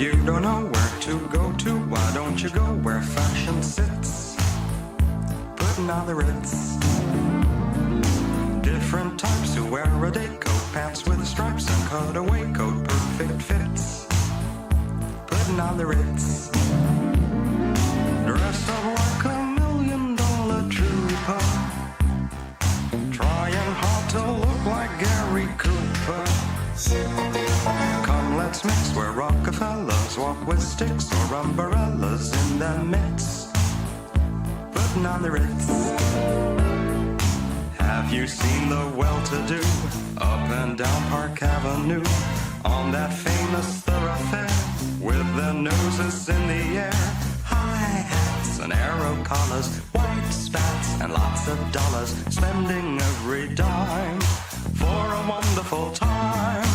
you don't know where to go to, why don't you go where fashion sits? Putting on the Ritz. Different types who wear a day coat, pants with stripes and cutaway coat, perfect fits. Putting on the Ritz. Dressed up like $1 million trooper, trying hard to look like Gary Cooper. Come, let's mix where Rockefellers walk with sticks or umbrellas in their midst. Putting on the Ritz. Have you seen the well-to-do up and down Park Avenue on that famous thoroughfare with their noses in the air? High hats and arrow collars, white spats and lots of dollars, spending every dime for a wonderful time.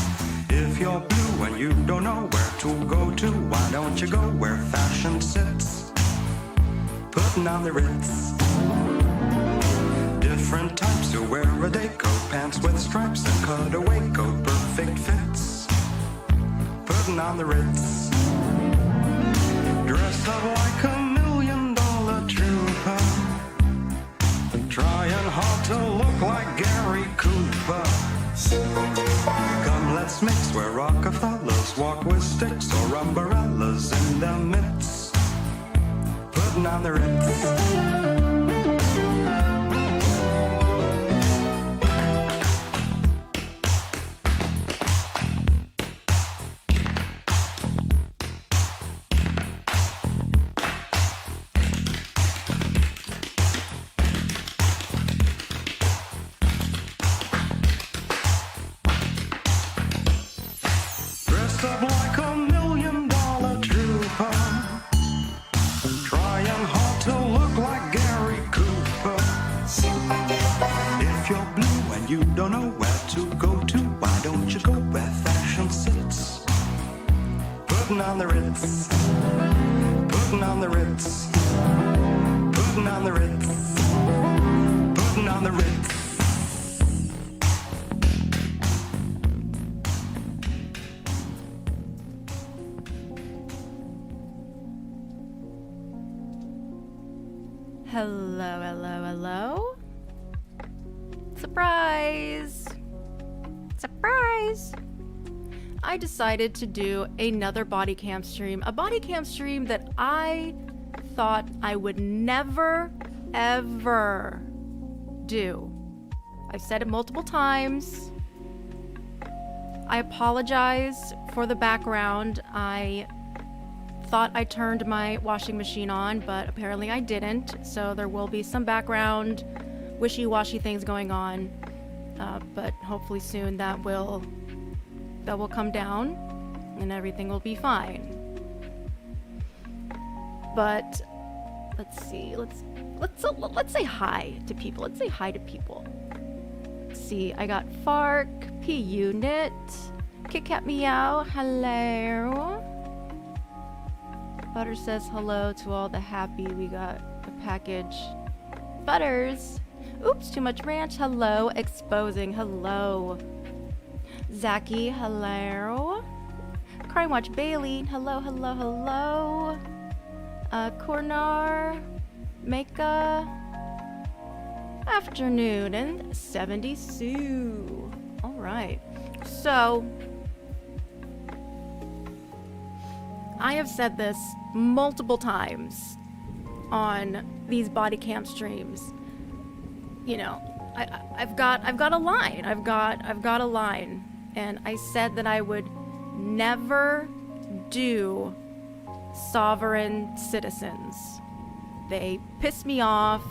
If you're blue and you don't know where to go to, why don't you go where fashion sits? Putting on the Ritz. Different types who wear a day coat, pants with stripes and cutaway coat, perfect fits. Putting on the Ritz. Dressed up like $1 million trooper, trying hard to look like Gary Cooper. Come, let's mix where Rockefellers walk with sticks or umbrellas in their midst. Putting on the Ritz. Up like $1 million trooper, trying hard to look like Gary Cooper. If you're blue and you don't know where to go to, why don't you go where fashion sits? Putting on the Ritz. Putting on the Ritz. Putting on the Ritz. Putting on the Ritz. Hello, hello, hello. Surprise! Surprise! I decided to do another body cam stream. A body cam stream that I thought I would never, ever do. I've said it multiple times. I apologize for the background. I thought I turned my washing machine on, but apparently I didn't, so there will be some background wishy-washy things going on, but hopefully soon that will come down and everything will be fine. But let's see, let's say hi to people. Let's say hi to people. Let's see, I got Fark, P Unit, Kit Kat Meow, hello. Butter says hello to all the happy. We got a package. Butters. Oops, too much ranch. Hello. Exposing. Hello. Zaki. Hello. Crime Watch Bailey. Hello, hello, hello. Cornar. Meka. Afternoon. And 70 Sue. Alright. So I have said this multiple times on these body cam streams. You know, I've got a line. I've got a line, and I said that I would never do sovereign citizens. They piss me off.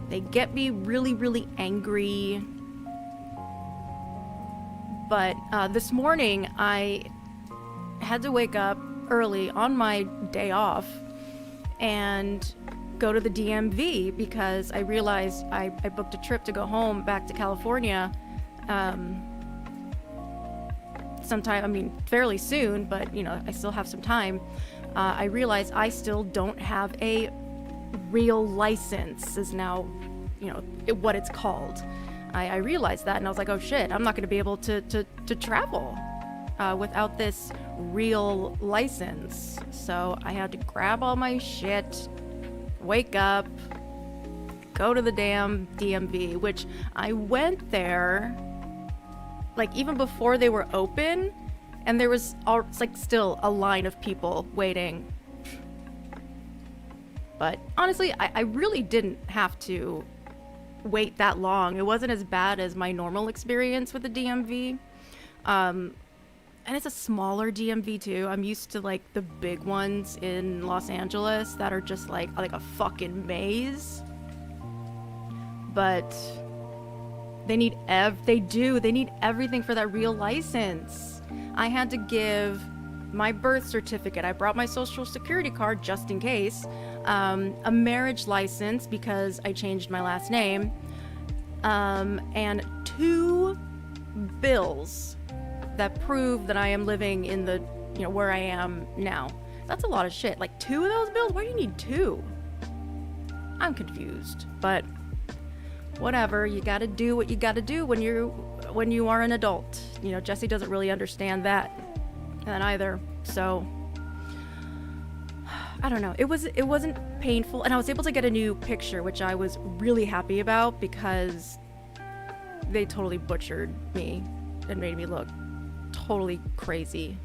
They get me really, really angry. But this morning I had to wake up early on my day off and go to the DMV because I realized I booked a trip to go home back to California fairly soon, but you know, I still have some time. I realized I still don't have a real license, is now, you know, what it's called. I realized that, and I was like, oh shit, I'm not going to be able to travel. without this real license. So I had to grab all my shit, wake up, go to the damn DMV, which I went there like even before they were open, and there was like still a line of people waiting. But honestly, I really didn't have to wait that long. It wasn't as bad as my normal experience with the DMV. And it's a smaller DMV too. I'm used to like the big ones in Los Angeles that are just like a fucking maze. But they need everything for that real license. I had to give my birth certificate. I brought my social security card just in case. A marriage license because I changed my last name. And 2 bills that prove that I am living in the, where I am now. That's a lot of shit. Like 2 of those bills? Why do you need 2? I'm confused, but whatever. You gotta do what you gotta do when you are an adult. Jesse doesn't really understand that either. So I don't know. It wasn't painful, and I was able to get a new picture, which I was really happy about because they totally butchered me and made me look totally crazy.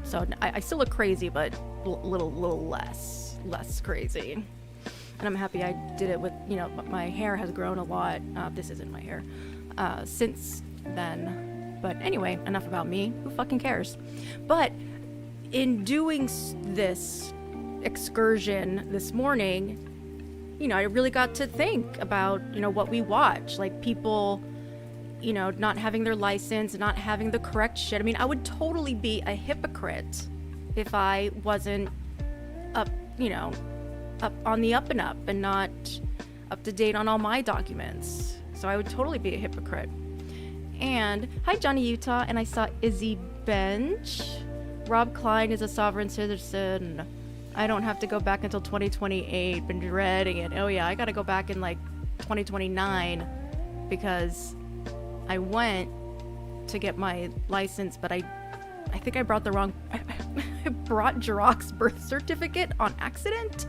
So I still look crazy, but a little less crazy. And I'm happy I did it with, my hair has grown a lot. This isn't my hair since then. But anyway, enough about me. Who fucking cares? But in doing this excursion this morning, I really got to think about, what we watch. Like people, not having their license, not having the correct shit. I mean, I would totally be a hypocrite if I wasn't up on the up and up and not up to date on all my documents. So I would totally be a hypocrite. And hi, Johnny Utah, and I saw Izzy Bench. Rob Klein is a sovereign citizen. I don't have to go back until 2028. Been dreading it. Oh yeah, I gotta go back in like 2029 because I went to get my license, but I think I brought the wrong. I brought Jirok's birth certificate on accident,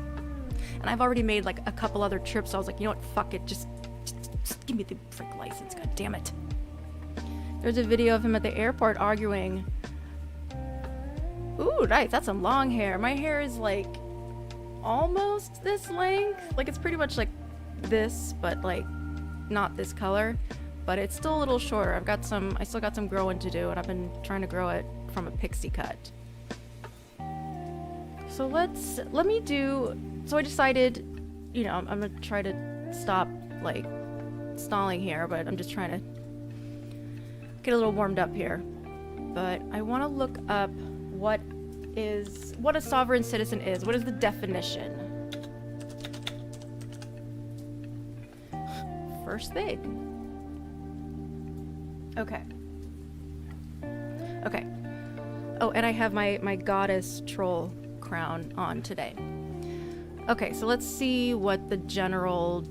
and I've already made like a couple other trips. So I was like, you know what? Fuck it. Just give me the frick license. God damn it. There's a video of him at the airport arguing. Ooh, nice. That's some long hair. My hair is like almost this length. Like it's pretty much like this, but like not this color. But it's still a little shorter. I still got some growing to do, and I've been trying to grow it from a pixie cut. So so I decided, I'm gonna try to stop like stalling here, but I'm just trying to get a little warmed up here. But I want to look up what a sovereign citizen is. What is the definition? First thing. Okay. Oh, and I have my goddess troll crown on today. Okay, so let's see what the general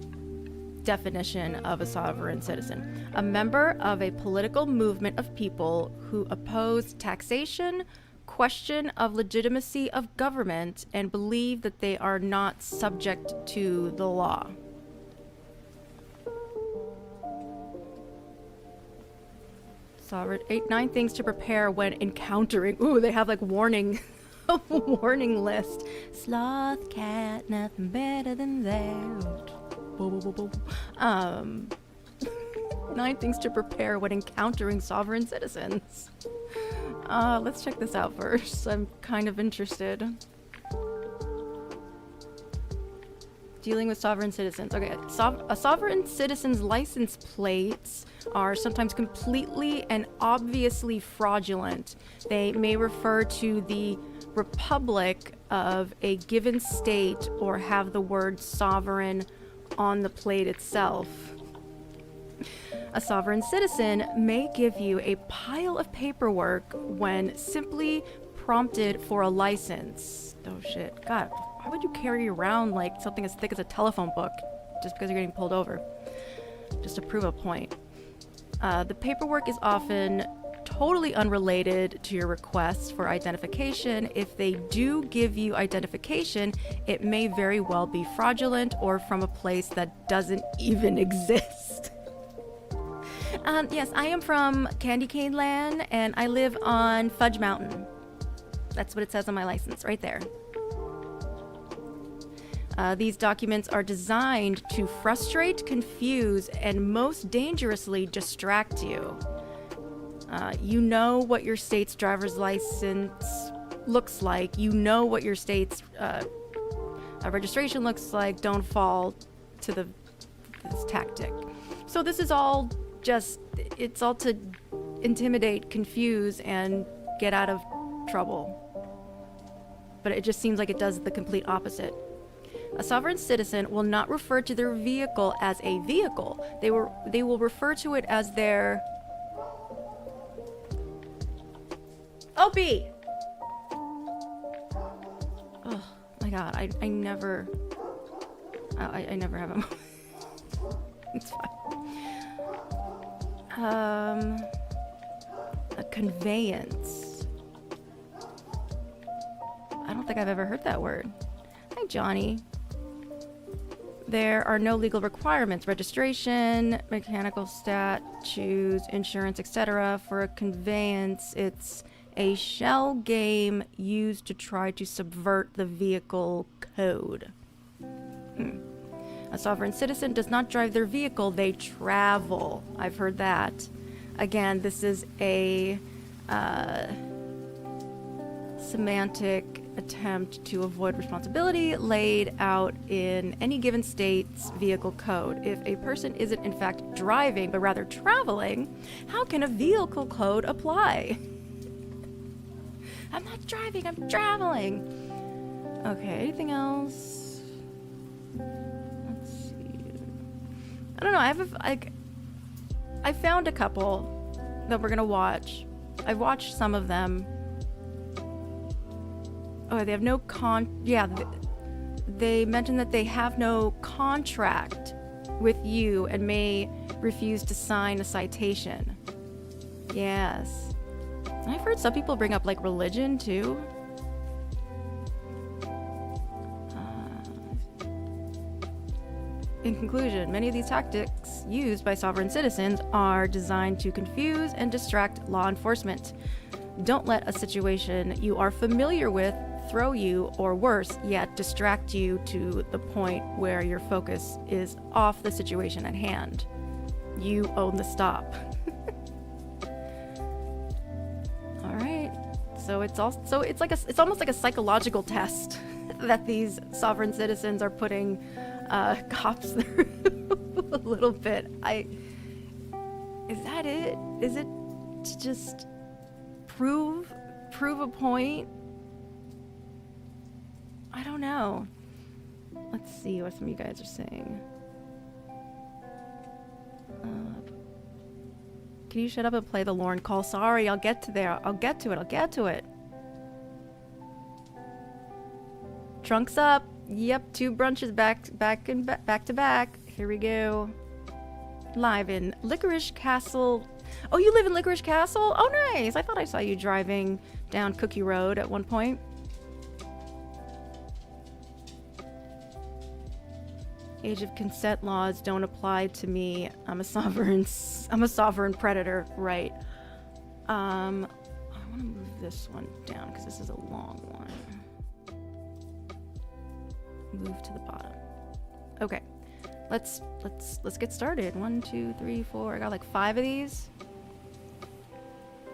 definition of a sovereign citizen. A member of a political movement of people who oppose taxation, question of legitimacy of government, and believe that they are not subject to the law. Sovereign 9 things to prepare when encountering. Ooh, they have like warning list. Sloth cat, nothing better than that. 9 things to prepare when encountering sovereign citizens. Let's check this out first. I'm kind of interested. Dealing with sovereign citizens. Okay, a sovereign citizen's license plates are sometimes completely and obviously fraudulent. They may refer to the republic of a given state or have the word sovereign on the plate itself. A sovereign citizen may give you a pile of paperwork when simply prompted for a license. Oh shit. God, why would you carry around like something as thick as a telephone book just because you're getting pulled over? Just to prove a point. The paperwork is often totally unrelated to your request for identification. If they do give you identification, it may very well be fraudulent or from a place that doesn't even exist. Yes, I am from Candy Cane Land, and I live on Fudge Mountain. That's what it says on my license, right there. These documents are designed to frustrate, confuse, and most dangerously distract you. You know what your state's driver's license looks like. You know what your state's registration looks like. Don't fall to this tactic. So this is all it's all to intimidate, confuse, and get out of trouble. But it just seems like it does the complete opposite. A sovereign citizen will not refer to their vehicle as a vehicle. They will refer to it as their... OP! Oh my god, I never... I never have a moment. It's fine. A conveyance. I don't think I've ever heard that word. Hi, Johnny. There are no legal requirements, registration, mechanical statutes, insurance, etc. For a conveyance, it's a shell game used to try to subvert the vehicle code. A sovereign citizen does not drive their vehicle, they travel. I've heard that. Again, this is a semantic attempt to avoid responsibility laid out in any given state's vehicle code. If a person isn't in fact driving, but rather traveling, how can a vehicle code apply? I'm not driving, I'm traveling. Okay, anything else? Let's see. I don't know, I found a couple that we're gonna watch. I've watched some of them. Oh, they have no they mentioned that they have no contract with you and may refuse to sign a citation. Yes. And I've heard some people bring up like religion too. In conclusion, many of these tactics used by sovereign citizens are designed to confuse and distract law enforcement. Don't let a situation you are familiar with throw you, or worse yet, distract you to the point where your focus is off the situation at hand. You own the stop. All right. So it's almost like a psychological test that these sovereign citizens are putting cops through a little bit. Is that it? Is it to just prove a point? I don't know. Let's see what some of you guys are saying. Can you shut up and play the Lauren call? Sorry, I'll get to there. I'll get to it. Trunks up. Yep, 2 brunches back to back. Here we go. Live in Licorice Castle. Oh, you live in Licorice Castle? Oh, nice. I thought I saw you driving down Cookie Road at one point. Age of consent laws don't apply to me. I'm a sovereign predator, right? I want to move this one down because this is a long one. Move to the bottom. Okay, let's get started. 1, 2, 3, 4. I got like 5 of these.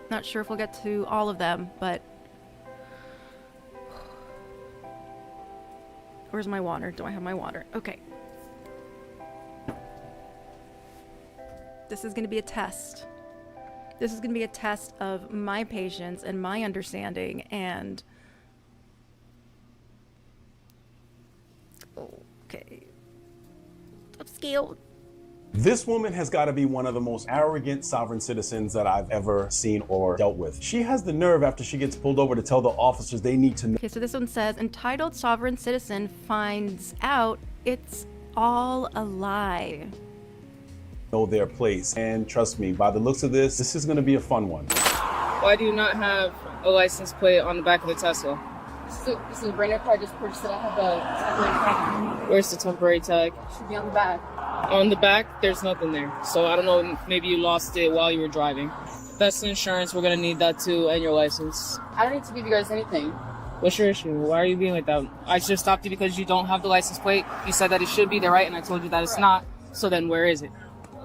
Not sure if we'll get to all of them, but where's my water? Do I have my water? Okay. This is going to be a test. This is going to be a test of my patience and my understanding and... Okay. Upscale. This woman has got to be one of the most arrogant sovereign citizens that I've ever seen or dealt with. She has the nerve after she gets pulled over to tell the officers they need to know. Okay, so this one says, entitled sovereign citizen finds out it's all a lie. Know their place. And trust me, by the looks of this is going to be a fun one. Why do you not have a license plate on the back of the Tesla? This is a brand new car I just purchased it. I have the temporary tag. Where's the temporary tag? Should be on the back. On the back, there's nothing there. So I don't know, maybe you lost it while you were driving. That's the insurance, we're gonna need that too, and your license. I don't need to give you guys anything. What's your issue? Why are you being like that? I just stopped you because you don't have the license plate. You said that it should be there, right? And I told you that it's not. So then where is it?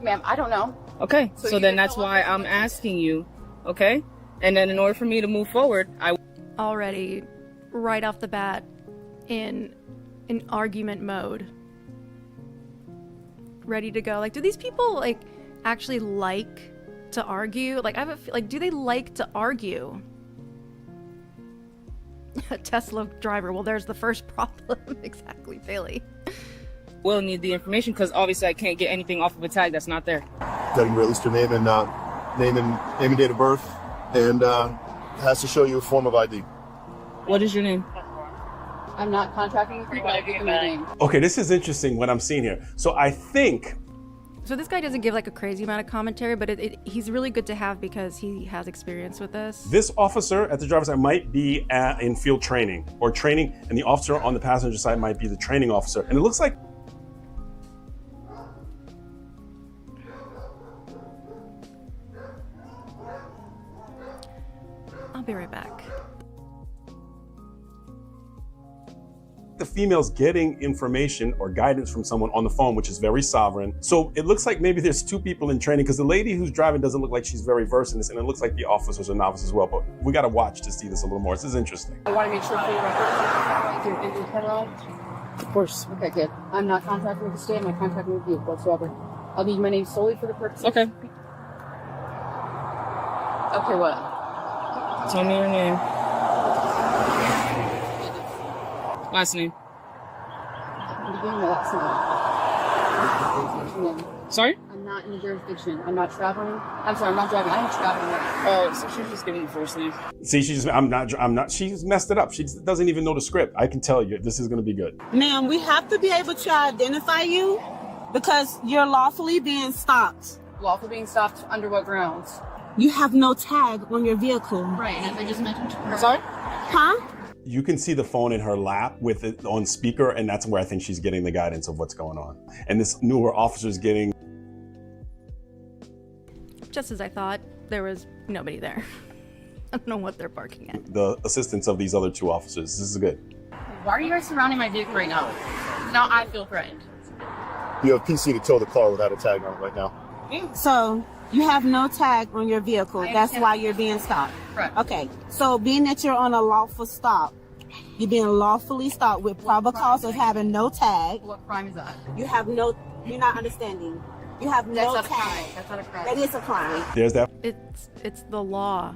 Ma'am, I don't know. Okay, so then guys that's don't why want I'm me asking you, okay? And then in order for me to move forward, I... Already, right off the bat, in argument mode. Ready to go. Like, do these people, like, actually like to argue? Like, I have a like, do they like to argue? A Tesla driver. Well, there's the first problem. Exactly, Bailey. will need the information because obviously I can't get anything off of a tag that's not there. Got to at least your name and name and date of birth, and has to show you a form of ID. What is your name? I'm not contracting with you, but I'll give you my name. Okay, this is interesting what I'm seeing here. So I think... So this guy doesn't give like a crazy amount of commentary, but he's really good to have because he has experience with this. This officer at the driver's side might be in field training or training, and the officer on the passenger side might be the training officer. And it looks like... I'll be right back. The female's getting information or guidance from someone on the phone, which is very sovereign. So it looks like maybe there's two people in training because the lady who's driving doesn't look like she's very versed in this, and it looks like the officers are novices as well. But we got to watch to see this a little more. This is interesting. I want to make sure for your record, your federal. Of course. Okay, good. I'm not contracting with the state. I'm not contracting with you whatsoever. I'll need my name solely for the purpose. Okay. Okay, what? Tell me your name. Last name. I'm beginning my last name. Sorry? I'm not in the jurisdiction. I'm not traveling. I'm sorry, I'm not driving. I am traveling right now. Oh, so she's just giving the first name. See, she's messed it up. She doesn't even know the script. I can tell you, this is going to be good. Ma'am, we have to be able to identify you because you're lawfully being stopped. Lawful being stopped under what grounds? You have no tag on your vehicle. Right, and as I just mentioned to her. Sorry? Huh? You can see the phone in her lap with it on speaker, and that's where I think she's getting the guidance of what's going on. And this newer officer's getting... Just as I thought, there was nobody there. I don't know what they're barking at. the assistance of these other two officers. This is good. Why are you guys surrounding my vehicle right now? Now I feel threatened. You have PC to tow the car without a tag on it right now. So you have no tag on your vehicle. That's why you're being stopped. Right. Okay. So being that you're on a lawful stop, you're being lawfully stopped with probable cause of having no tag. What crime is that? You have no, you're not understanding. You have That's no not a crime. tag. That's not a crime. That is a crime. There's that. It's the law.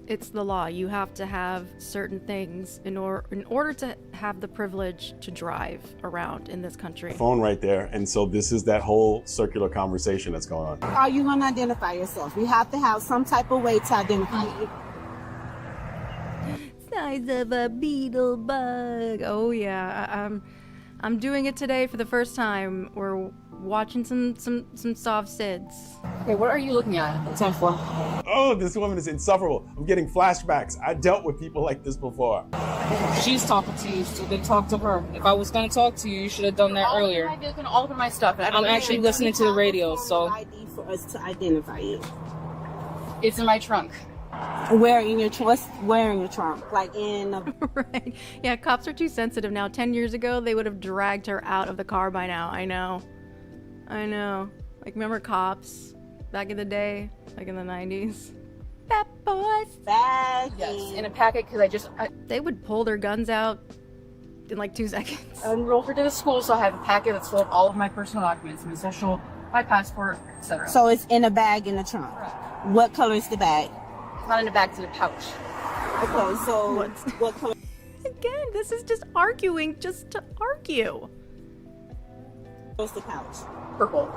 It's the law. You have to have certain things in order to have the privilege to drive around in this country. Phone right there. And so this is that whole circular conversation that's going on. Are you going to identify yourself? You have to have some type of way to identify you. Size of a beetle bug. Oh yeah, I'm doing it today for the first time. We're watching some soft SIDS. Okay, what are you looking at? 10-4. Oh, this woman is insufferable. I'm getting flashbacks. I dealt with people like this before. She's talking to you, so then talk to her. If I was going to talk to you, you should have done that earlier. My vehicle and all of my stuff. And I don't I'm actually think listening to the radio, so... ID for us to identify you. it's in my trunk. Where in your trunk? Where in your trunk? Like in a... Right. Yeah, cops are too sensitive now. 10 years ago, they would have dragged her out of the car by now. I know. Like, remember Cops back in the day? Like in the 90s? Bad boys. bag. Yes, in a packet because They would pull their guns out in like 2 seconds. I enrolled her to the school, so I have a packet that's full of all of my personal documents, my social, my passport, etc. So it's in a bag in the trunk. What color is the bag? It's not in a bag, it's in a pouch. Okay, so what color? Again, this is just arguing just to argue. Is the pouch? Purple.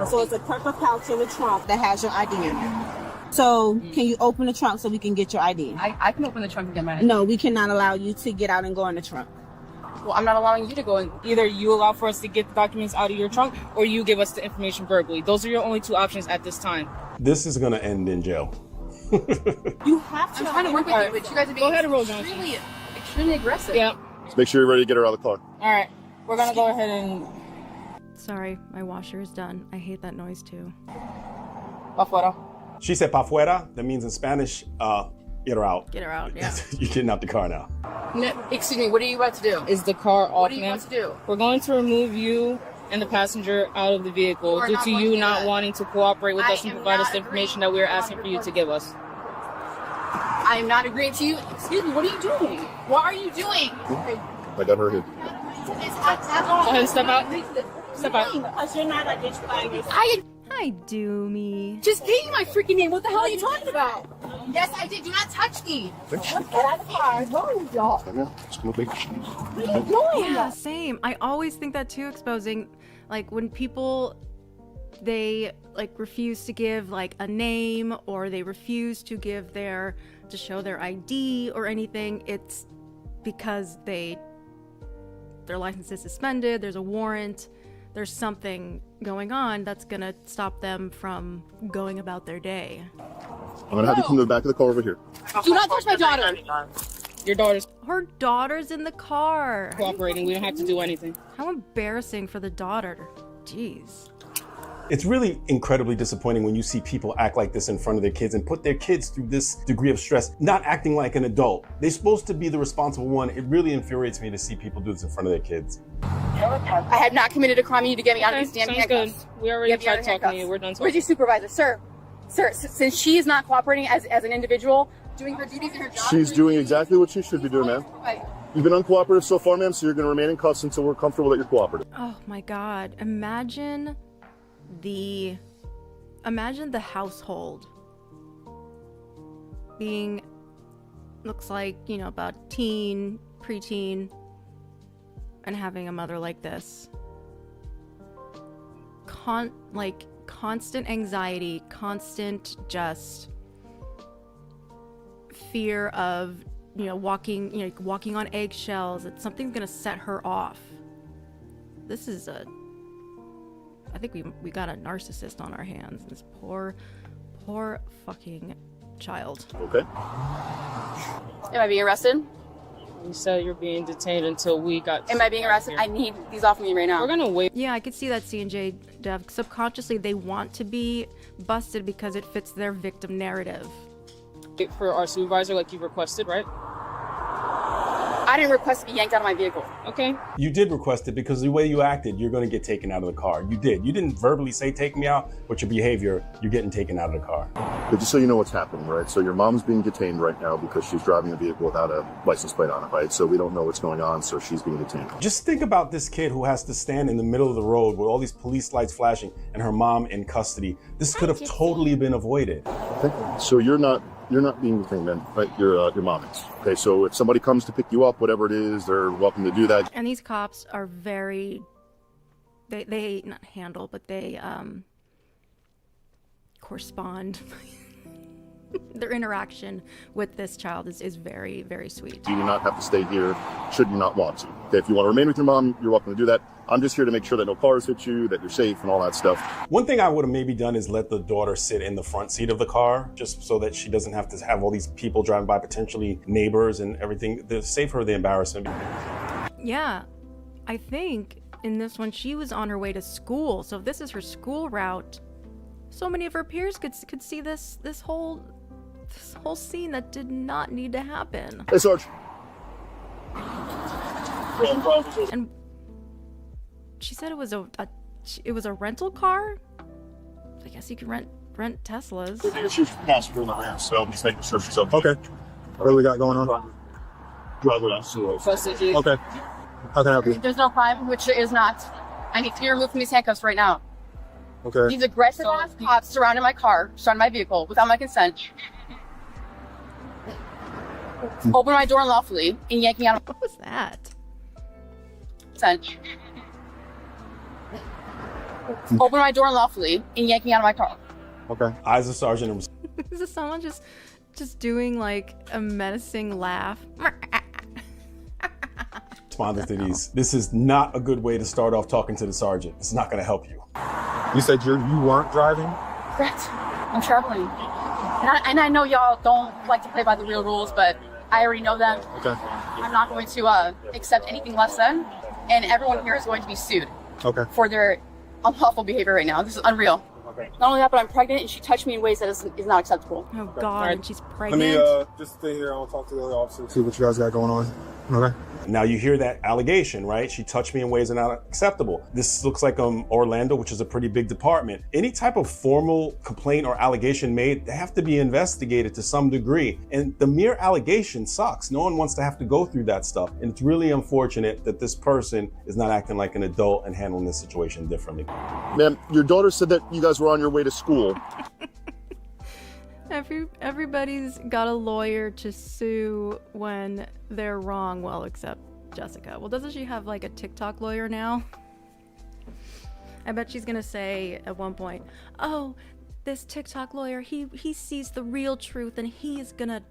So it's a purple pouch in the trunk that has your ID in it. So can you open the trunk so we can get your ID? I can open the trunk and get my ID. No, we cannot allow you to get out and go in the trunk. Well, I'm not allowing you to go in. Either you allow for us to get the documents out of your trunk, or you give us the information verbally. Those are your only two options at this time. This is going to end in jail. You have to. I'm trying to work with you, but you guys are being Go ahead and roll, Johnson. extremely aggressive. Yeah. Just make sure you're ready to get her out of the car. All right. We're gonna go ahead and. Sorry, my washer is done. I hate that noise too. Afuera. She said pa fuera. That means in Spanish, get her out. Get her out, yeah. You're getting out the car now. No, excuse me, what are you about to do? Is the car off, What are you ma'am? about to do? We're going to remove you and the passenger out of the vehicle You are due not to going you to do not that. wanting to cooperate with I us and am provide us not the information agreeing that we are to asking for you to give us. I am not agreeing to you. Excuse me, what are you doing? What are you doing? I got her hit. Go ahead and step out. Step out. Because you're not identifying yourself. Hi, Doomy. Just gave you my freaking name. What the hell are you talking about? Yes, I did. Do not touch me. Get out of the car. No, y'all. Just come with me. What are you doing? Yeah, same. I always think that too, exposing, like, when people, they, like, refuse to give, like, a name, or they refuse to give to show their ID or anything, it's because their license is suspended, there's a warrant, there's something going on that's gonna stop them from going about their day. I'm gonna have you come to the back of the car over here. Do not touch my daughter. Your daughter's Her daughter's in the car. cooperating. We don't have to do anything. How embarrassing for the daughter. Jeez. It's really incredibly disappointing when you see people act like this in front of their kids and put their kids through this degree of stress, not acting like an adult. They're supposed to be the responsible one. It really infuriates me to see people do this in front of their kids. I have not committed a crime. You need to get me out of these damn Sounds good. handcuffs. We already Get me out tried of talking to handcuffs. you. We're done Where's your talking. supervisor? Sir, since she is not cooperating as an individual, doing her duties in her job. She's doing exactly what she should be doing, ma'am. You've been uncooperative so far, ma'am, so you're gonna remain in cuffs until we're comfortable that you're cooperative. Oh my God. Imagine the household being, looks like, about teen, preteen, and having a mother like this. Constant anxiety, constant just fear of, walking on eggshells, that something's gonna set her off. This is I think we got a narcissist on our hands. This poor fucking child. Okay. Am I being arrested? You said you're being detained until we got. Am I being arrested? I need these off me right now. We're gonna wait. Yeah, I could see that, C&J Dev. Subconsciously, they want to be busted because it fits their victim narrative. For our supervisor, like you requested, right? I didn't request to be yanked out of my vehicle. Okay. You did request it because the way you acted, you're going to get taken out of the car. You did. You didn't verbally say take me out, but your behavior, you're getting taken out of the car. But just so you know what's happening, right? So your mom's being detained right now because she's driving a vehicle without a license plate on it, right? So we don't know what's going on, so she's being detained. Just think about this kid who has to stand in the middle of the road with all these police lights flashing and her mom in custody. This could have totally been avoided. Okay. So you're not being detained then, right? Your mom is. Okay, so if somebody comes to pick you up, whatever it is, they're welcome to do that. And these cops are very, they not handle, but they correspond. Their interaction with this child is very, very sweet. You do not have to stay here should you not want to. Okay, if you want to remain with your mom, you're welcome to do that. I'm just here to make sure that no cars hit you, that you're safe and all that stuff. One thing I would have maybe done is let the daughter sit in the front seat of the car, just so that she doesn't have to have all these people driving by, potentially neighbors and everything. To save her the embarrassment. Yeah, I think in this one she was on her way to school, so if this is her school route, so many of her peers could see this whole scene that did not need to happen. Hey, Sarge. And she said it was a rental car. I guess you can rent Teslas. She's passenger in the van, so I'm just making sure she's okay. Okay. What do we got going on? Driver license. Custody. Okay. How can I help you? There's no crime, which there is not. I need to be removed from these handcuffs right now. Okay. These aggressive ass cops surrounded my car, surrounded my vehicle without my consent. Open my door unlawfully and yanking out of What was that? consent. Open my door unlawfully and yanking out of my car. Okay. I, as a sergeant, Is this someone just doing like a menacing laugh? responded to these. This is not a good way to start off talking to the sergeant. It's not going to help you. You said you weren't driving? Correct. I'm traveling. And I know y'all don't like to play by the real rules, but I already know them. Okay. I'm not going to accept anything less than, and everyone here is going to be sued Okay. for their unlawful behavior right now. This is unreal. Okay. Not only that, but I'm pregnant, and she touched me in ways that is not acceptable. Oh God, and she's Let pregnant. me just stay here. I'll talk to the other officers, see what you guys got going on. Okay. Now you hear that allegation, right? She touched me in ways that are not acceptable. This looks like Orlando, which is a pretty big department. Any type of formal complaint or allegation made, they have to be investigated to some degree. And the mere allegation sucks. No one wants to have to go through that stuff. And it's really unfortunate that this person is not acting like an adult and handling this situation differently. Ma'am, your daughter said that you guys were on your way to school. Everybody's got a lawyer to sue when they're wrong, well, except Jessica. Well, doesn't she have like a TikTok lawyer now? I bet she's gonna say at one point, oh, this TikTok lawyer, he sees the real truth and he's gonna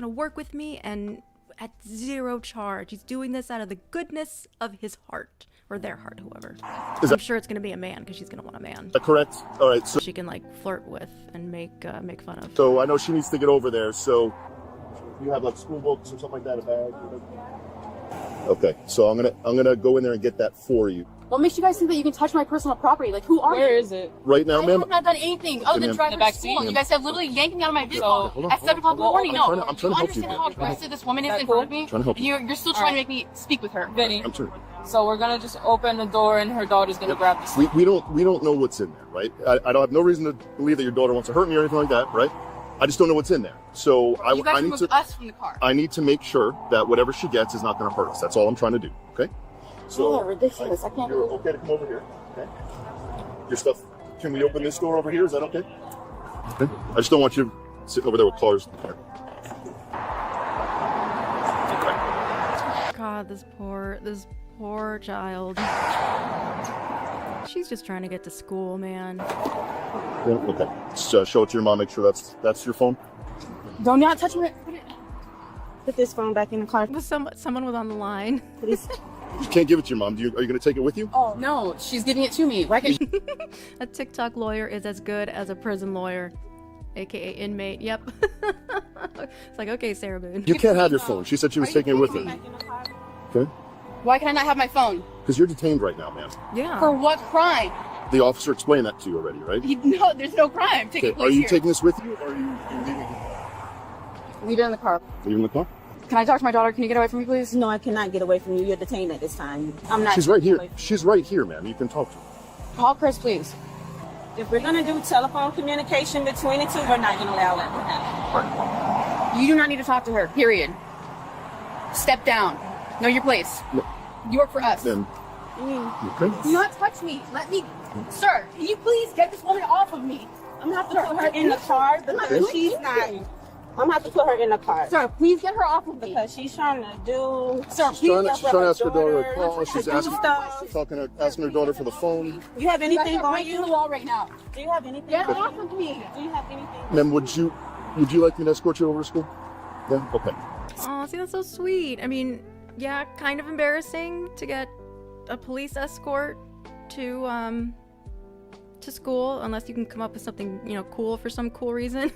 work with me and at zero charge. He's doing this out of the goodness of his heart. Or their heart, whoever. I'm sure it's gonna be a man because she's gonna want a man. Is that correct? All right. So She can like flirt with and make fun of. I know she needs to get over there. So you have like school books or something like that, a bag. Okay. So I'm gonna go in there and get that for you. What makes you guys think that you can touch my personal property? Like, who are you? Where is it? Right now, I ma'am. have not done anything other than ma'am. drive The her back to school. seat? You guys have literally yanked me out of my vehicle Hold on, at 7 o'clock in the morning. I'm No, trying to help you, understand man. how aggressive this woman is That in front of cool? me? Trying to help you. You're still trying to make me speak with her. Vinny. I'm sorry. So we're gonna just open the door and her daughter's gonna grab this. We don't know what's in there, right? I don't have no reason to believe that your daughter wants to hurt me or anything like that, right? I just don't know what's in there. So You guys I need removed to us from the car. I need to make sure that whatever she gets is not going to hurt us. That's all I'm trying to do. Okay. Oh, ridiculous. I can't You're believe okay to come over here. Okay. Your stuff. Can we open this door over here? Is that okay? Okay. I just don't want you sitting over there with cars. Okay. God, this poor child. She's just trying to get to school, man. Yeah, okay. Just, show it to your mom. Make sure that's your phone. Don't not touch me. Put this phone back in the car, Was someone was on the line. please. You can't give it to your mom. Are you going to take it with you? Oh, no. She's giving it to me. Why can't she? A TikTok lawyer is as good as a prison lawyer, aka inmate. Yep. It's like, okay, Sarah Boone. You can't have your phone. She said she was taking it with her. Okay. Why can I not have my phone? Because you're detained right now, ma'am. Yeah. For what crime? The officer explained that to you already, right? No, there's no crime taking Okay. place Are you here. taking this with you, or are you leaving it? Leave it in the car. Leaving the car? Can I talk to my daughter? Can you get away from me, please? No, I cannot get away from you. You're detained at this time. I'm not. She's right here. away from- She's right here, ma'am. You can talk to her. Call Chris, please. If we're gonna do telephone communication between the two, we're not gonna allow that to happen. You do not need to talk to her, period. Step down. Know your place. No. You work for us. Then, okay. Do not touch me. Let me. Sir, can you please get this woman off of me? I'm gonna have to put her in the car because she's not. I'm gonna have to put her in the car Sir, please get her off of me. because she's trying to do. Sir, She's please. trying to ask her daughter to call. She's do asking stuff. asking her daughter for the phone. You have anything You're on breaking the you? wall right now. Do you have anything? Get on off you? of me. Do you have anything? Ma'am, would you like me to escort you over to school? Yeah. Okay. Oh, see, that's so sweet. I mean, yeah, kind of embarrassing to get a police escort to school, unless you can come up with something, cool for some cool reason.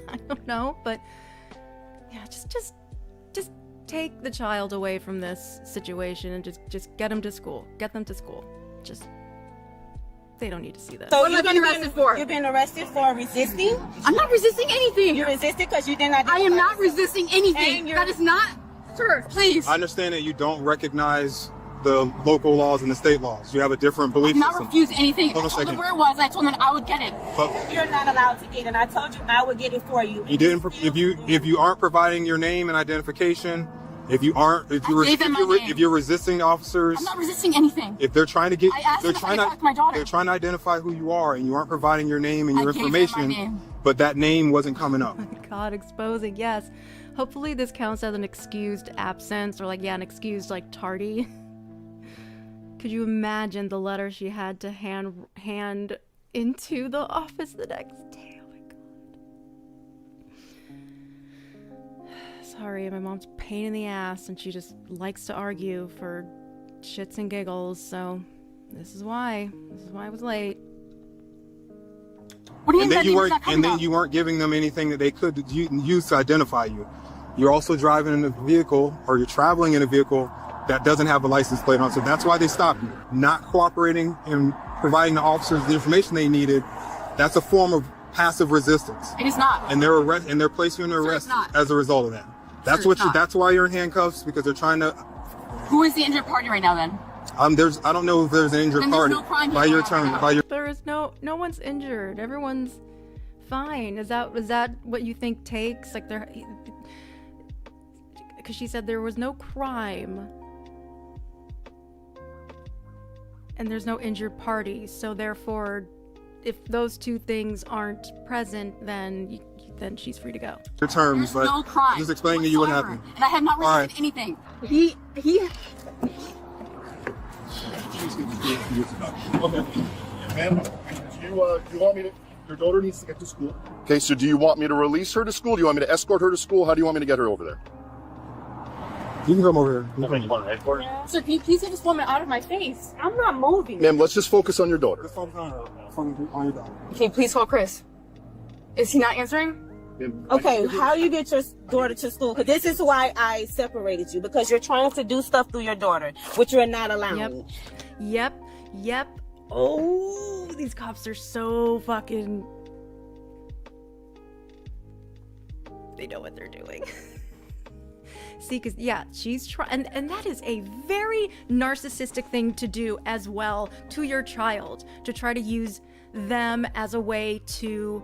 I don't know, but yeah, just take the child away from this situation and just get them to school. Get them to school. They don't need to see this. So What am I being arrested for? You've been arrested for resisting. I'm not resisting anything. You resisted because you did not. I am not identify yourself. resisting anything. And you're- That is not. Sir, please. I understand that you don't recognize the local laws and the state laws. You have a different belief I'm not system. refuse anything. Hold on I a told them second. where it was. I told them I would get it. But You're not allowed to get it. I told you I would get it for you. you didn't. If you aren't providing your name and identification, if you're gave them my name. if you're resisting officers, I'm not resisting anything. if they're trying to get, I asked they're them if trying I could talk to my daughter. they're trying to identify who you are, and you aren't providing your name and I your gave them my information, name. but that name wasn't coming up. God, exposing, yes. Hopefully this counts as an excused absence or an excused tardy. Could you imagine the letter she had to hand into the office the next day? Oh my God. Sorry, my mom's a pain in the ass and she just likes to argue for shits and giggles, so this is why I was late. What do you and mean then you that weren't, not coming and then up? you weren't giving them anything that they could use to identify you. You're also driving in a vehicle, or you're traveling in a vehicle that doesn't have a license plate on. So that's why they stopped you. Not cooperating and providing the officers the information they needed. That's a form of passive resistance. It is not. And they're placing you in arrest not. as a result of that. That's Sir, it's not. That's why you're in handcuffs, because they're trying to. Who is the injured party right now then? I don't know if there's an injured Then there's party. no crime By here your right term, now. by your. There is no one's injured. Everyone's fine. Is that what you think takes? Like there, because she said there was no crime. And there's no injured party, so therefore, if those two things aren't present, then she's free to go. Your terms, There's but no crime. just explaining to you what whatsoever. happened. And I have not All resisted right. anything. Ma'am, do you want me to? Your daughter needs to get to school. Okay, so do you want me to release her to school? Do you want me to escort her to school? How do you want me to get her over there? You can come over here. You can come over. Sir, can you please get this woman out of my face? I'm not moving. Ma'am, let's just focus on your daughter. Just focus on her. Focus on your daughter. Can you please call Chris? Is he not answering? Okay, how you get your daughter to school? Because this is why I separated you, because you're trying to do stuff through your daughter, which you're not allowing. Yep. Oh, these cops are so fucking. They know what they're doing. See, because she's trying, and that is a very narcissistic thing to do as well to your child, to try to use them as a way to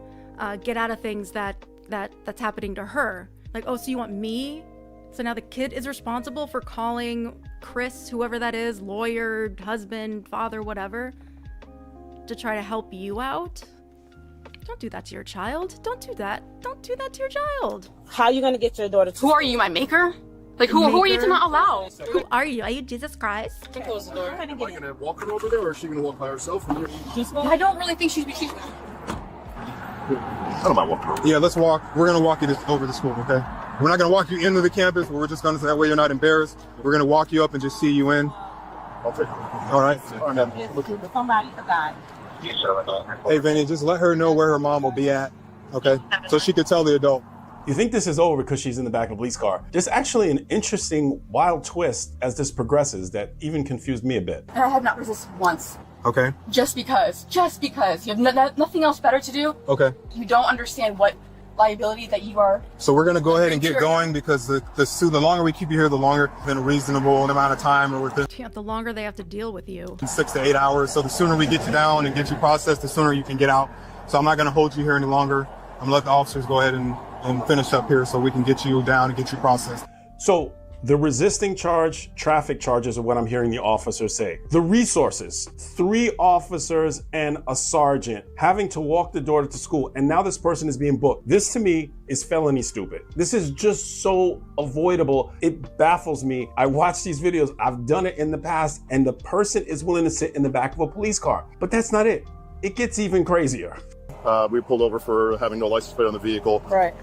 get out of things that's happening to her. Like, oh, so you want me? So now the kid is responsible for calling Chris, whoever that is, lawyer, husband, father, whatever, to try to help you out? Don't do that to your child. Don't do that. Don't do that to your child. How are you going to get your daughter to Who are you, my maker? Like, who are you to not allow? Who are you? Are you Jesus Christ? Close the door. Are you going to walk her over there, or is she going to walk by herself? I don't really think she's. I don't mind walking her over. Yeah, let's walk. We're gonna walk you over to school, okay? We're not gonna walk you into the campus. We're just gonna, so that way you're not embarrassed. We're gonna walk you up and just see you in. I'll take her. All right. All right, ma'am. Look here. somebody to God? Hey, Vinny, just let her know where her mom will be at, okay? So she could tell the adult. You think this is over because she's in the back of a police car. There's actually an interesting, wild twist as this progresses that even confused me a bit. And I have not resisted once. Okay. Just because. You have nothing else better to do. Okay. You don't understand what liability that you are. So we're gonna go ahead and get going, because the longer we keep you here, the longer in a reasonable amount of time, or within Yeah, the longer they have to deal with you. 6 to 8 hours. So the sooner we get you down and get you processed, the sooner you can get out. So I'm not gonna hold you here any longer. I'm gonna let the officers go ahead and finish up here so we can get you down and get you processed. So the resisting charge, traffic charges are what I'm hearing the officers say. The resources, 3 officers and a sergeant having to walk the daughter to school, and now this person is being booked. This to me is felony stupid. This is just so avoidable. It baffles me. I watch these videos. I've done it in the past, and the person is willing to sit in the back of a police car. But that's not it. It gets even crazier. We pulled over for having no license plate on the vehicle. Right.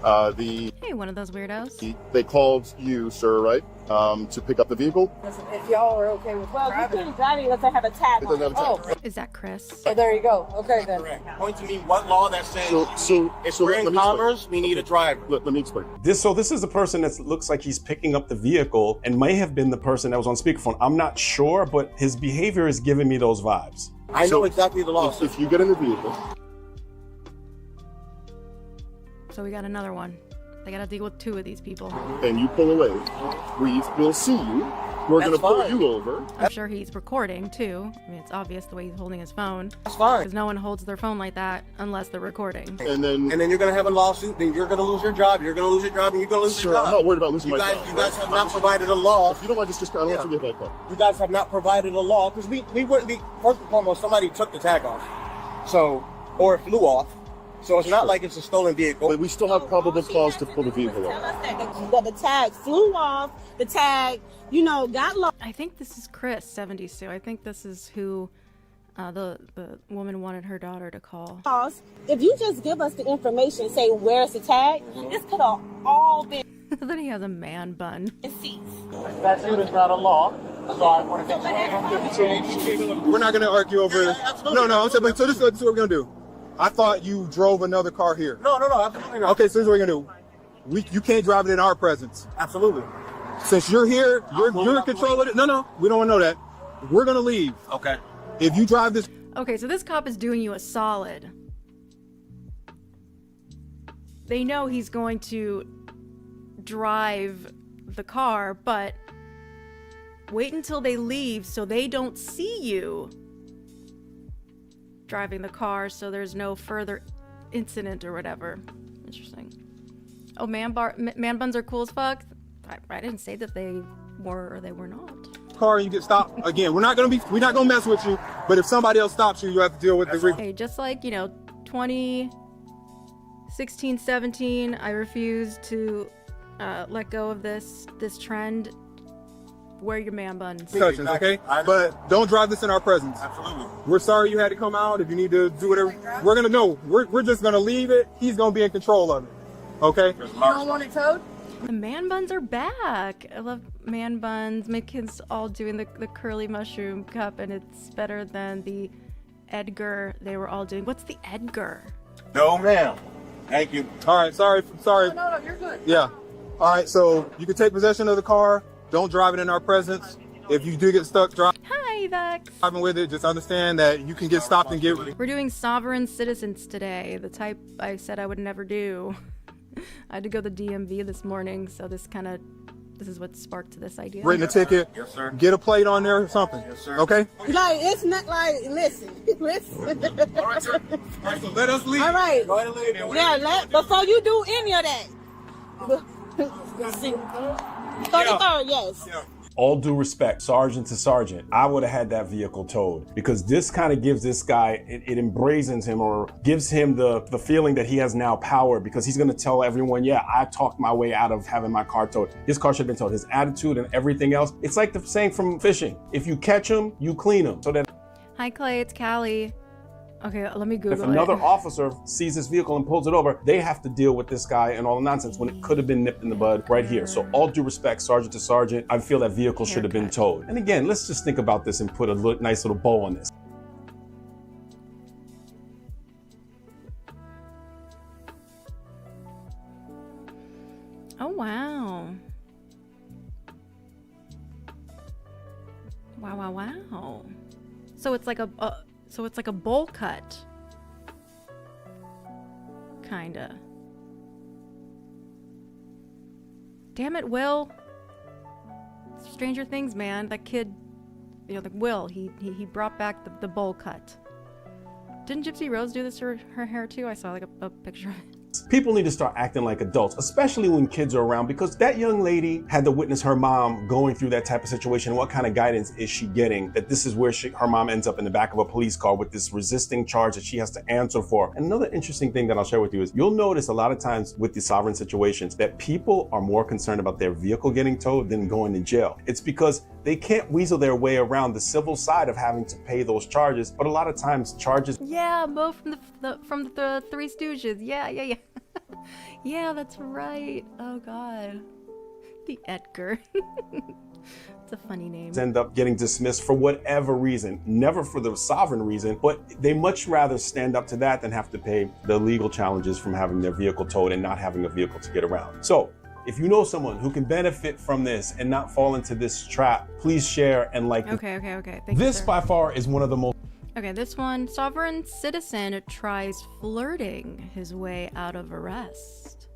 Hey, one of those weirdos. They called you, sir, right? To pick up the vehicle. If y'all are okay with Well, you couldn't drive it unless I have a tag It on doesn't it. have a tag. Is that Chris? Oh, there you go. Okay then. Point to me what law that says if we're let in me commerce, we need a driver. Let me explain. This is the person that looks like he's picking up the vehicle and may have been the person that was on speakerphone. I'm not sure, but his behavior is giving me those vibes. I know exactly the law. If you get in the vehicle, So we got another one. They gotta deal with 2 of these people. and you pull away, we will see you. We're going to That's pull fine. you over. I'm sure he's recording too. I mean, it's obvious the way he's holding his phone. That's fine. Because no one holds their phone like that unless they're recording. And then, And then you're gonna have a lawsuit. Then you're gonna lose your job. You're gonna lose your job, and you're gonna lose sure, your I'm job. not worried about losing You my guys, job. you guys have not provided a law. If you don't mind, just I don't want you to get back up. You guys have not provided a law because we wouldn't be. First and foremost, somebody took the tag off, so or it flew off. So it's not like it's a stolen vehicle. But we still have probable cause to pull the vehicle Tell over. us that the tag flew off, the tag, got lost. I think this is Chris, 72. I think this is who the woman wanted her daughter to call. If you just give us the information, say where's the tag, this could have all been Then he has a man bun. seats. That is not a law. So I want to We're not gonna argue over. No. So this is what we're gonna do. I thought you drove another car here. No, absolutely not. Okay, so here's what we're gonna do. You can't drive it in our presence. Absolutely. Since you're here, you're in control of it. No, we don't want to know that. We're gonna leave. Okay. If you drive this. Okay, so this cop is doing you a solid. They know he's going to drive the car, but wait until they leave so they don't see you driving the car, so there's no further incident or whatever. Interesting. Oh, man buns are cool as fuck. I didn't say that they were or they were not. Car and you get stopped again. We're not gonna mess with you, but if somebody else stops you, you have to deal with the. Hey, just like 2016, 17, I refused to let go of this trend. Wear your man buns. Okay, but don't drive this in our presence. Absolutely. We're sorry you had to come out. If you need to do whatever, we're gonna know. We're just gonna leave it. He's gonna be in control of it. Okay. You don't want it towed? The man buns are back. I love man buns. My kids all doing the curly mushroom cup, and it's better than the Edgar they were all doing. What's the Edgar? No, ma'am. Thank you. All right. Sorry. No, you're good. Yeah. All right. So you can take possession of the car. Don't drive it in our presence. If you do get stuck driving with it, just understand that you can get stopped and get. We're doing sovereign citizens today, the type I said I would never do. I had to go to the DMV this morning, so this is what sparked this idea. Written a ticket. Yes, sir. Get a plate on there or something. Yes, sir. Okay? Like, it's not like, listen. All right, sir. All right, so let us leave. All right. Go ahead and leave. Yeah, before you do any of that. See, 33rd, yes. Yeah. All due respect, sergeant to sergeant, I would have had that vehicle towed, because this kind of gives this guy, it embrazens him or gives him the feeling that he has now power, because he's going to tell everyone, yeah, I talked my way out of having my car towed. His car should have been towed. His attitude and everything else. It's like the saying from fishing. If you catch him, you clean him. So that. Hi, Clay. It's Callie. Okay, let me Google If another officer sees this vehicle and pulls it over, they have to deal with this guy and all the nonsense when it could have been nipped in the bud right here. So all due respect, sergeant to sergeant, I feel that vehicle should have been towed. And again, let's just think about this and put a nice little bow on this. Oh, wow. Wow. So it's like a bowl cut. Kinda. Damn it, Will. Stranger Things, man. That kid, like Will, he brought back the bowl cut. Didn't Gypsy Rose do this to her hair too? I saw like a picture of it. People need to start acting like adults, especially when kids are around, because that young lady had to witness her mom going through that type of situation. What kind of guidance is she getting? That this is where her mom ends up in the back of a police car with this resisting charge that she has to answer for. And another interesting thing that I'll share with you is you'll notice a lot of times with the sovereign situations that people are more concerned about their vehicle getting towed than going to jail. It's because they can't weasel their way around the civil side of having to pay those charges. But a lot of times charges. Yeah, Mo from the Three Stooges. Yeah. Yeah, that's right. Oh God, the Edgar. It's a funny name. End up getting dismissed for whatever reason, never for the sovereign reason, but they much rather stand up to that than have to pay the legal challenges from having their vehicle towed and not having a vehicle to get around. So if you know someone who can benefit from this and not fall into this trap, please share and like. Okay. Thank you, This sir. by far is one of the most. Okay, this one, sovereign citizen tries flirting his way out of arrest.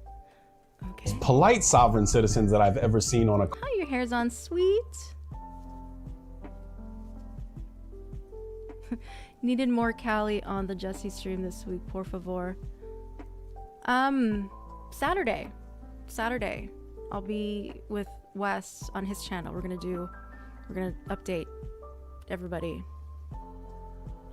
Okay. Polite sovereign citizens that I've ever seen on a. Oh, your hair's on sweet. Needed more Callie on the Jesse stream this week, por favor. Saturday. I'll be with Wes on his channel. We're gonna update everybody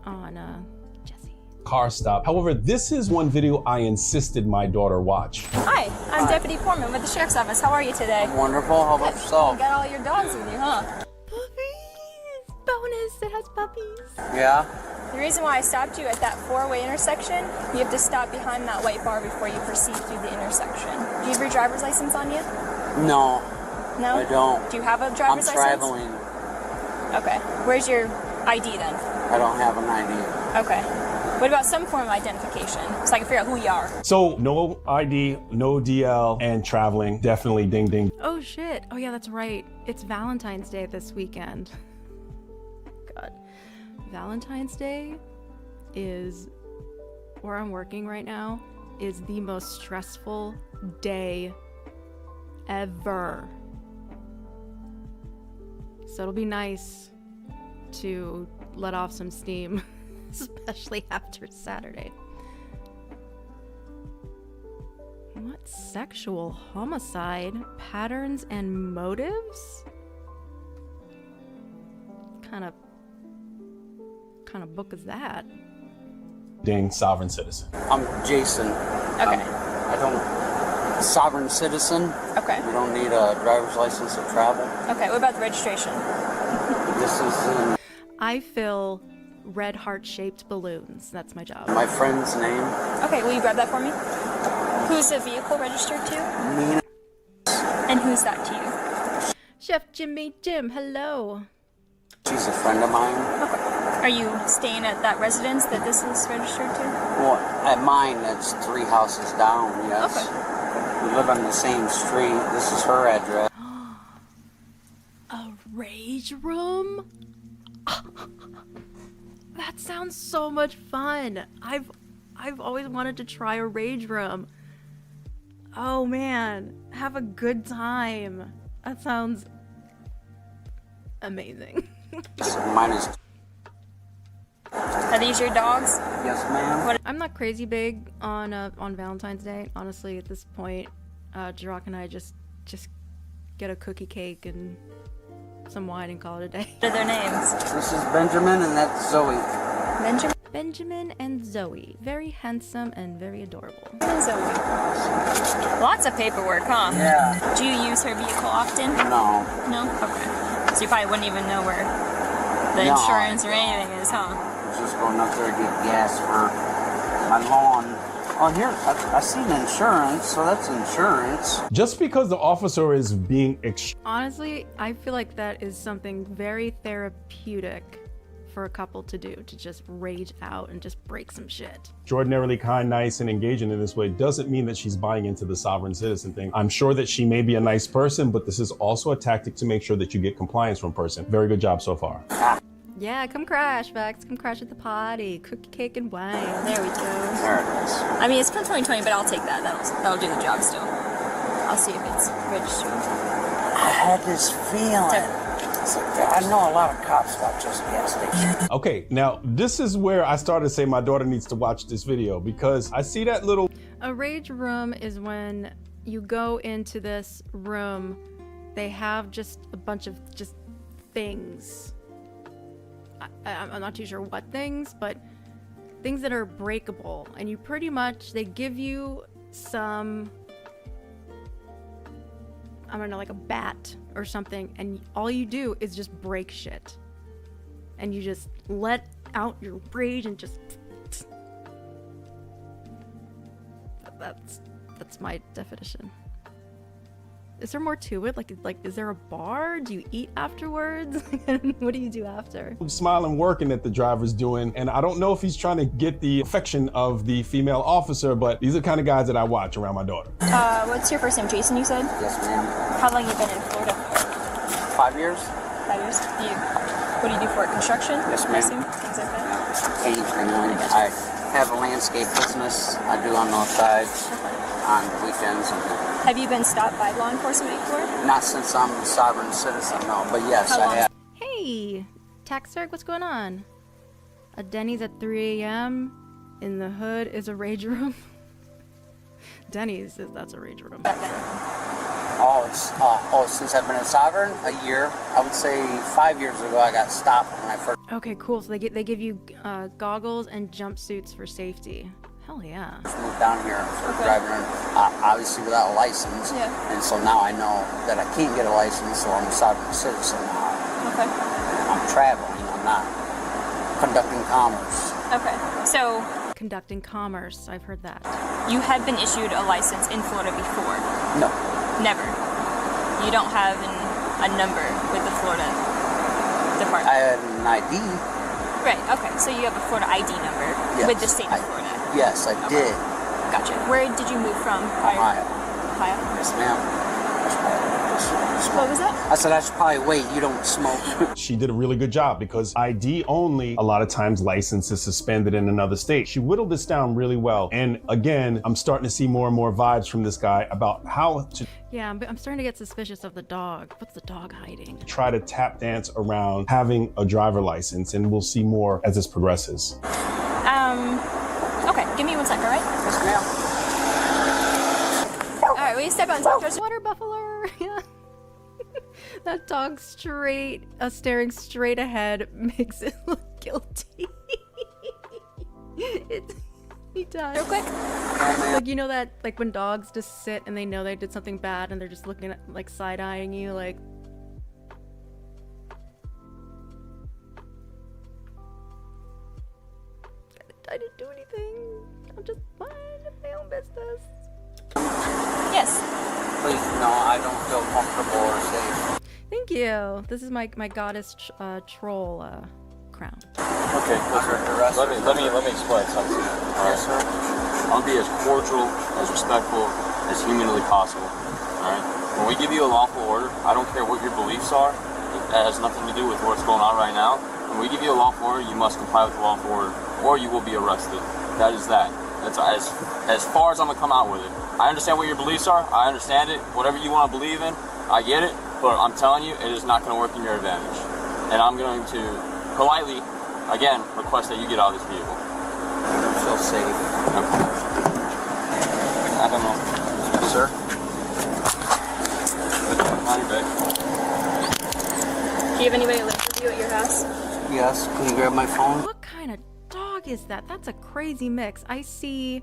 on Jesse. Car stop. However, this is one video I insisted my daughter watch. Hi, I'm Deputy Foreman with the Sheriff's Office. How are you today? Wonderful. How about yourself? You got all your dogs with you, huh? Puppies! Bonus, it has puppies. Yeah. The reason why I stopped you at that four-way intersection, you have to stop behind that white bar before you proceed through the intersection. Do you have your driver's license on you? No. No? I don't. Do you have a driver's license? I'm traveling. Okay. Where's your ID then? I don't have an ID. Okay. What about some form of identification so I can figure out who you are? So no ID, no DL, and traveling, definitely ding ding. Oh shit. Oh yeah, that's right. It's Valentine's Day this weekend. God. Valentine's Day is, where I'm working right now, is the most stressful day ever. So it'll be nice to let off some steam, especially after Saturday. What sexual homicide patterns and motives? Kind of book is that? Ding, sovereign citizen. I'm Jason. Okay. I don't. Sovereign citizen. Okay. We don't need a driver's license to travel. Okay, what about the registration? This is in I fill red heart-shaped balloons. That's my job. my friend's name. Okay, will you grab that for me? Who's the vehicle registered to? Me. And who's that to you? Chef Jimmy Jim, hello. She's a friend of mine. Are you staying at that residence that this is registered to? Well, at mine, it's 3 houses down. Yes. Okay. We live on the same street. This is her address. A rage room? That sounds so much fun. I've always wanted to try a rage room. Oh man, have a good time. That sounds amazing. Mine is. Are these your dogs? Yes, ma'am. I'm not crazy big on Valentine's Day. Honestly, at this point, Jirok and I just get a cookie cake and some wine and call it a day. What are their names? This is Benjamin, and that's Zoe. Benjamin and Zoe. Very handsome and very adorable. And Zoe. Lots of paperwork, huh? Yeah. Do you use her vehicle often? No. No? Okay. So you probably wouldn't even know where the No. insurance or anything is, huh? I'm just going up there to get gas for my lawn. Oh, here, I see the insurance, so that's insurance. Just because the officer is being Honestly, I feel like that is something very therapeutic for a couple to do, to just rage out and just break some shit. extraordinarily kind, nice, and engaging in this way doesn't mean that she's buying into the sovereign citizen thing. I'm sure that she may be a nice person, but this is also a tactic to make sure that you get compliance from person. Very good job so far. Yeah, come crash, Vex. Come crash at the party. Cookie, cake, and wine. There we go. There it is. I mean, it's from 2020, but I'll take that. That'll do the job still. I'll see if it's registered. I had this feeling. It's like, I know a lot of cops watch this gas station. Okay, now this is where I started to say my daughter needs to watch this video because I see that little. A rage room is when you go into this room, they have just a bunch of just things. I'm not too sure what things, but things that are breakable. And you pretty much, they give you some, I don't know, like a bat or something, and all you do is just break shit. And you just let out your rage and just... That's my definition. Is there more to it? Like, is there a bar? Do you eat afterwards? What do you do after? Smiling, working that the driver's doing, and I don't know if he's trying to get the affection of the female officer, but these are the kind of guys that I watch around my daughter. What's your first name? Jason, you said? Yes, ma'am. How long you been in Florida? 5 years? 5 years? What do you do for it? Construction? Yes, I ma'am. assume? Things like that? Paint and I have a landscape business. I do on those sides on weekends. Have you been stopped by law enforcement before? Not since I'm a sovereign citizen, no. But yes, I have. Hey, Taxarg, what's going on? A Denny's at 3 a.m. in the hood is a rage room. Denny's says that's a rage room. Since I've been a sovereign, a year. I would say 5 years ago I got stopped when I first. Okay, cool. So they give you goggles and jumpsuits for safety. Hell yeah. Moved down here for driving, obviously without a license. Yeah. And so now I know that I can't get a license, so I'm a sovereign citizen now. Okay. I'm traveling. I'm not conducting commerce. Okay. So Conducting commerce. I've heard that. you had been issued a license in Florida before? No. Never. You don't have a number with the Florida department? I had an ID. Right, okay. So you have a Florida ID number Yes, with the state of Florida. Yes, I did. Gotcha. Where did you move from? Ohio. Ohio? Yes, ma'am. What was that? I said I should probably wait. You don't smoke. She did a really good job because ID only, a lot of times license is suspended in another state. She whittled this down really well. And again, I'm starting to see more and more vibes from this guy about how to Yeah, I'm starting to get suspicious of the dog. What's the dog hiding? try to tap dance around having a driver license, and we'll see more as this progresses. Okay, give me 1 second, all right? Yes, ma'am. All right, will you step out and talk to us? Water buffalo. Yeah. That dog staring straight ahead makes it look guilty. He does. Real quick. Like, you know that, like when dogs just sit and they know they did something bad and they're just looking at, like, side-eyeing you, like. I didn't do anything. I'm just minding my own business. Yes. Please, no, I don't feel comfortable or safe. Thank you. This is my goddess troll crown. Okay, listen, let me explain something. Yes, sir. I'll be as cordial, as respectful, as humanly possible. Alright? When we give you a lawful order, I don't care what your beliefs are. That has nothing to do with what's going on right now. When we give you a lawful order, you must comply with the lawful order, or you will be arrested. That is that. That's as far as I'm gonna come out with it. I understand what your beliefs are. I understand it. Whatever you want to believe in, I get it. But I'm telling you, it is not going to work in your advantage. And I'm going to politely, again, request that you get out of this vehicle. I feel safe. Okay. I don't know. Yes, sir. On your bag. Do you have anybody live with you at your house? Yes. Can you grab my phone? What kind of dog is that? That's a crazy mix. I see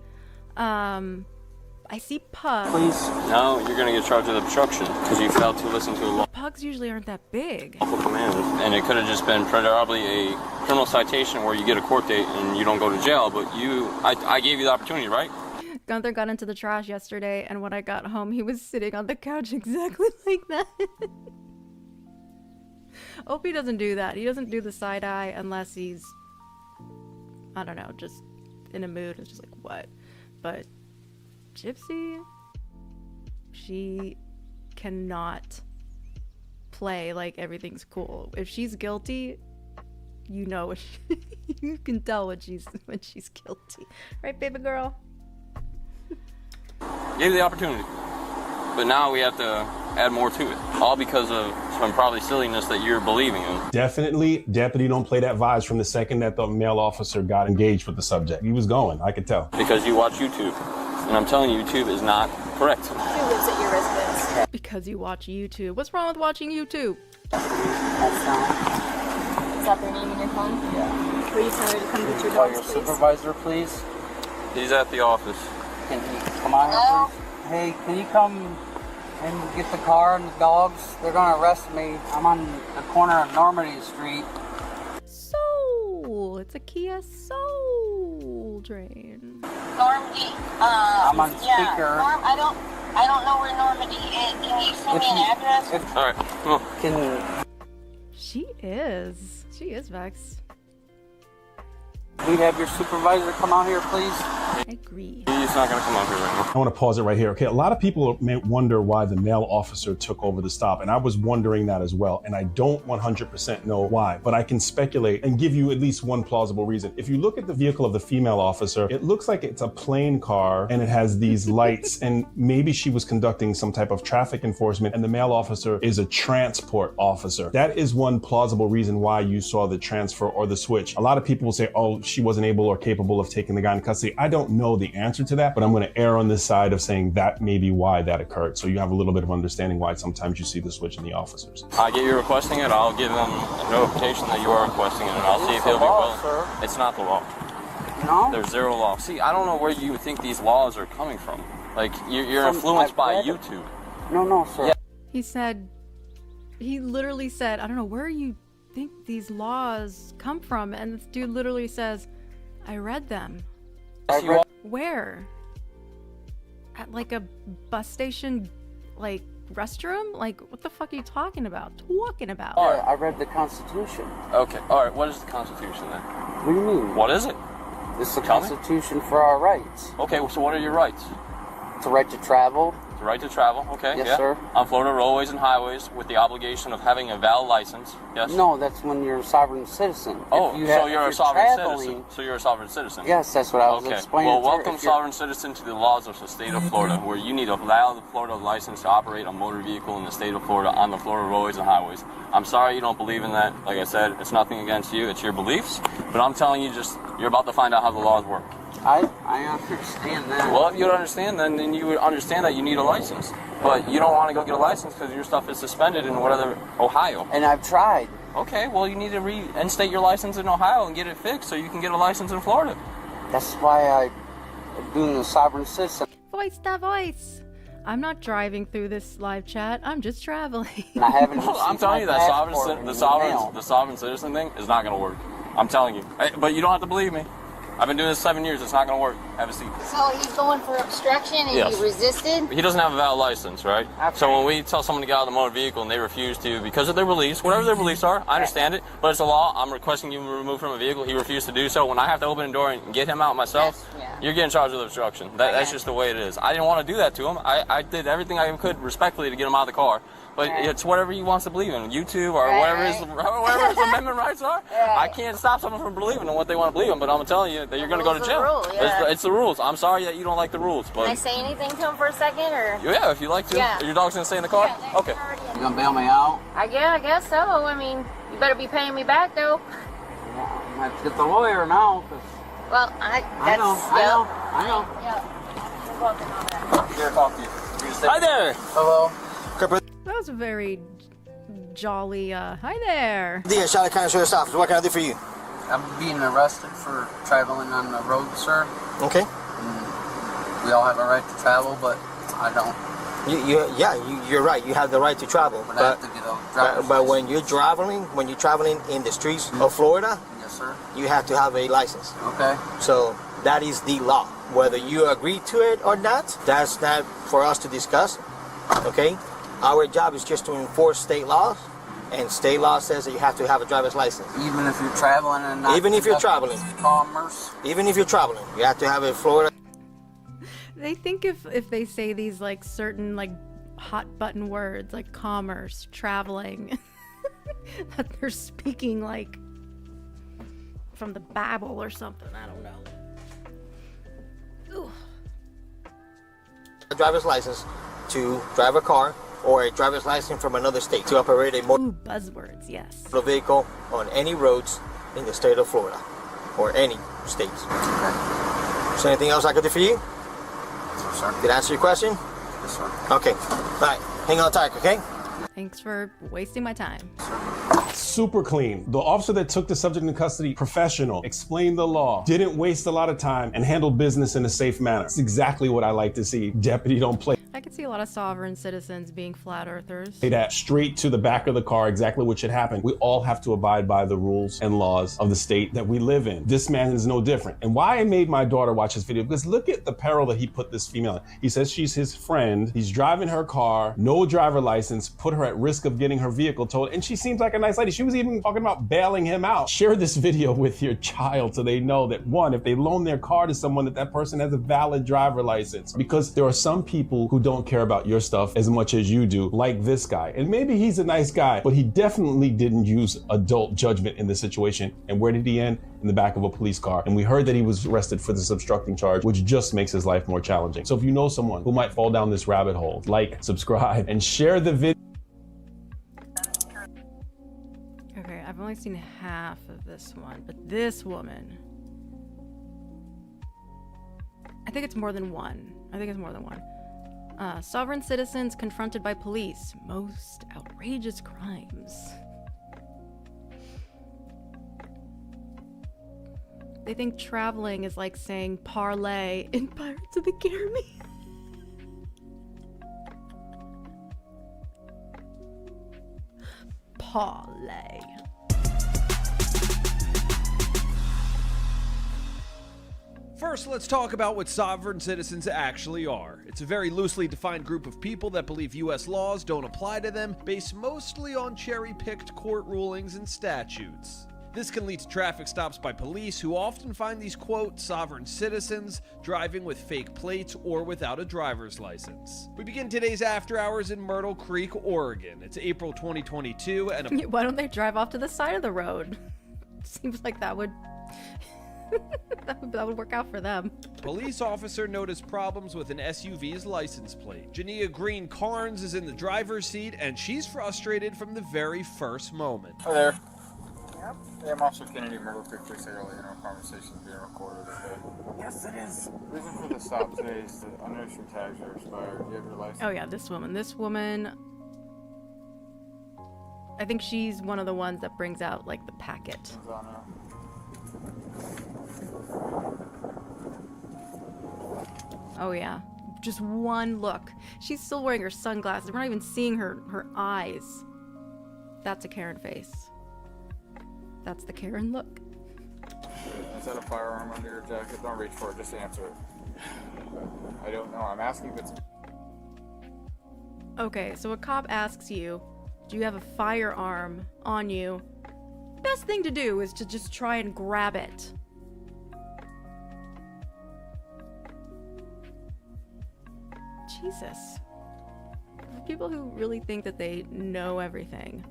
Pug. Please. No, you're going to get charged with obstruction because you failed to listen to a Pugs usually aren't that big. lawful command. And it could have just been probably a criminal citation where you get a court date and you don't go to jail. But I gave you the opportunity, right? Gunther got into the trash yesterday, and when I got home, he was sitting on the couch exactly like that. Opie doesn't do that. He doesn't do the side eye unless he's, I don't know, just in a mood. It's just like, what? But Gypsy, she cannot play like everything's cool. If she's guilty, you know, you can tell when she's guilty, right, baby girl? Gave you the opportunity. But now we have to add more to it. All because of some probably silliness that you're believing in. Definitely, deputy don't play that vibes from the second that the male officer got engaged with the subject. He was going, I could tell. Because you watch YouTube. And I'm telling you, YouTube is not correct. Who lives at your residence? Because you watch YouTube. What's wrong with watching YouTube? Is that their name in your phone? Yeah. Will you tell her to come get your Call dogs, your please? supervisor, please. He's at the office. Can you come on here, please? Hey, can you come and get the car and the dogs? They're gonna arrest me. I'm on the corner of Normandy Street. Soul. It's a Kia Soul train. Normandy. I'm on speaker. Yeah, I don't know where Normandy is. Can you send me an address? All right, come on. She is vexed. Can you have your supervisor come out here, please? I agree. He's not gonna come out here right now. I want to pause it right here. Okay, a lot of people may wonder why the male officer took over the stop, and I was wondering that as well, and I don't 100% know why, but I can speculate and give you at least one plausible reason. If you look at the vehicle of the female officer, it looks like it's a plain car, and it has these lights, and maybe she was conducting some type of traffic enforcement, and the male officer is a transport officer. That is one plausible reason why you saw the transfer or the switch. A lot of people will say, oh, she wasn't able or capable of taking the guy in custody. I don't know the answer to that, but I'm going to err on this side of saying that may be why that occurred. So you have a little bit of understanding why sometimes you see the switch in the officers. I get you requesting it. I'll give him a notification that you are requesting it, and I'll see if he'll be willing. It's not the law. No? There's zero law. See, I don't know where you think these laws are coming from. Like, you're influenced by YouTube. No, sir. Yeah. He literally said, I don't know where you think these laws come from, and this dude literally says, I read them. Where? At like a bus station, like restroom? Like, what the fuck are you talking about? Yeah, I read the Constitution. Okay, alright, what is the Constitution then? What do you mean? What is it? It's the Tell me. Constitution for our rights. Okay, so what are your rights? The right to travel. The right to travel, okay, Yes, yeah. sir. On Florida roadways and highways with the obligation of having a valid license, yes? No, that's when you're a sovereign citizen. Oh, if you so if you're a sovereign traveling, citizen. So you're a sovereign citizen. Yes, that's what I was Okay. explaining. Well, to her. welcome If you're- sovereign citizen to the laws of the state of Florida, where you need a valid Florida license to operate a motor vehicle in the state of Florida on the Florida roadways and highways. I'm sorry you don't believe in that. Like I said, it's nothing against you. It's your beliefs. But I'm telling you, you're about to find out how the laws work. I understand that. Well, if you don't understand, then you would understand that you need a license. But you don't want to go get a license because your stuff is suspended in whatever, Ohio. And I've tried. Okay, well, you need to reinstate your license in Ohio and get it fixed so you can get a license in Florida. That's why I'm doing the sovereign citizen. Voice to voice. I'm not driving through this live chat. I'm just traveling. And I haven't Well, I'm received telling my you that passport in the mail. sovereign citizen thing is not going to work. I'm telling you. But you don't have to believe me. I've been doing this 7 years. It's not going to work. Have a seat. So he's going for obstruction and Yes. you resisted? He doesn't have a valid license, right? So when we tell someone to get out of the motor vehicle and they refuse to because of their beliefs, whatever their beliefs are, I understand it, but it's a law. I'm requesting you remove from a vehicle. He refused to do so. When I have to open the door and get him out myself, you're getting charged with obstruction. That's just the way it is. I didn't want to do that to him. I did everything I could respectfully to get him out of the car. But it's whatever he wants to believe in, YouTube or whatever his amendment rights are. I can't stop someone from believing in what they want to believe in, but I'm telling you that you're going to go to jail. It's the rules. I'm sorry that you don't like the rules. But Can I say anything to him for a second, or? yeah, if you like to. Yeah. Your dog's going to stay in the car? Okay. You gonna bail me out? I guess so. I mean, you better be paying me back, though. I have to get the lawyer now. Well, I know. Yeah. You're welcome on that. Here, talk to you. Hi there. Hello. That was a very jolly, hi there. Dear Charlotte County Sheriff's Office, what can I do for you? I'm being arrested for traveling on the road, sir. Okay. We all have a right to travel, but I don't. You're right. You have the right to travel. But I have to get a driver's but when you're traveling in the streets of Florida, Yes, sir. you have to have a license. Okay. So that is the law. Whether you agree to it or not, that's not for us to discuss. Okay? Our job is just to enforce state laws, and state law says that you have to have a driver's license. Even if you're traveling and not Even if you're traveling. Commerce. Even if you're traveling, you have to have a Florida. They think if they say these like certain like hot button words like commerce, traveling, that they're speaking like from the Bible or something. I don't know. Ooh. A driver's license to drive a car or a driver's license from another state to operate a motor Buzzwords, yes. vehicle on any roads in the state of Florida or any states. Is there anything else I could do for you? Yes, sir. Did I answer your question? Yes, sir. Okay. All right. Hang on tight, okay? Thanks for wasting my time. Super clean. The officer that took the subject into custody, professional, explained the law, didn't waste a lot of time, and handled business in a safe manner. It's exactly what I like to see. Deputy don't play I could see a lot of sovereign citizens being flat earthers. that straight to the back of the car, exactly what should happen. We all have to abide by the rules and laws of the state that we live in. This man is no different. And why I made my daughter watch this video, because look at the peril that he put this female in. He says she's his friend. He's driving her car, no driver license, put her at risk of getting her vehicle towed. And she seems like a nice lady. She was even talking about bailing him out. Share this video with your child so they know that, one, if they loan their car to someone, that person has a valid driver license. Because there are some people who don't care about your stuff as much as you do, like this guy. And maybe he's a nice guy, but he definitely didn't use adult judgment in this situation. And where did he end? In the back of a police car. And we heard that he was arrested for this obstructing charge, which just makes his life more challenging. So if you know someone who might fall down this rabbit hole, like, subscribe, and share the video. Okay, I've only seen half of this one, but this woman, I think it's more than one. Sovereign citizens confronted by police. Most outrageous crimes. They think traveling is like saying parlay in Pirates of the Caribbean. Parlay. First, let's talk about what sovereign citizens actually are. It's a very loosely defined group of people that believe US laws don't apply to them, based mostly on cherry-picked court rulings and statutes. This can lead to traffic stops by police, who often find these, quote, sovereign citizens driving with fake plates or without a driver's license. We begin today's After Hours in Myrtle Creek, Oregon. It's April 2022, and Why don't they drive off to the side of the road? Seems like that would that would work out for them. Police officer noticed problems with an SUV's license plate. Jania Green Carnes is in the driver's seat, and she's frustrated from the very first moment. Hi there. Yep. Hey, I'm Officer Kennedy, Myrtle Creek Police. Earlier in our conversation being recorded today. Yes, it is. The reason for the stop today is that unregistered tags are expired. Do you have your license? Oh yeah, this woman, I think she's one of the ones that brings out like the packet. Oh yeah, just one look. She's still wearing her sunglasses. We're not even seeing her eyes. That's a Karen face. That's the Karen look. Is that a firearm under your jacket? Don't reach for it, just answer it. I don't know, I'm asking if it's... Okay, so a cop asks you, do you have a firearm on you? Best thing to do is to just try and grab it. Jesus. People who really think that they know everything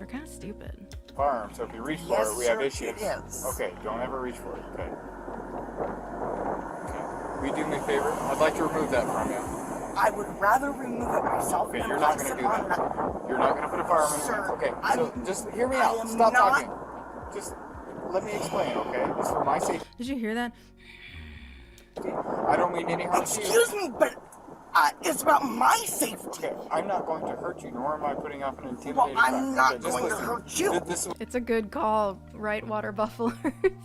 are kind of stupid. Firearm, so if you reach for it, we have issues. Okay, don't ever reach for it, okay? Okay. Will you do me a favor? I'd like to remove that from you. I would rather remove it myself. Okay, you're not going to do that. You're not going to put a firearm in there. Okay, so just hear me out. Stop talking. Just let me explain, okay? It's for my safety. Did you hear that? I don't mean any harm to you. Excuse me, but it's about my safety. Okay, I'm not going to hurt you, nor am I putting up an intimidating Well, I'm not okay, going to hurt you. It's a good call, right, Water Buffalo?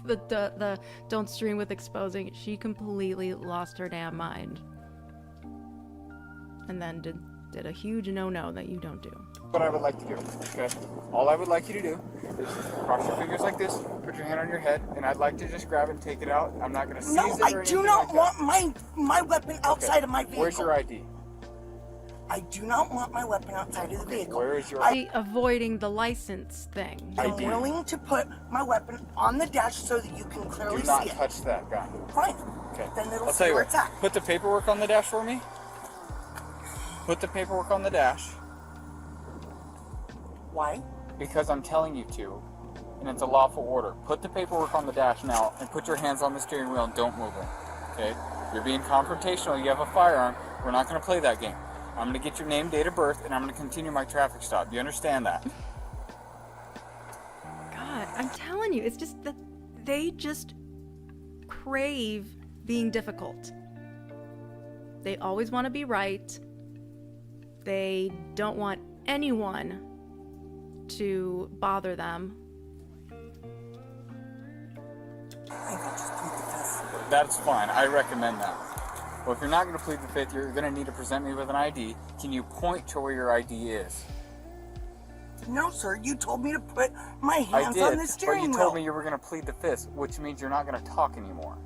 the don't stream with exposing. She completely lost her damn mind. And then did a huge no-no that you don't do. What I would like to do, okay? All I would like you to do is cross your fingers like this, put your hand on your head, and I'd like to just grab it and take it out. I'm not going to seize it or anything. No, I do not want my weapon outside of my vehicle. Where's your ID? I do not want my weapon outside of the vehicle. Where is your ID? Avoiding the license thing. I'm willing to put my weapon on the dash so that you can clearly see it. Do not touch that gun. Fine. Okay. Then it'll I'll tell you where what. it's at. Put the paperwork on the dash for me. Put the paperwork on the dash. Why? Because I'm telling you to, and it's a lawful order. Put the paperwork on the dash now, and put your hands on the steering wheel and don't move it. Okay? You're being confrontational. You have a firearm. We're not going to play that game. I'm going to get your name, date of birth, and I'm going to continue my traffic stop. Do you understand that? God, I'm telling you, it's just that they just crave being difficult. They always want to be right. They don't want anyone to bother them. That's fine. I recommend that. Well, if you're not going to plead the fifth, you're going to need to present me with an ID. Can you point to where your ID is? No, sir. You told me to put my hands on the steering wheel. But you told me you were going to plead the fifth, which means you're not going to talk anymore.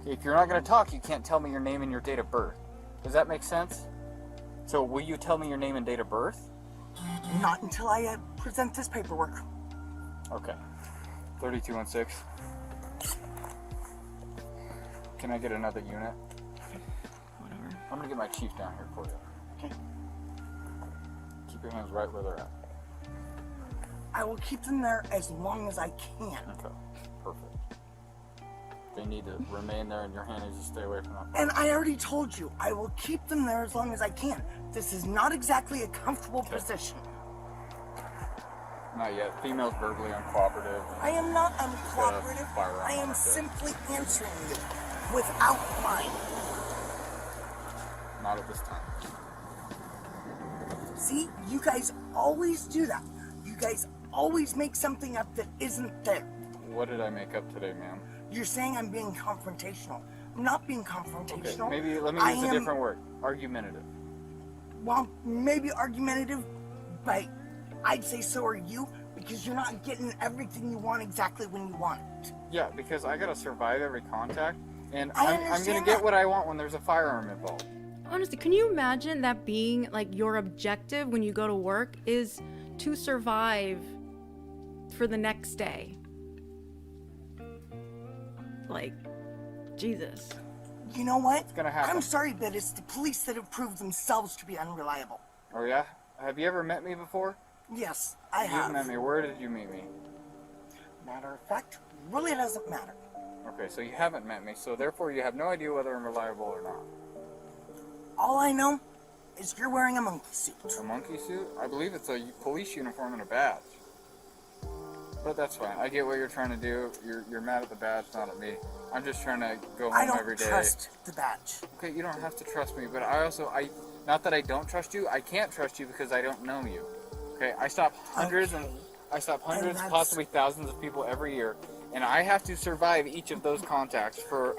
If you're not going to talk, you can't tell me your name and your date of birth. Does that make sense? So will you tell me your name and date of birth? Not until I present this paperwork. Okay. 3216. Can I get another unit? Whatever. I'm gonna get my chief down here for you. Okay. Keep your hands right where they're at. I will keep them there as long as I can. Okay. Perfect. They need to remain there, and your hand needs to stay away from them. And I already told you, I will keep them there as long as I can. This is not exactly a comfortable position. Not yet. Female's verbally uncooperative. I am not uncooperative. I am simply answering you without mine. Not at this time. See, you guys always do that. You guys always make something up that isn't there. What did I make up today, ma'am? You're saying I'm being confrontational. I'm not being confrontational. Okay, maybe let me use a different word. Argumentative. Well, maybe argumentative, but I'd say so are you, because you're not getting everything you want exactly when you want it. Yeah, because I gotta survive every contact, and I I'm gonna understand get that. what I want when there's a firearm involved. Honestly, can you imagine that being like your objective when you go to work is to survive for the next day? Like, Jesus. You know what? It's gonna happen. I'm sorry, but it's the police that have proved themselves to be unreliable. Oh yeah? Have you ever met me before? Yes, I You've have. met me. Where did you meet me? Matter of fact, really doesn't matter. Okay, so you haven't met me, so therefore you have no idea whether I'm reliable or not. All I know is you're wearing a monkey suit. A monkey suit? I believe it's a police uniform and a badge. But that's fine. I get what you're trying to do. You're mad at the badge, not at me. I'm just trying to go I home don't every day. trust the badge. Okay, you don't have to trust me, but I not that I don't trust you, I can't trust you because I don't know you. Okay, I stop hundreds that's- possibly thousands of people every year, and I have to survive each of those contacts for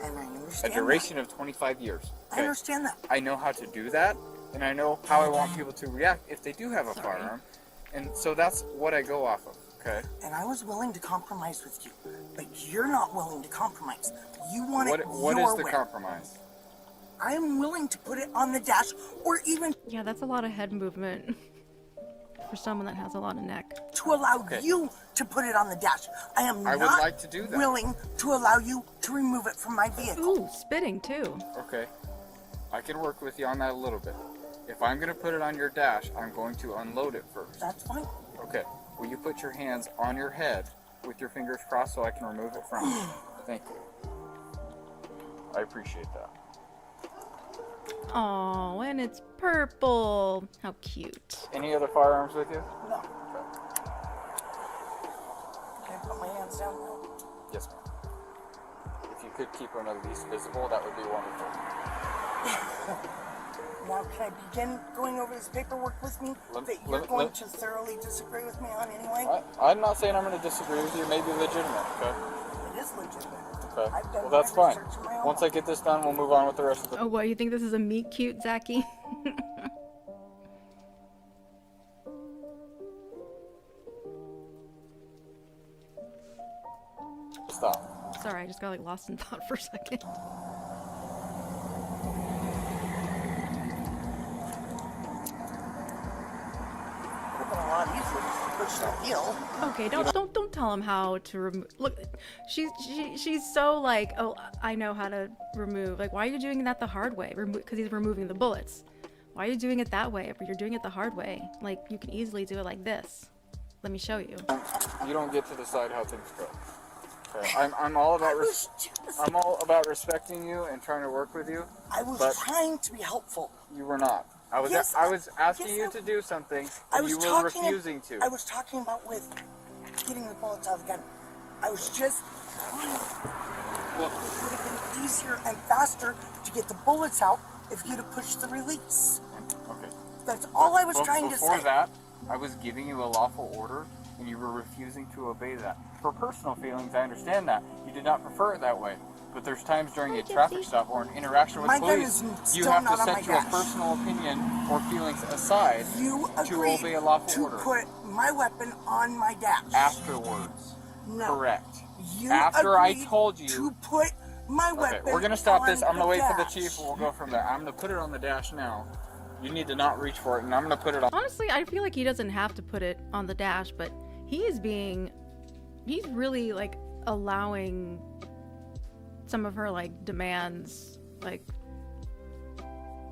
a duration of 25 years. I understand that. I know how to do that, and I know how I want people to react if they do have a firearm, and so that's what I go off of. Okay. And I was willing to compromise with you, but you're not willing to compromise. You want it What your is the way. compromise? I am willing to put it on the dash, or even Yeah, that's a lot of head movement for someone that has a lot of neck. to allow you to put it on the dash. I would not like to do that. willing to allow you to remove it from my vehicle. Ooh, spitting too. Okay. I can work with you on that a little bit. If I'm going to put it on your dash, I'm going to unload it first. That's fine. Okay. Will you put your hands on your head with your fingers crossed so I can remove it from you? Thank you. I appreciate that. Oh, and it's purple. How cute. Any other firearms with you? No. Can I put my hands down now? Yes, ma'am. If you could keep them at least visible, that would be wonderful. Now can I begin going over this paperwork with me that you're going to thoroughly disagree with me on anyway? I'm not saying I'm going to disagree with you. It may be legitimate, okay? It is legitimate. Okay. I've done Well, that's my fine. research on my own. Once I get this done, we'll move on with the rest of the... Oh, what, you think this is a meet cute, Zachy? Stop. Sorry, I just got like lost in thought for a second. Would have been a lot easier just to push that deal. Okay, don't tell him how to remove. Look, she's so like, oh, I know how to remove. Like, why are you doing that the hard way? Because he's removing the bullets. Why are you doing it that way? If you're doing it the hard way, like you can easily do it like this. Let me show you. You don't get to decide how things go. Okay. I'm all about I'm all about respecting you and trying to work with you. I was but trying to be helpful. You were not. I was Yes, I was asking yes, you to do something, I and was you were talking. refusing to. I was talking about with getting the bullets out of the gun. I was just trying. It would have been easier and faster to get the bullets out if you'd have pushed the release. Okay. That's all I was trying to Before say. that, I was giving you a lawful order, and you were refusing to obey that. For personal feelings, I understand that. You did not prefer it that way. But there's times during a traffic stop or an interaction with My gun police, is you still have to not on my set your dash. personal opinion or feelings aside You to agreed obey a lawful to order. put my weapon on my dash. Afterwards. No. Correct. You After I agreed told you to put my Okay, weapon we're gonna stop this. on I'm gonna the wait for the dash. chief and we'll go from there. I'm gonna put it on the dash now. You need to not reach for it, and I'm gonna put it on. Honestly, I feel like he doesn't have to put it on the dash, but he's really like allowing some of her like demands, like,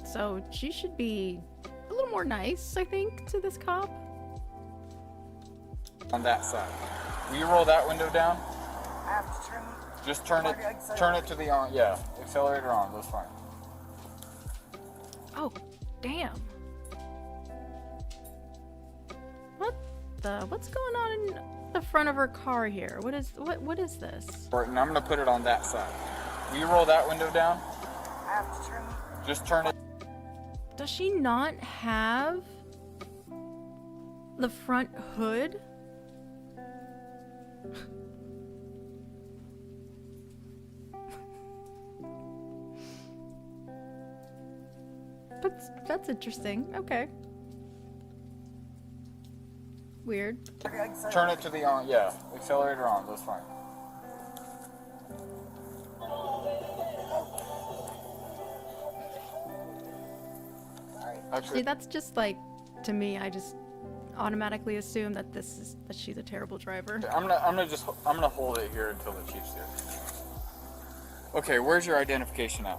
so she should be a little more nice, I think, to this cop. On that side. Will you roll that window down? I have to turn. Just turn it to the on. Yeah, accelerator on. That's fine. Oh, damn. What's going on in the front of her car here? What is this? And I'm gonna put it on that side. Will you roll that window down? I have to turn. Just turn it. Does she not have the front hood? That's interesting. Okay. Weird. Turn it to the on. Yeah, accelerator on. That's fine. See, that's just like, to me, I just automatically assume that that she's a terrible driver. I'm gonna hold it here until the chief's here. Okay, where's your identification at?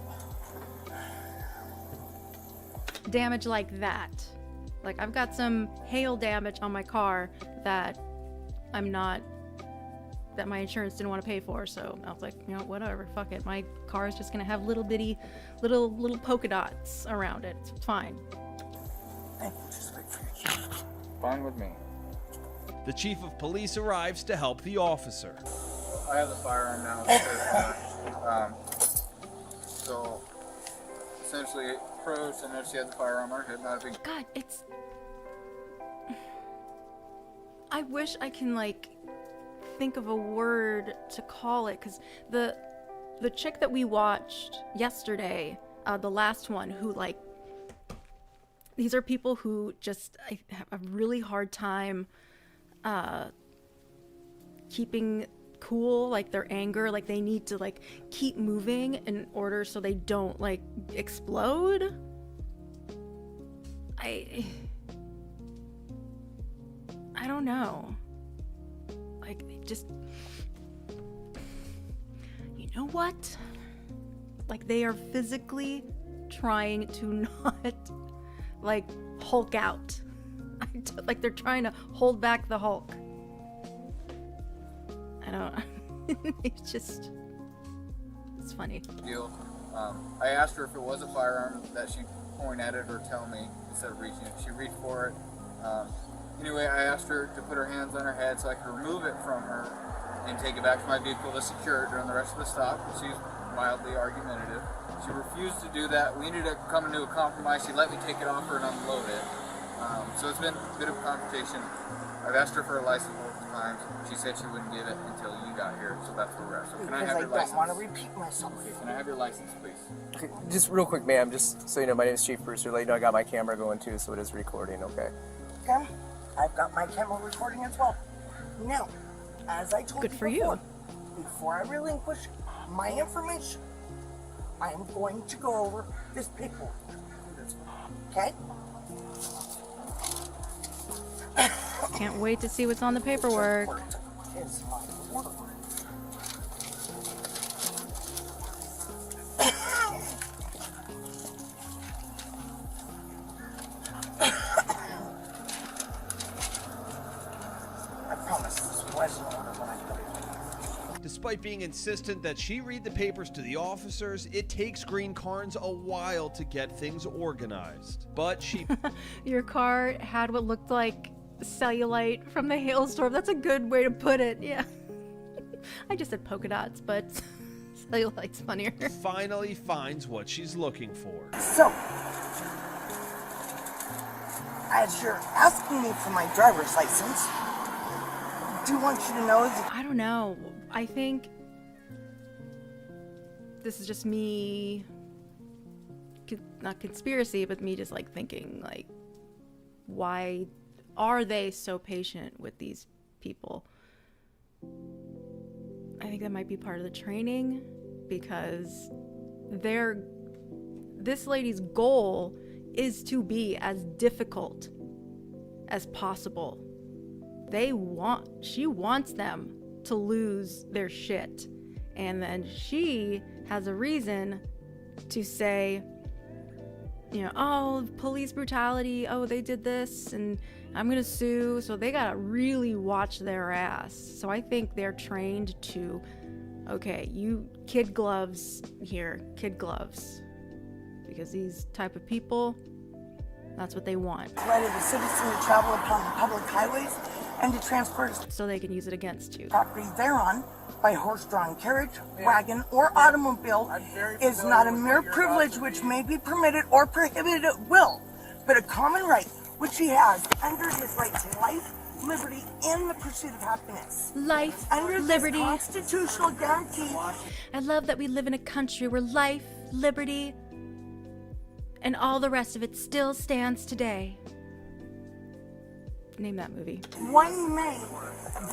Damage like that. Like, I've got some hail damage on my car that that my insurance didn't want to pay for, so I was like, you know, whatever, fuck it. My car is just gonna have little bitty, little polka dots around it. It's fine. Fine with me. The chief of police arrives to help the officer. I have the firearm now. So essentially, approached and noticed she had the firearm on her hip. Not a big. God, it's. I wish I can like think of a word to call it, because the chick that we watched yesterday, the last one, who like, these are people who just have a really hard time keeping cool, like their anger, like they need to like keep moving in order so they don't like explode. I don't know. Like, just, you know what? Like, they are physically trying to not, like, Hulk out. Like, they're trying to hold back the Hulk. I don't know. It's funny. Deal. I asked her if it was a firearm that she point at it or tell me instead of reaching it. She reached for it. Anyway, I asked her to put her hands on her head so I could remove it from her and take it back to my vehicle to secure it during the rest of the stop. She's mildly argumentative. She refused to do that. We ended up coming to a compromise. She let me take it off her and unload it. So it's been a bit of a confrontation. I've asked her for a license multiple times. She said she wouldn't give it until you got here, so that's where we're at. So can I have your license? I don't want to repeat myself. Okay, can I have your license, please? Okay, just real quick, ma'am, just so you know, my name is Chief Brewster. Let you know I got my camera going too, so it is recording, okay? Okay, I've got my camera recording as well. Now, as I told you before I relinquish my information, I am going to go over this paperwork. Okay? Can't wait to see what's on the paperwork. Is my word. I promise this was an order when I put it. Despite being insistent that she read the papers to the officers, it takes Green Carnes a while to get things organized. But she... Your car had what looked like cellulite from the hailstorm. That's a good way to put it, yeah. I just said polka dots, but cellulite's funnier. Finally finds what she's looking for. So, as you're asking me for my driver's license, I do want you to know that... I don't know. I think this is just me, not conspiracy, but me just like thinking like, why are they so patient with these people? I think that might be part of the training, because this lady's goal is to be as difficult as possible. She wants them to lose their shit, and then she has a reason to say, you know, oh, police brutality, oh, they did this and I'm gonna sue. So they gotta really watch their ass. So I think they're trained to, okay, you kid gloves here, kid gloves, because these type of people, that's what they want. Right of the citizen to travel upon the public highways and to transport so they can use it against you. Property thereon by horse-drawn carriage, wagon, or automobile is not a mere privilege which may be permitted or prohibited at will, but a common right which he has under his right to life, liberty, and the pursuit of happiness. Life, under liberty, this constitutional guarantee. I love that we live in a country where life, liberty, and all the rest of it still stands today. Name that movie. One may,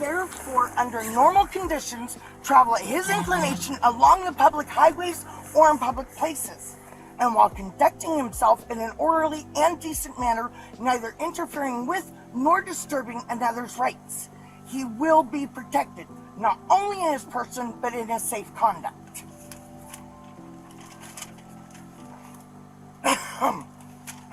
therefore, under normal conditions, travel at his inclination along the public highways or in public places. and while conducting himself in an orderly and decent manner, neither interfering with nor disturbing another's rights. He will be protected, not only in his person, but in his safe conduct.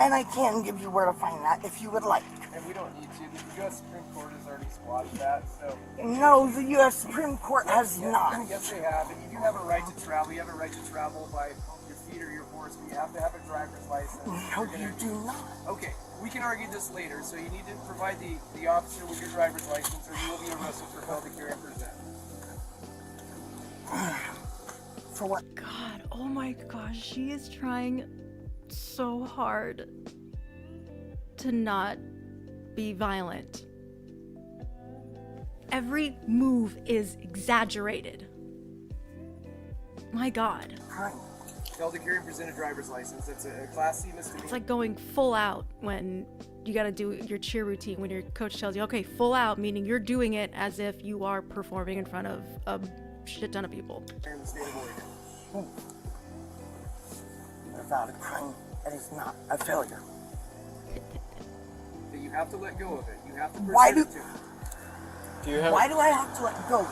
And I can give you where to find that if you would like. And we don't need to. The U.S. Supreme Court has already squashed that, so... No, the U.S. Supreme Court has not. Yes, they have. And you do have a right to travel. You have a right to travel by your feet or your horse, but you have to have a driver's license. No, you do not. Okay, we can argue this later, so you need to provide the officer with your driver's license, or you will be arrested for failure to carry and present. For what? God, oh my gosh, she is trying so hard to not be violent. Every move is exaggerated. My God. Failed to carry and present a driver's license. It's a Class C misdemeanor. It's like going full out when you gotta do your cheer routine, when your coach tells you, okay, full out, meaning you're doing it as if you are performing in front of a shit ton of people. In the state of Oregon. Without a crime, it is not a failure. But you have to let go of it. You have to Why present it to him. Why do I have to let go?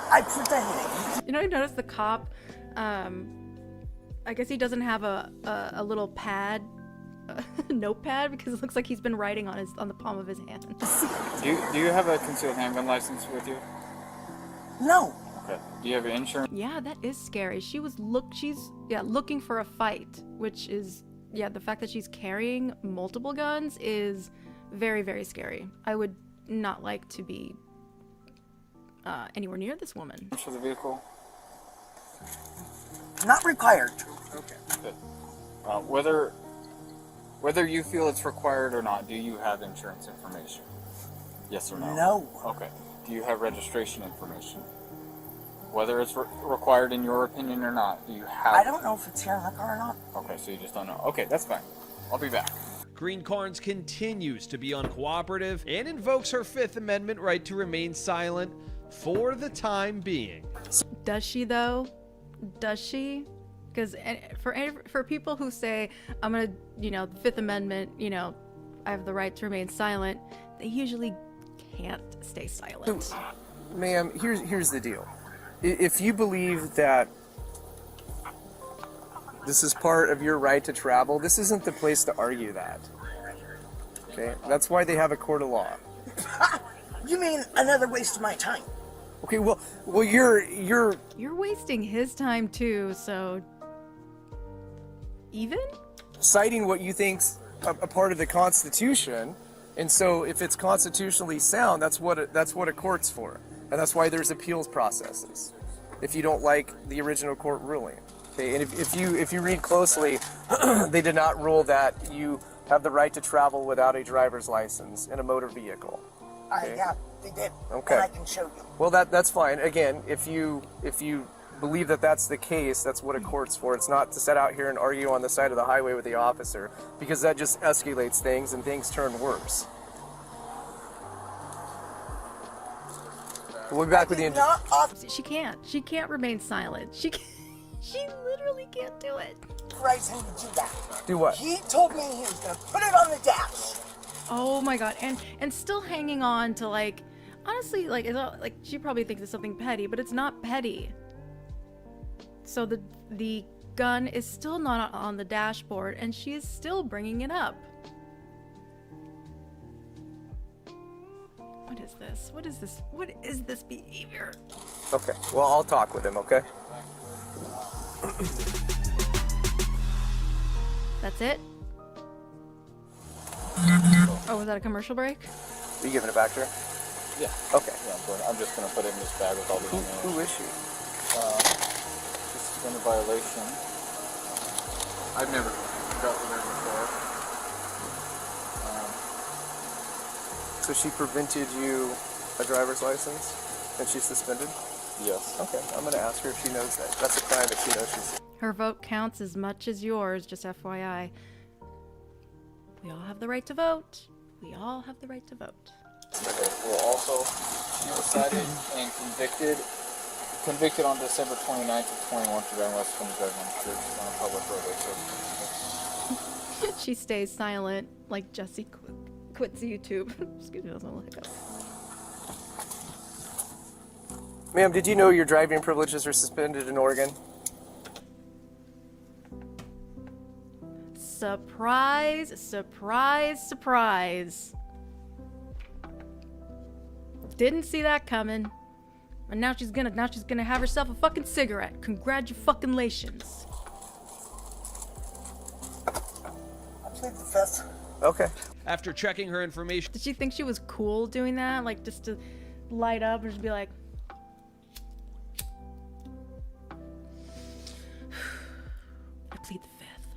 I presented it. You know, I noticed the cop, I guess he doesn't have a little pad, notepad, because it looks like he's been writing on the palm of his hand. Do you have a concealed handgun license with you? No. Okay. Do you have insurance? Yeah, that is scary. She's looking for a fight, which is, yeah, the fact that she's carrying multiple guns is very, very scary. I would not like to be anywhere near this woman. For the vehicle? Not required. Okay. Good. Whether you feel it's required or not, do you have insurance information? Yes or no? No. Okay. Do you have registration information? Whether it's required in your opinion or not, do you have... I don't know if it's here in the car or not. Okay, so you just don't know. Okay, that's fine. I'll be back. Green Carnes continues to be uncooperative and invokes her Fifth Amendment right to remain silent for the time being. Does she though? Does she? Because for people who say, I'm gonna, the Fifth Amendment, I have the right to remain silent, they usually can't stay silent. So, ma'am, here's the deal. If you believe that this is part of your right to travel, this isn't the place to argue that. Okay? That's why they have a court of law. You mean another waste of my time? Okay, well you're wasting his time too, so even citing what you think's a part of the Constitution, and so if it's constitutionally sound, that's what a court's for. And that's why there's appeals processes, if you don't like the original court ruling. Okay, and if you read closely, they did not rule that you have the right to travel without a driver's license in a motor vehicle. Okay? Yeah, they did. Okay. And I can show you. Well, that's fine. Again, if you believe that that's the case, that's what a court's for. It's not to set out here and argue on the side of the highway with the officer, because that just escalates things and things turn worse. We'll be back with the She can't. She can't remain silent. She literally can't do it. Authorized him to do that. Do what? He told me he was going to put it on the dash. Oh my God. And still hanging on to honestly, she probably thinks it's something petty, but it's not petty. So the gun is still not on the dashboard, and she is still bringing it up. What is this? What is this? What is this behavior? Okay, well, I'll talk with him, okay? That's it? Oh, was that a commercial break? Are you giving it back to her? Yeah. Okay. Yeah, I'm just going to put it in this bag with all the emails. Who is she? This has been a violation. I've never dealt with her before. So she prevented you a driver's license, and she's suspended? Yes. Okay, I'm going to ask her if she knows that. That's a crime if she knows she's... Her vote counts as much as yours, just FYI. We all have the right to vote. We all have the right to vote. Okay. Well, also, she was cited and convicted convicted on December 29th of 21 for driving less than 25 on the street on a public roadway. So She stays silent, like Jesse quits YouTube. Excuse me, I was gonna look up. Ma'am, did you know your driving privileges are suspended in Oregon? Surprise, surprise, surprise. Didn't see that coming. And now she's gonna have herself a fucking cigarette. Congratulations. I plead the fifth. Okay. After checking her information, Did she think she was cool doing that? Like, just to light up and just be like, I plead the fifth.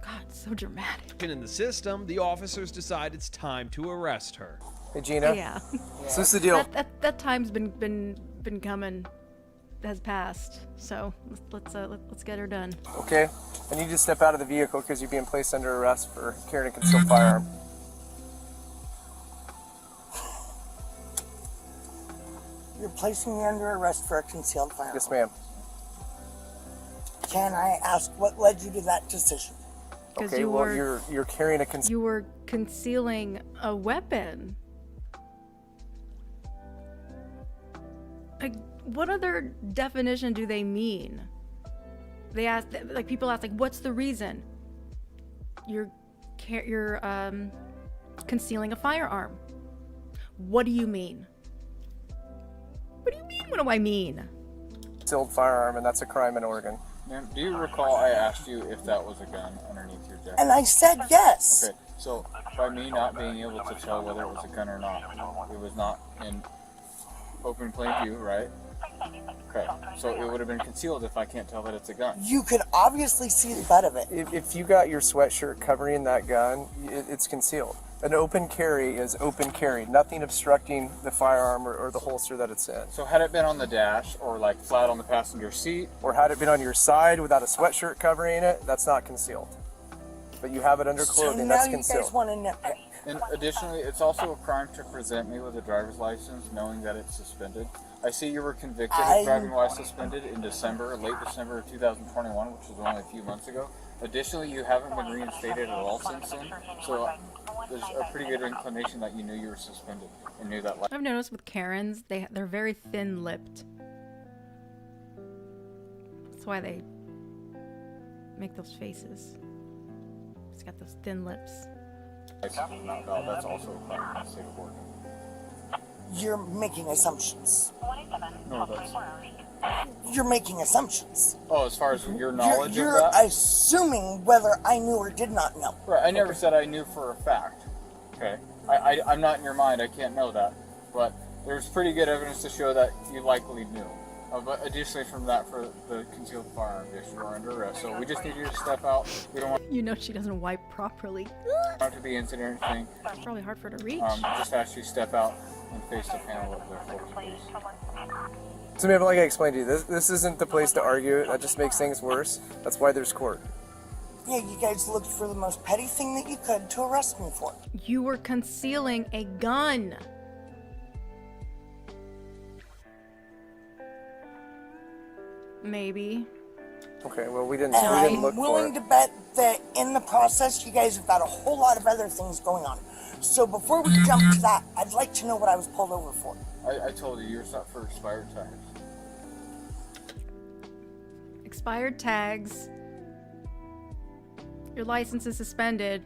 God, so dramatic. in the system, the officers decide it's time to arrest her. Hey, Gina. Yeah. So what's the deal? That time's been coming, has passed. So let's get her done. Okay. I need you to step out of the vehicle because you're being placed under arrest for carrying a concealed firearm. You're placing me under arrest for a concealed firearm. Yes, ma'am. Can I ask what led you to that decision? Because Okay, well, you're carrying a you were concealing a weapon. Like, what other definition do they mean? They ask, like, people ask, like, what's the reason? You're concealing a firearm. What do you mean? What do you mean? What do I mean? concealed firearm, and that's a crime in Oregon. Ma'am, do you recall I asked you if that was a gun underneath your jacket? And I said yes. Okay, so by me not being able to tell whether it was a gun or not, it was not in open plain view, right? Okay, so it would have been concealed if I can't tell that it's a gun. You could obviously see the butt of it. If you got your sweatshirt covering that gun, it's concealed. An open carry is open carry, nothing obstructing the firearm or the holster that it's in. So had it been on the dash or like flat on the passenger seat? Or had it been on your side without a sweatshirt covering it, that's not concealed. But you have it under clothing, that's concealed. So now you guys want to nitpick. And additionally, it's also a crime to present me with a driver's license knowing that it's suspended. I see you were convicted of driving while suspended in December, late December of 2021, which was only a few months ago. Additionally, you haven't been reinstated at all since then, so there's a pretty good inclination that you knew you were suspended and knew that. I've noticed with Karens, they're very thin-lipped. That's why they make those faces. It's got those thin lips. That's also a crime in the state of Oregon. You're making assumptions. No, that's... You're making assumptions. Oh, as far as your knowledge you're of that? Assuming whether I knew or did not know. Right, I never said I knew for a fact. Okay, I'm not in your mind, I can't know that. But there's pretty good evidence to show that you likely knew. But additionally from that, for the concealed firearm issue, you are under arrest. So we just need you to step out. We don't want You know she doesn't wipe properly. it to be incident or anything. It's probably hard for her to reach. Just ask you to step out and face the panel of the full police. So, ma'am, like I explained to you, this isn't the place to argue. That just makes things worse. That's why there's court. Yeah, you guys looked for the most petty thing that you could to arrest me for. You were concealing a gun. Maybe. Okay, well, we didn't And look I'm for willing it. to bet that in the process, you guys have got a whole lot of other things going on. So before we jump to that, I'd like to know what I was pulled over for. I told you, you're stopped for expired tags. Expired tags. Your license is suspended.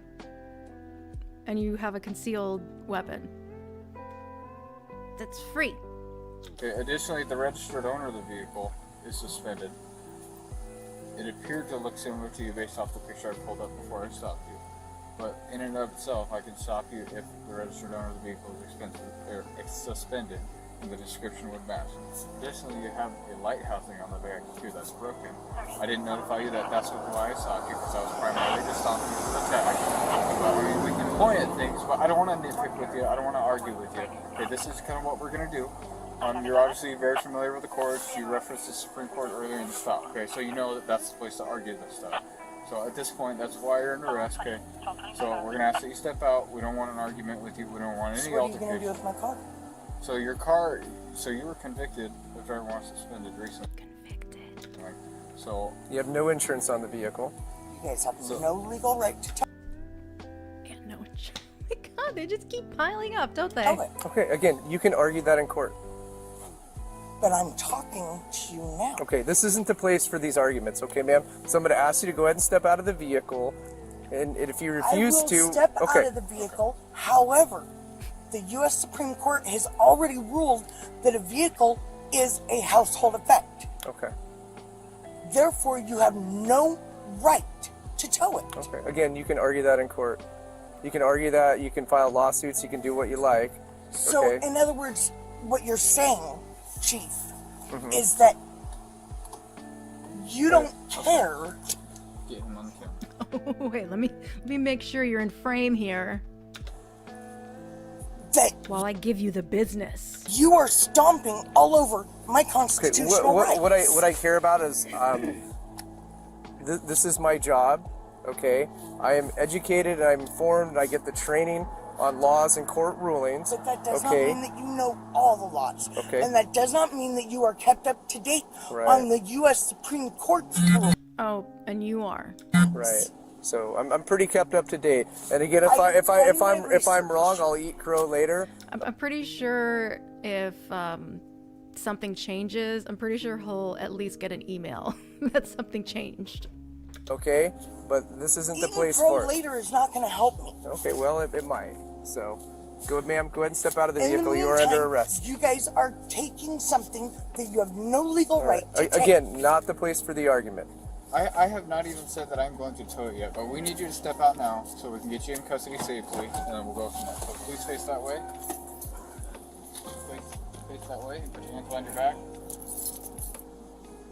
And you have a concealed weapon. That's free. Okay, additionally, the registered owner of the vehicle is suspended. It appeared to look similar to you based off the picture I pulled up before I stopped you. But in and of itself, I can stop you if the registered owner of the vehicle is suspended and the description would match. Additionally, you have a light housing on the back too that's broken. I didn't notify you that that's why I stopped you, because I was primarily just stopping you for the tag. But I mean, we can point at things, but I don't want to nitpick with you. I don't want to argue with you. Okay, this is kind of what we're going to do. You're obviously very familiar with the courts. You referenced the Supreme Court earlier in the stop. Okay, so you know that that's the place to argue this stuff. So at this point, that's why you're under arrest. Okay, so we're gonna ask that you step out. We don't want an argument with you. We don't want any So what are you going to do altercation. with my car? So your car, so you were convicted of driving while suspended recently. Convicted. Right. So You have no insurance on the vehicle. You guys have no legal right to tell. Yeah, no. Oh my God, they just keep piling up, don't they? Okay, again, you can argue that in court. But I'm talking to you now. Okay, this isn't the place for these arguments, okay, ma'am? So I'm going to ask you to go ahead and step out of the vehicle, and if you refuse I will to, step okay. out of the vehicle. However, the U.S. Supreme Court has already ruled that a vehicle is a household effect. Okay. Therefore, you have no right to tow it. Okay. Again, you can argue that in court. You can argue that. You can file lawsuits. You can do what you like. So, Okay. in other words, what you're saying, Chief, Mhm. is that you don't care. get him on the camera. Oh, wait, let me make sure you're in frame here. That while I give you the business. You are stomping all over my Okay, constitutional rights. what I care about is this is my job. Okay, I am educated and I'm informed. And I get the training on laws and court rulings. But that does okay. not mean that you know all the laws. Okay. And that does not mean that you are kept up to date Right. on the U.S. Supreme Court's rule. Oh, and you are. Right. So I'm pretty kept up to date. And again, if I'm wrong, I'll eat crow later. I'm pretty sure if something changes, I'm pretty sure he'll at least get an email that something changed. Okay, but this isn't the Eating place crow for it. later is not going to help me. Okay, well it might. So, go, ma'am. Go ahead and step out of the In the vehicle. You are meantime, under arrest. You guys are taking something that you have no legal right to take. Again, not the place for the argument. I have not even said that I'm going to tow it yet, but we need you to step out now so we can get you in custody safely, and then we'll go from there. So please face that way. Face that way, and put your hands behind your back.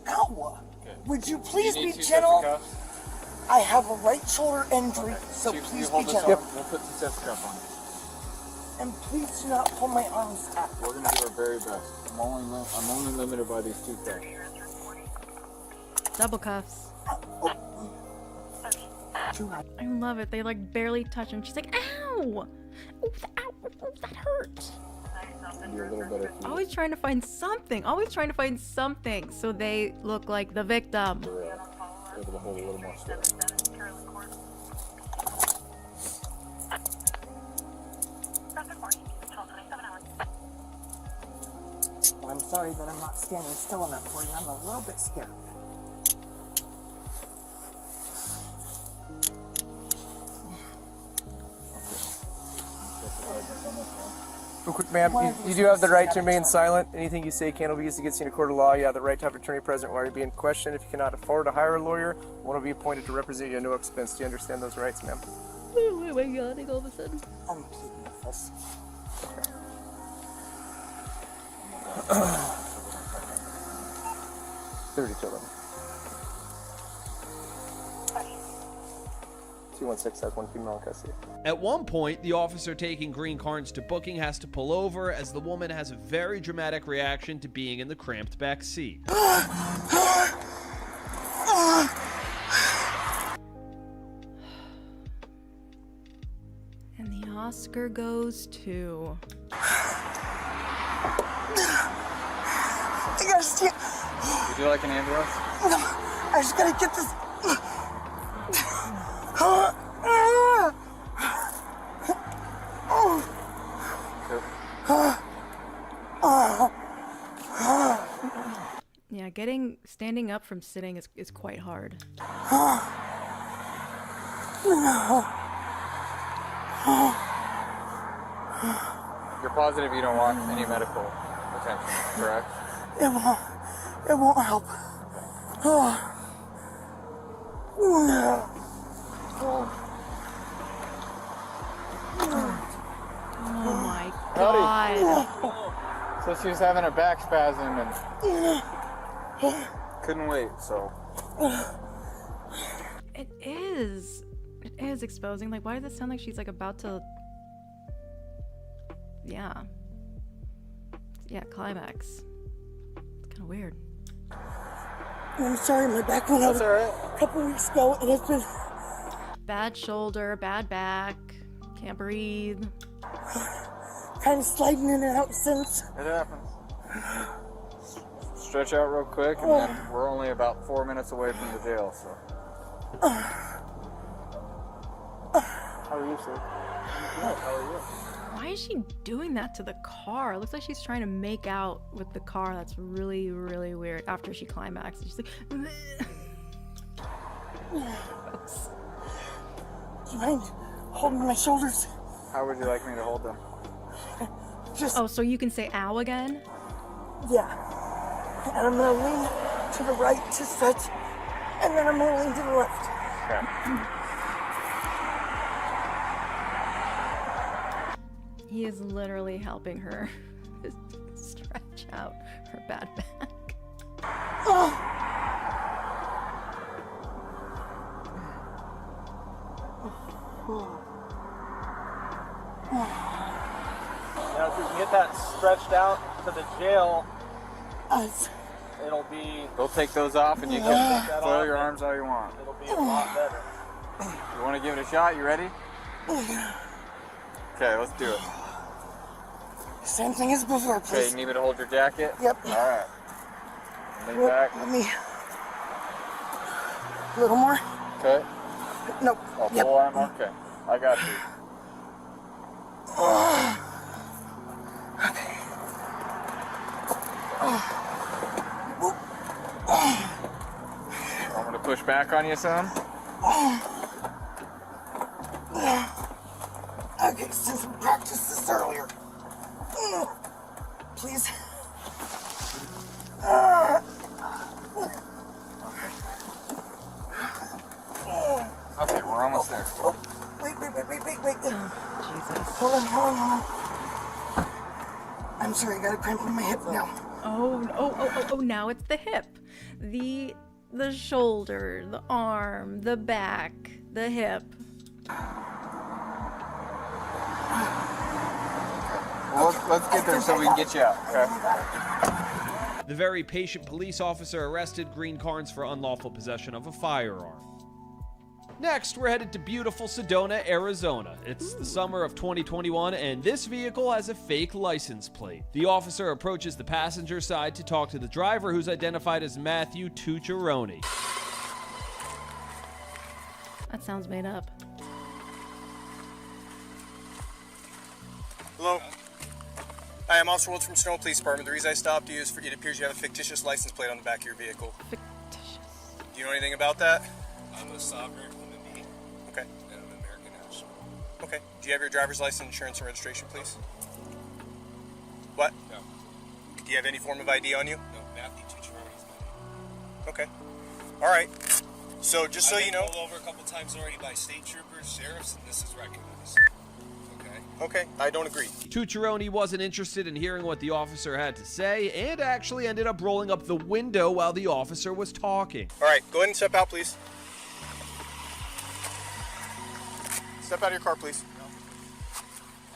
Ow! Okay. Would you please Do you need be two sets of gentle? cuffs? I have a right shoulder injury, so Chief, please you hold be this gentle. arm. We'll put two sets of cuffs on. And please do not pull my arms out. We're going to do our very best. I'm only limited by these two cuffs. Double cuffs. I love it. They like barely touch him. She's like, ow! Oh, that hurt. You're a little better. Always trying to find something. Always trying to find something so they look like the victim. Able to hold a little more still. Well, I'm sorry that I'm not standing still enough for you. I'm a little bit scared. Real quick, ma'am, you do have the right to remain silent. Anything you say can be used against you in a court of law. You have the right to have an attorney present while you're being questioned. If you cannot afford to hire a lawyer, one will be appointed to represent you at no expense. Do you understand those rights, ma'am? Oh, am I yawning all of a sudden? I'm pleading with this. Okay. 30 to 11. 216 has one female in custody. At one point, the officer taking green cards to booking has to pull over as the woman has a very dramatic reaction to being in the cramped back seat. And the Oscar goes to... I gotta stand. Would you like an ambulance? No, I just gotta get this. Yeah, standing up from sitting is quite hard. You're positive you don't want any medical attention, correct? It won't help. Oh my god. So she was having a back spasm and couldn't wait, so. It is exposing. Like, why does it sound like she's like about to... Yeah, climax. It's kind of weird. I'm sorry, my back went out a couple weeks ago, and it's been Bad shoulder, bad back, can't breathe. kind of sliding in and out since. It happens. Stretch out real quick, and then we're only about 4 minutes away from the jail, so. How are you, sir? Good. How are you? Why is she doing that to the car? It looks like she's trying to make out with the car. That's really, really weird. After she climaxes, she's like, Gross. Do you mind holding my shoulders? How would you like me to hold them? Just. Oh, so you can say ow again? Yeah. And I'm gonna lean to the right to stretch, and then I'm gonna lean to the left. Okay. He is literally helping her stretch out her bad back. Now, if you can get that stretched out to the jail, it'll be. They'll take those off, and you They'll can take that flail off, your and arms all you want. It'll be a lot better. You want to give it a shot? You ready? Okay, let's do it. Same thing as before, Okay, please. you need me to hold your jacket? Yep. All right. Lean back. Let me. A little more. Okay. Nope. Oh, Yep. full arm? Okay. I got you. I'm gonna push back on you some. Okay, since we practiced this earlier. Please. Okay, we're almost there. Wait. Jesus. Hold on. I'm sorry, I got a cramp in my hip now. Oh, now it's the hip. The shoulder, the arm, the back, the hip. Well, let's get there so we can get you out. Okay. The very patient police officer arrested Green Carnes for unlawful possession of a firearm. Next, we're headed to beautiful Sedona, Arizona. It's the summer of 2021, and this vehicle has a fake license plate. The officer approaches the passenger side to talk to the driver, who's identified as Matthew Tucciaroni. That sounds made up. Hello. Hi, I'm Officer Woods from Sedona Police Department. The reason I stopped you is for it appears you have a fictitious license plate on the back of your vehicle. Fictitious. Do you know anything about that? I'm a sovereign human being. Okay. And I'm an American national. Okay. Do you have your driver's license, insurance, and registration, please? What? No. Do you have any form of ID on you? No, Matthew Tucciaroni's not. Okay. All right. So just so I've you been know. pulled over a couple times already by state troopers, sheriffs, and this is recognized. Okay. Okay. I don't agree. Tucciaroni wasn't interested in hearing what the officer had to say and actually ended up rolling up the window while the officer was talking. All right. Go ahead and step out, please. Step out of your car, please. No.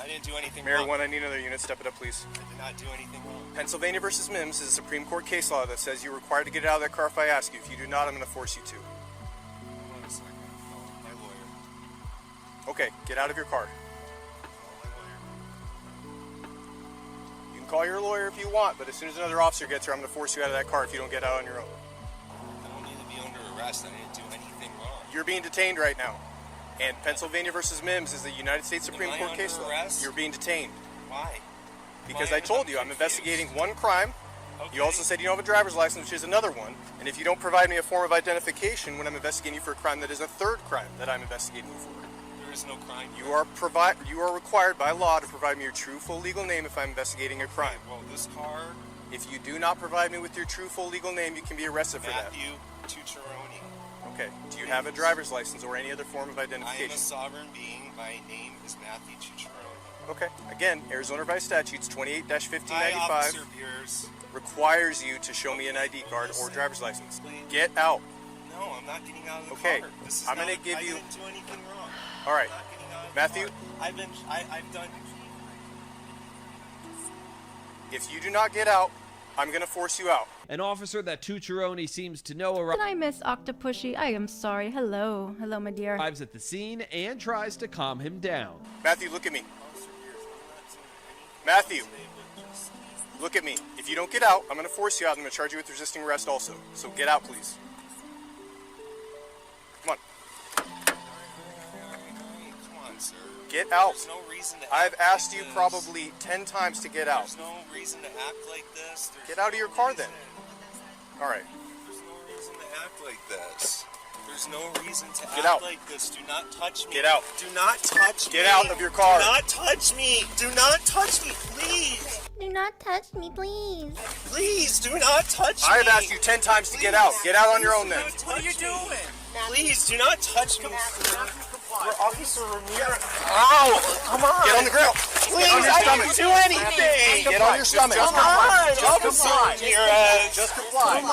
I didn't do anything wrong. Marijuana, I need another unit. Step it up, please. I did not do anything wrong. Pennsylvania versus Mims is a Supreme Court case law that says you're required to get it out of that car if I ask you. If you do not, I'm going to force you to. Hold on a second. Call my lawyer. Okay, get out of your car. Call my lawyer. You can call your lawyer if you want, but as soon as another officer gets here, I'm going to force you out of that car if you don't get out on your own. I don't need to be under arrest. I didn't do anything wrong. You're being detained right now. And Pennsylvania versus Mims is the United States Supreme Court under case law. arrest? You're being detained. Why? Because Why? I told you I'm investigating one crime. Okay. You also said you don't have a driver's license, which is another one. And if you don't provide me a form of identification when I'm investigating you for a crime, that is a third crime that I'm investigating you for. There is no crime. You are required by law to provide me your true full legal name if I'm investigating a crime. Well, this car, If you do not provide me with your true full legal name, you can be arrested for that. Matthew Tucciaroni. Okay. Do you have a driver's license or any other form of I am a identification? sovereign being. My name is Matthew Tucciaroni. Okay. Again, Arizona Revised Statutes Hi, 28-1595 Officer Pierce. requires you to show me an ID card or driver's license. Get out. No, I'm not getting out of the Okay. car. This is I'm gonna not- give I you. didn't do anything wrong. All right. I'm not getting out of the Matthew? car. I've done. If you do not get out, I'm going to force you out. An officer that Tucciaroni seems to know Did I miss Octopushy? I am sorry. Hello, my dear. arrives at the scene and tries to calm him down. Matthew, look at me. Matthew, look at me. If you don't get out, I'm going to force you out. I'm going to charge you with resisting arrest also. So get out, please. Come on. Come on, sir. Get out. There's no reason to I've act asked like you this. probably 10 times to get out. There's no reason to act like this. Get out of your car then. All right. There's no reason to act like this. There's no reason to Get act out. like this. Do not touch me. Get out. Do not touch me. Get out of your car. Do not touch me. Do not touch me, please. Do not touch me, please. Please, do not touch me. I have asked you 10 times to get out. Get out on your own then. What are you doing? Please, do not touch me. We're Officer Ramirez. Ow! Come on. Get on the grill. Please, Get on your I stomach. didn't do anything. Get on your stomach. Come on. Just comply. Ramirez. Just comply.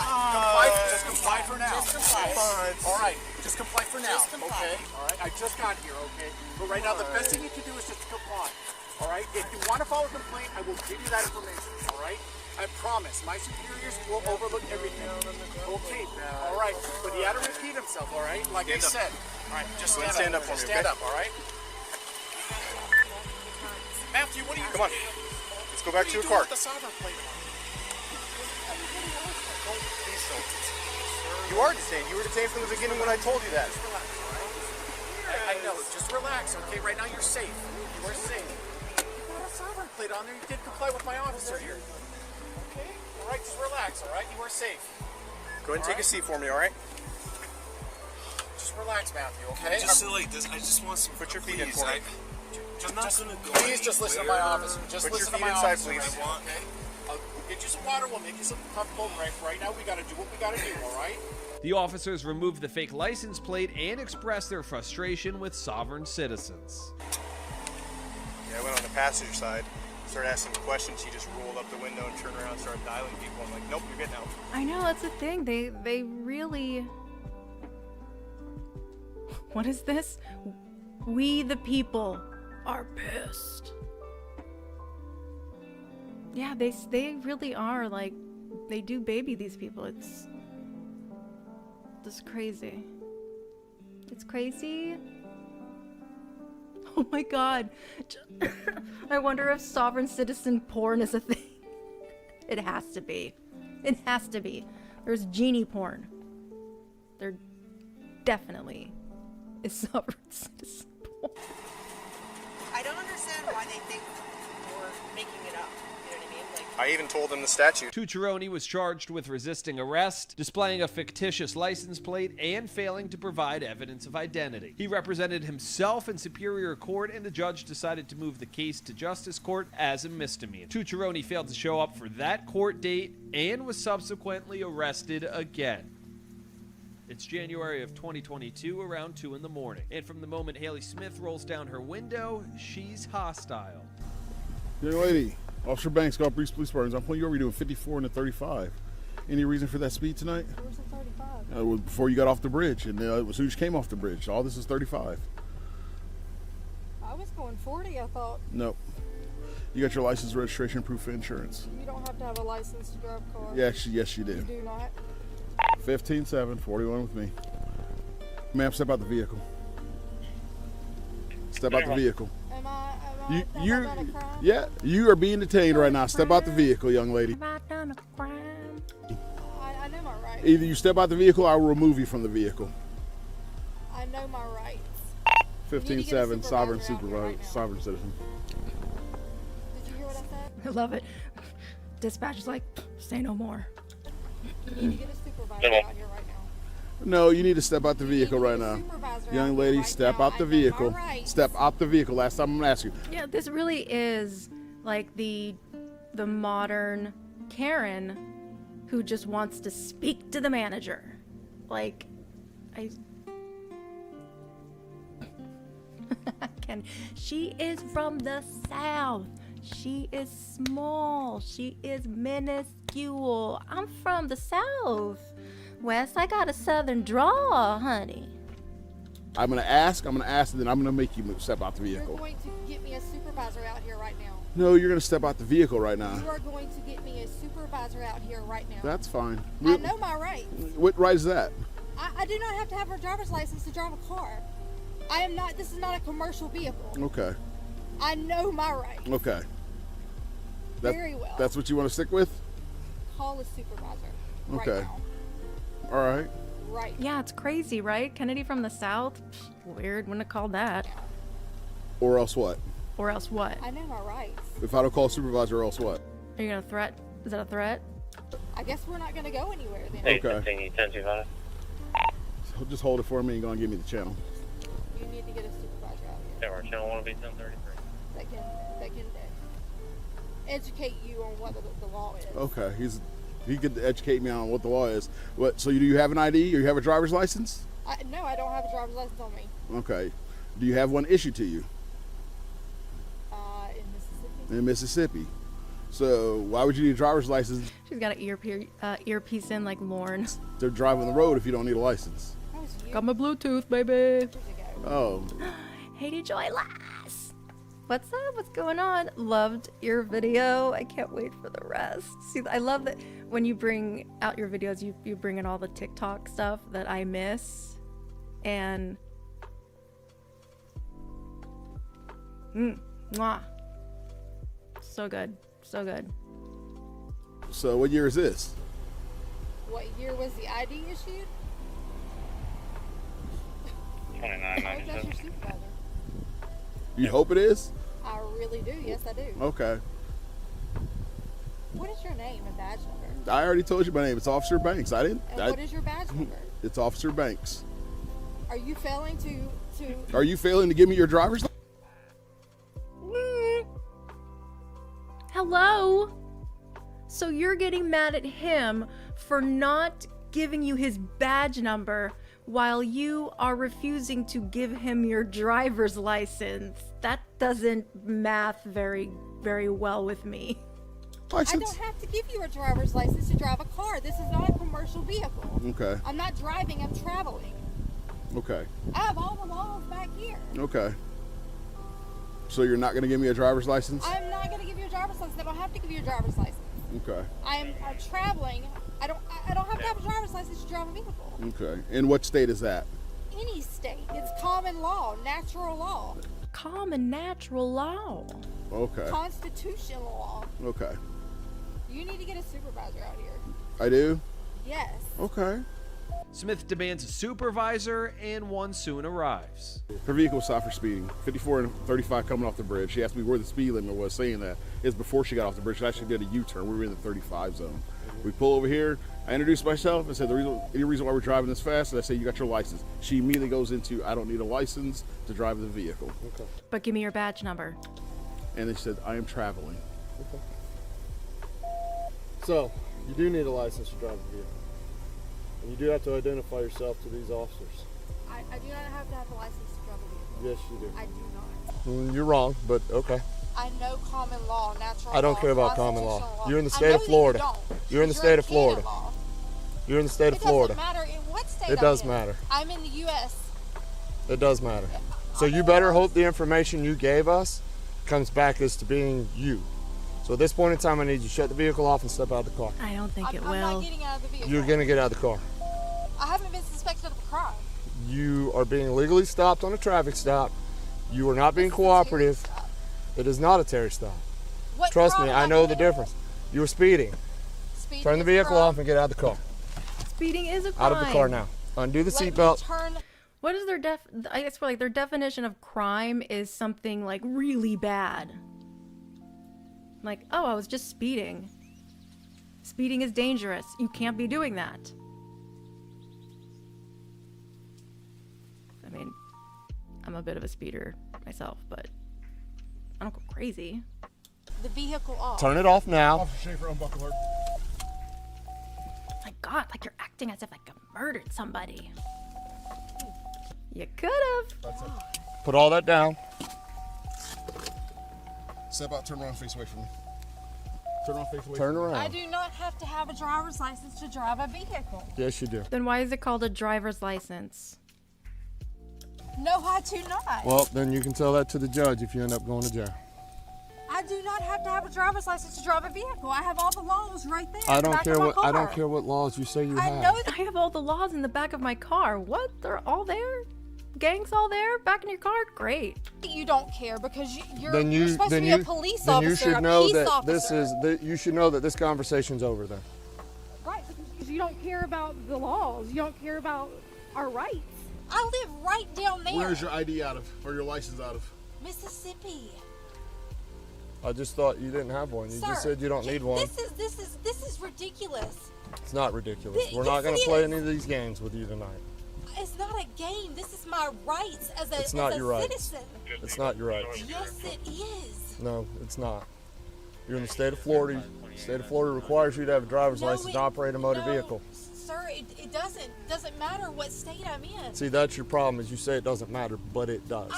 Just comply for now. Just comply. All right. Just comply for now. Just comply. Okay. All right. I just got here. Okay. But right now, the best thing you can do is just comply. All right. If you want to file a complaint, I will give you that information. All right. I promise. My superiors will overlook everything. Okay. All right. But he had to repeat himself. All right. Like I said. All right. Just stand up for me. Stand up. All right. Matthew, what are you? Come on. Let's go back to your car. With the sovereign plate on? Please don't. You are detained. You were detained from the beginning when I told you that. I know. Just relax, okay? Right now you're safe. You are safe. You got a sovereign plate on there. You did comply with my officer here. Okay? All right, just relax, all right? You are safe. Go ahead and take a seat for me, all right? Just relax, Matthew, okay? Just sit like this. I just want some. Put your feet in for me. I'm not gonna go. Please just listen to my officer. Just Put your listen to feet my inside, officer. please. I want, okay? We'll get you some water. We'll make you something comfortable. Right now, we got to do what we got to do, all right? The officers removed the fake license plate and expressed their frustration with sovereign citizens. Yeah, I went on the passenger side, started asking questions. He just rolled up the window and turned around and started dialing people. I'm like, nope, you're getting out. I know, that's the thing. They really... What is this? We the people are pissed. Yeah, they really are, like, they do baby these people. It's crazy. It's crazy. Oh my god. I wonder if sovereign citizen porn is a thing. It has to be. It has to be. There's genie porn. There definitely is sovereign citizen porn. I don't understand why they think we're making it up. You know what I mean? Like, I even told him the statute. Tucciaroni was charged with resisting arrest, displaying a fictitious license plate, and failing to provide evidence of identity. He represented himself in Superior Court, and the judge decided to move the case to Justice Court as a misdemeanor. Tucciaroni failed to show up for that court date and was subsequently arrested again. It's January of 2022, around 2 in the morning. And from the moment Haley Smith rolls down her window, she's hostile. Young lady, Officer Banks, Golf Breeze Police Department. I'm pulling you over. You're doing 54 and a 35. Any reason for that speed tonight? Where's the 35? Well, before you got off the bridge, and as soon as you came off the bridge. All this is 35. I was going 40, I thought. Nope. You got your license, registration, proof of insurance. You don't have to have a license to drive a car. Yes, you do. You do not. 15-7, 41 with me. Ma'am, step out the vehicle. Step out the vehicle. Am I You're, done a crime? yeah, you are being detained right now. Step out the vehicle, young lady. Have I done a crime? I know my rights. Either you step out the vehicle, or I will remove you from the vehicle. I know my rights. 15-7, sovereign supervisor out here right now. sovereign citizen. Did you hear what I said? I love it. Dispatch is like, say no more. You need to get a supervisor out here right now. No, you need to step out the vehicle right now. Young lady, step out the vehicle. Step out the vehicle. Last time I'm gonna ask you. Yeah, this really is like the modern Karen who just wants to speak to the manager. Like, she is from the South. She is small. She is minuscule. I'm from the South. West, I got a Southern draw, honey. I'm gonna ask, and then I'm gonna make you step out the You're vehicle. going to get me a supervisor out here right now. No, you're gonna step out the vehicle right now. You are going to get me a supervisor out here right now. That's fine. I know my rights. What right is that? I do not have to have a driver's license to drive a car. This is not a commercial vehicle. Okay. I know my rights. Okay. Very well. That's what you want to stick with? Call a supervisor. Okay. Right now. All right. Right. Yeah, it's crazy, right? Kennedy from the South? Weird, wouldn't have called that. Or else what? Or else what? I know my rights. If I don't call a supervisor, or else what? Are you gonna threat? Is that a threat? I guess we're not going to go anywhere then. Okay. Just hold it for me and go and give me the channel. You need to get a supervisor out here. Our channel 1B1033. That can educate you on what the law is. Okay. He could educate me on what the law is. What? So do you have an ID or you have a driver's license? No, I don't have a driver's license on me. Okay. Do you have one issued to you? In Mississippi. In Mississippi. So why would you need a driver's license She's got an earpiece in like Lorne. to drive on the road if you don't need a license? Got my Bluetooth, baby. Oh. Hey, Joy Lass. What's up? What's going on? Loved your video. I can't wait for the rest. See, I love that when you bring out your videos, you bring in all the TikTok stuff that I miss. And mwah. So good. So good. So what year is this? What year was the ID issued? 2997. That's your supervisor. You hope it is? I really do. Yes, I do. Okay. What is your name and badge number? I already told you my name. It's Officer Banks. And what is your badge number? It's Officer Banks. Are you failing to? Are you failing to give me your driver's license? Hello? So you're getting mad at him for not giving you his badge number while you are refusing to give him your driver's license. That doesn't math very, very well with me. I don't have to give you a driver's license to drive a car. This is not a commercial vehicle. Okay. I'm not driving, I'm traveling. Okay. I have all the laws back here. Okay. So you're not going to give me a driver's license? I'm not going to give you a driver's license. I don't have to give you a driver's license. Okay. I'm traveling. I don't have to have a driver's license to drive a vehicle. Okay. In what state is that? Any state. It's common law, natural law. Common natural law. Okay. Constitutional law. Okay. You need to get a supervisor out here. I do? Yes. Okay. Smith demands a supervisor, and one soon arrives. Her vehicle was stopped for speeding. 54 and 35 coming off the bridge. She asked me where the speed limit was, saying that is before she got off the bridge. She actually did a U-turn. We were in the 35 zone. We pull over here. I introduced myself and said, any reason why we're driving this fast? And I say, you got your license. She immediately goes into, I don't need a license to drive the vehicle. Okay. But give me your badge number. And they said, I am traveling. Okay. So, you do need a license to drive a vehicle. And you do have to identify yourself to these officers. I do not have to have a license to drive a vehicle. Yes, you do. I do not. Well, you're wrong, but okay. I know common law, natural law. I don't care about common law. constitutional You're in the I state know of that Florida. You don't, You're in the because state you're of Florida. Canada law. You're in the state of Florida. It doesn't matter in what state It I'm does in. matter. I'm in the U.S. It does matter. So you better hope the information you gave us comes back as to being you. So at this point in time, I need you to shut the vehicle off and step out of the car. I don't think it will. I'm not getting out of the vehicle. You're going to get out of the car. I haven't been suspected of a crime. You are being legally stopped on a traffic stop. You are not being cooperative. It is not a Terry stop. What Trust me, crime I am know I the doing? difference. You were speeding. Speeding Turn the is a vehicle crime. off and get out of the car. Speeding is a crime. Out of the car now. Undo the Let me seatbelt. turn. What is their I guess like their definition of crime is something like really bad. Like, oh, I was just speeding. Speeding is dangerous. You can't be doing that. I mean, I'm a bit of a speeder myself, but I don't go crazy. The vehicle off. Turn it off now. Officer Schaefer, unbuckle her. My God, like you're acting as if I murdered somebody. You could have. That's it. Put all that down. Step out, turn around, face away from me. Turn around, face away Turn from me. around. I do not have to have a driver's license to drive a vehicle. Yes, you do. Then why is it called a driver's license? No, I do not. Well, then you can tell that to the judge if you end up going to jail. I do not have to have a driver's license to drive a vehicle. I have all the laws right there. I in the don't back care of my what I don't car. care what laws you say you I have. know that. I have all the laws in the back of my car. What? They're all there? gang's all there back in your car? Great. You don't care because you're Then supposed to be a police then officer, you should a know peace that officer. you should know that this conversation's over then. Right, because you don't care about the laws. You don't care about our rights. I live right down there. Where's your ID out of, or your license out of? Mississippi. I just thought you didn't have one. You Sir, just said you don't need one. This is ridiculous. It's not ridiculous. We're Yes, not going it to play is. any of these games with you tonight. It's not a game. This is my rights as a, It's not as a your rights. citizen. It's not your rights. Yes, it is. No, it's not. You're in the state of Florida. The state of Florida requires you to have a driver's license to operate a motor vehicle. Sir, it doesn't matter what state I'm in. See, that's your problem, is you say it doesn't matter, but it does.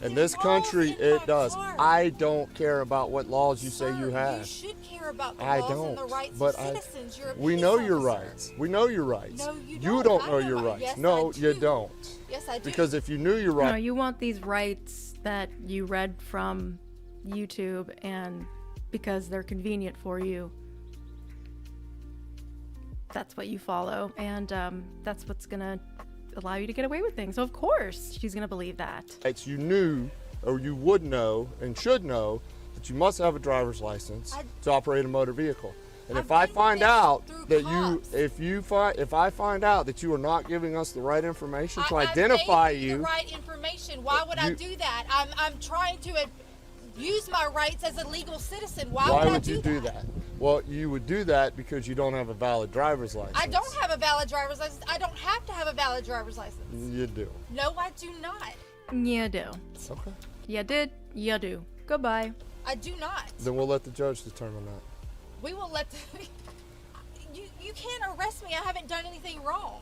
In the this country, laws in it my does. car. I don't care about what laws you say you have. You should care about the I laws don't. and the rights but of citizens. You're a we peace know your officer. rights. We know your rights. No, you don't. don't. know I your know. rights. Yes, no, I do. you don't. Yes, I do. Because if you knew your No, rights, you want these rights that you read from YouTube, and because they're convenient for you, that's what you follow, and that's what's gonna allow you to get away with things. So of course she's gonna believe that. you knew, or you would know, and should know, that you must have a driver's license to operate a motor vehicle. And if I find out that if I find out that you are not giving us the right information to identify I gave you, the right information. Why would I do that? I'm trying to use my rights as a legal citizen. Why would I you do that? Well, you would do that because you don't have a valid driver's license. I don't have a valid driver's license. I don't have to have a valid driver's license. You do. No, I do not. You do. Okay. You did. You do. Goodbye. I do not. Then we'll let the judge determine that. We will let you can't arrest me. I haven't done anything wrong.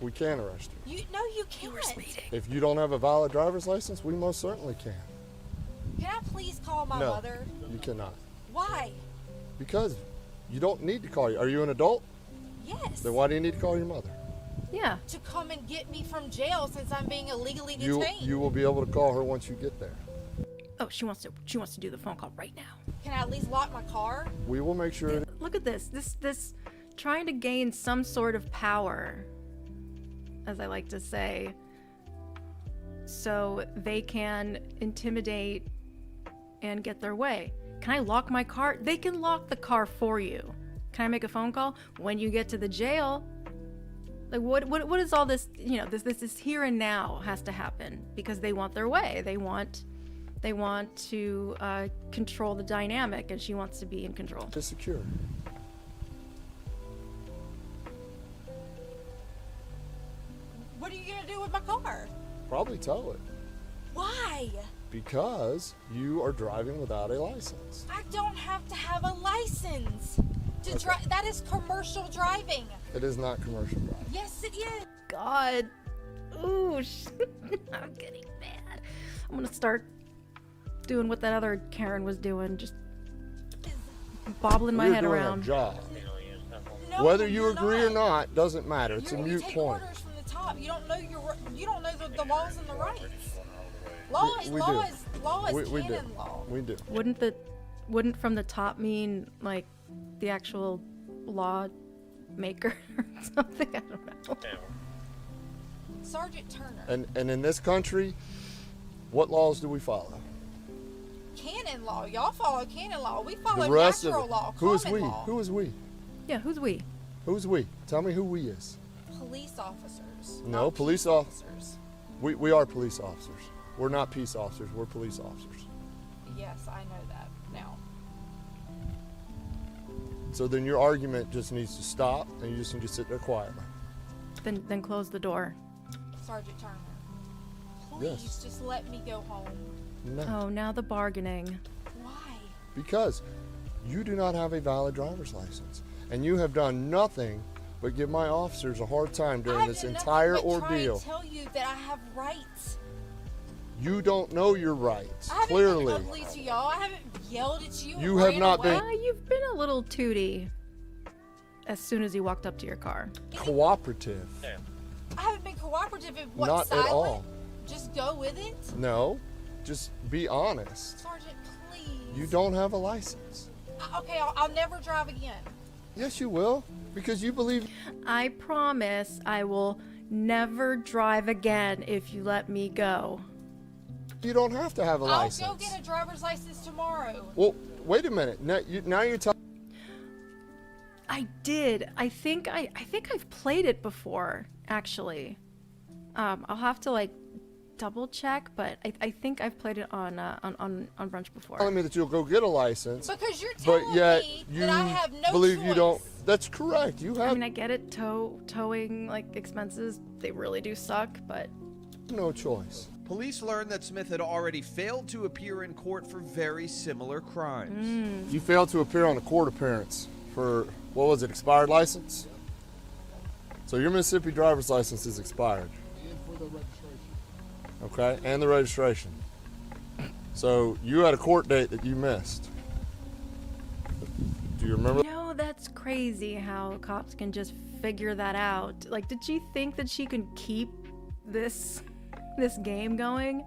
We can arrest you. You can't. If you don't have a valid driver's license, we most certainly can. Can I please call my No, mother? you cannot. Why? Because you don't need to call you. Are you an adult? Yes. Then why do you need to call your mother? Yeah. To come and get me from jail since I'm being illegally You detained. will be able to call her once you get there. Oh, she wants to do the phone call right now. Can I at least lock my car? We will make sure. Look at this trying to gain some sort of power, as I like to say, so they can intimidate and get their way. Can I lock my car? They can lock the car for you. Can I make a phone call? When you get to the jail, like what is all this, this here and now has to happen because they want their way. They want to control the dynamic, and she wants to be in control. To secure. What are you gonna do with my car? Probably tow it. Why? Because you are driving without a license. I don't have to have a license to drive. That is commercial driving. It is not commercial driving. Yes, it is. God. Ooh, I'm getting mad. I'm gonna start doing what that other Karen was doing, just bobbling my head around. You're doing a job. No, Whether you you're agree or not doesn't matter. It's a You moot take point. orders from the top. You don't know the laws and the rights. Law is We law do. is law is We do. canon law. We do. Wouldn't from the top mean like the actual law maker or something? I don't know. Sergeant Turner. And in this country, what laws do we follow? Canon law. Y'all follow canon law. We follow The rest natural of it. law. Who is common we? law. Who is we? Yeah, who's we? Who's we? Tell me who we is. Police officers. No, not police peace officers. We are police officers. We're not peace officers. We're police officers. Yes, I know that now. So then your argument just needs to stop, and you just need to sit there quietly. Then close the door. Sergeant Turner. Please Yes. just let me go home. No. Oh, now the bargaining. Why? Because you do not have a valid driver's license, and you have done nothing but give my officers a hard time during this entire ordeal. I tell you that I have rights. You don't know your rights, I haven't clearly. been ugly to y'all. I haven't yelled at you. You or have ran not away. been- You've been a little tooty as soon as you walked up to your car. Cooperative. I haven't been cooperative. In what, Not silent? at all. Just go with it. No, just be honest. Sergeant, please. You don't have a license. Okay, I'll never drive again. Yes, you will, because you believe. I promise I will never drive again if you let me go. You don't have to have a license. I'll go get a driver's license tomorrow. Well, wait a minute. Now you're telling. I did. I think I've played it before, actually. I'll have to like double check, but I think I've played it on Brunch before. Telling me that you'll go get a license, Because you're telling but yet me you that I have no believe choice. you don't. That's correct. You I have mean, I get it. Towing like expenses, they really do suck, but no choice. Police learned that Smith had already failed to appear in court for very similar crimes. You failed to appear on a court appearance for, what was it, expired license? So your Mississippi driver's license is expired. And for the registration. Okay, and the registration. So you had a court date that you missed. Do you remember? no, that's crazy how cops can just figure that out. Like, did she think that she could keep this game going?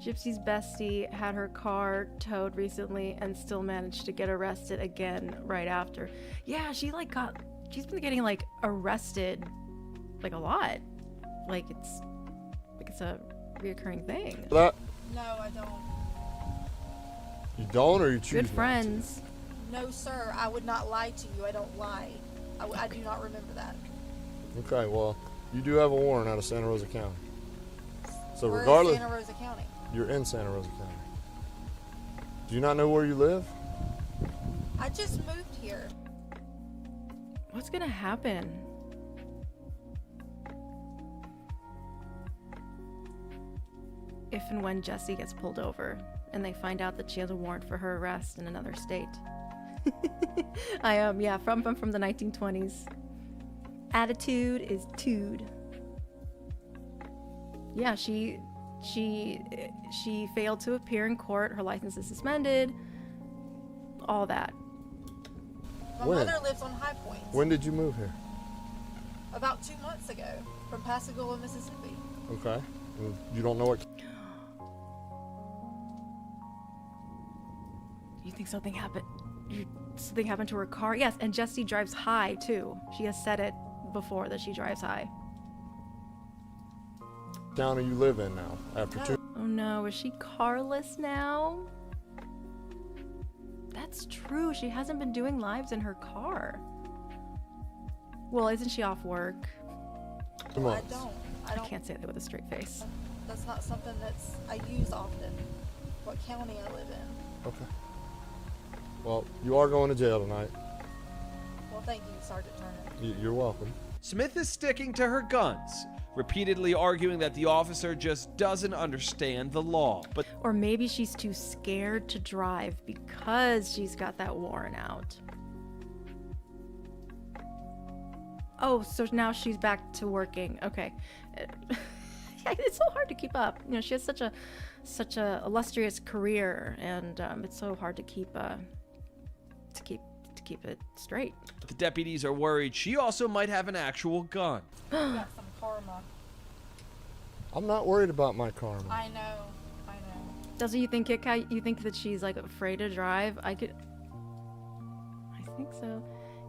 Gypsy's bestie had her car towed recently and still managed to get arrested again right after. Yeah, she's been getting like arrested like a lot. Like it's a reoccurring thing. That No, I don't. you don't, or you choose Good not to? friends. No, sir. I would not lie to you. I don't lie. I do not remember that. Okay, well, you do have a warrant out of Santa Rosa County. So We're regardless, in Santa Rosa County. you're in Santa Rosa County. Do you not know where you live? I just moved here. What's gonna happen? If and when Jessie gets pulled over and they find out that she has a warrant for her arrest in another state. I am, from the 1920s. Attitude is tude. Yeah, she failed to appear in court. Her license is suspended. All that. My When? mother lives on High Point. When did you move here? About 2 months ago, from Pascagoula, Mississippi. Okay. And you don't know what. You think something happened? Something happened to her car? Yes, and Jessie drives high too. She has said it before that she drives high. County you live in now after No. 2. Oh no, is she carless now? That's true. She hasn't been doing lives in her car. Well, isn't she off work? Come on. I don't. Can't say that with a straight face. That's not something I use often. What county I live in. Okay. Well, you are going to jail tonight. Well, thank you, Sergeant Turner. You're welcome. Smith is sticking to her guns, repeatedly arguing that the officer just doesn't understand the law. But Or maybe she's too scared to drive because she's got that warrant out. Oh, so now she's back to working. Okay. It's so hard to keep up. You know, she has such a illustrious career, and it's so hard to keep it straight. the deputies are worried she also might have an actual gun. Got some karma. I'm not worried about my karma. I know. Doesn't you think you think that she's like afraid to drive? I think so.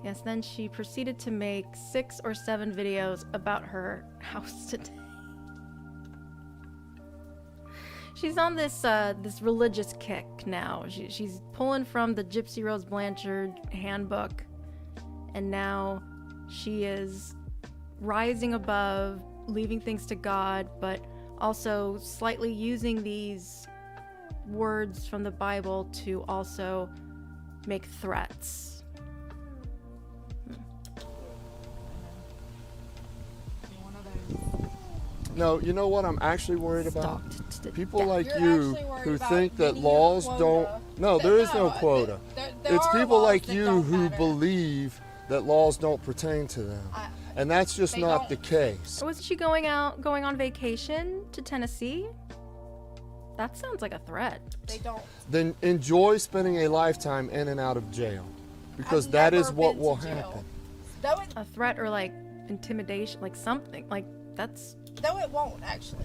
Yes, then she proceeded to make 6 or 7 videos about her house today. She's on this religious kick now. She's pulling from the Gypsy Rose Blanchard handbook, and now she is rising above, leaving things to God, but also slightly using these words from the Bible to also make threats. No, you know what I'm actually worried about? People like You're you actually worried who about think that meeting your laws quota. don't. No, there is no quota. There It's are people laws like that you don't who matter. believe that laws don't pertain to them. And that's just They not don't. the case. Was she going on vacation to Tennessee? That sounds like a threat. They don't. Then enjoy spending a lifetime in and out of jail. Because I've that never is what been will to jail. happen. Though it, A threat or like intimidation, like something, like that's. though it won't actually.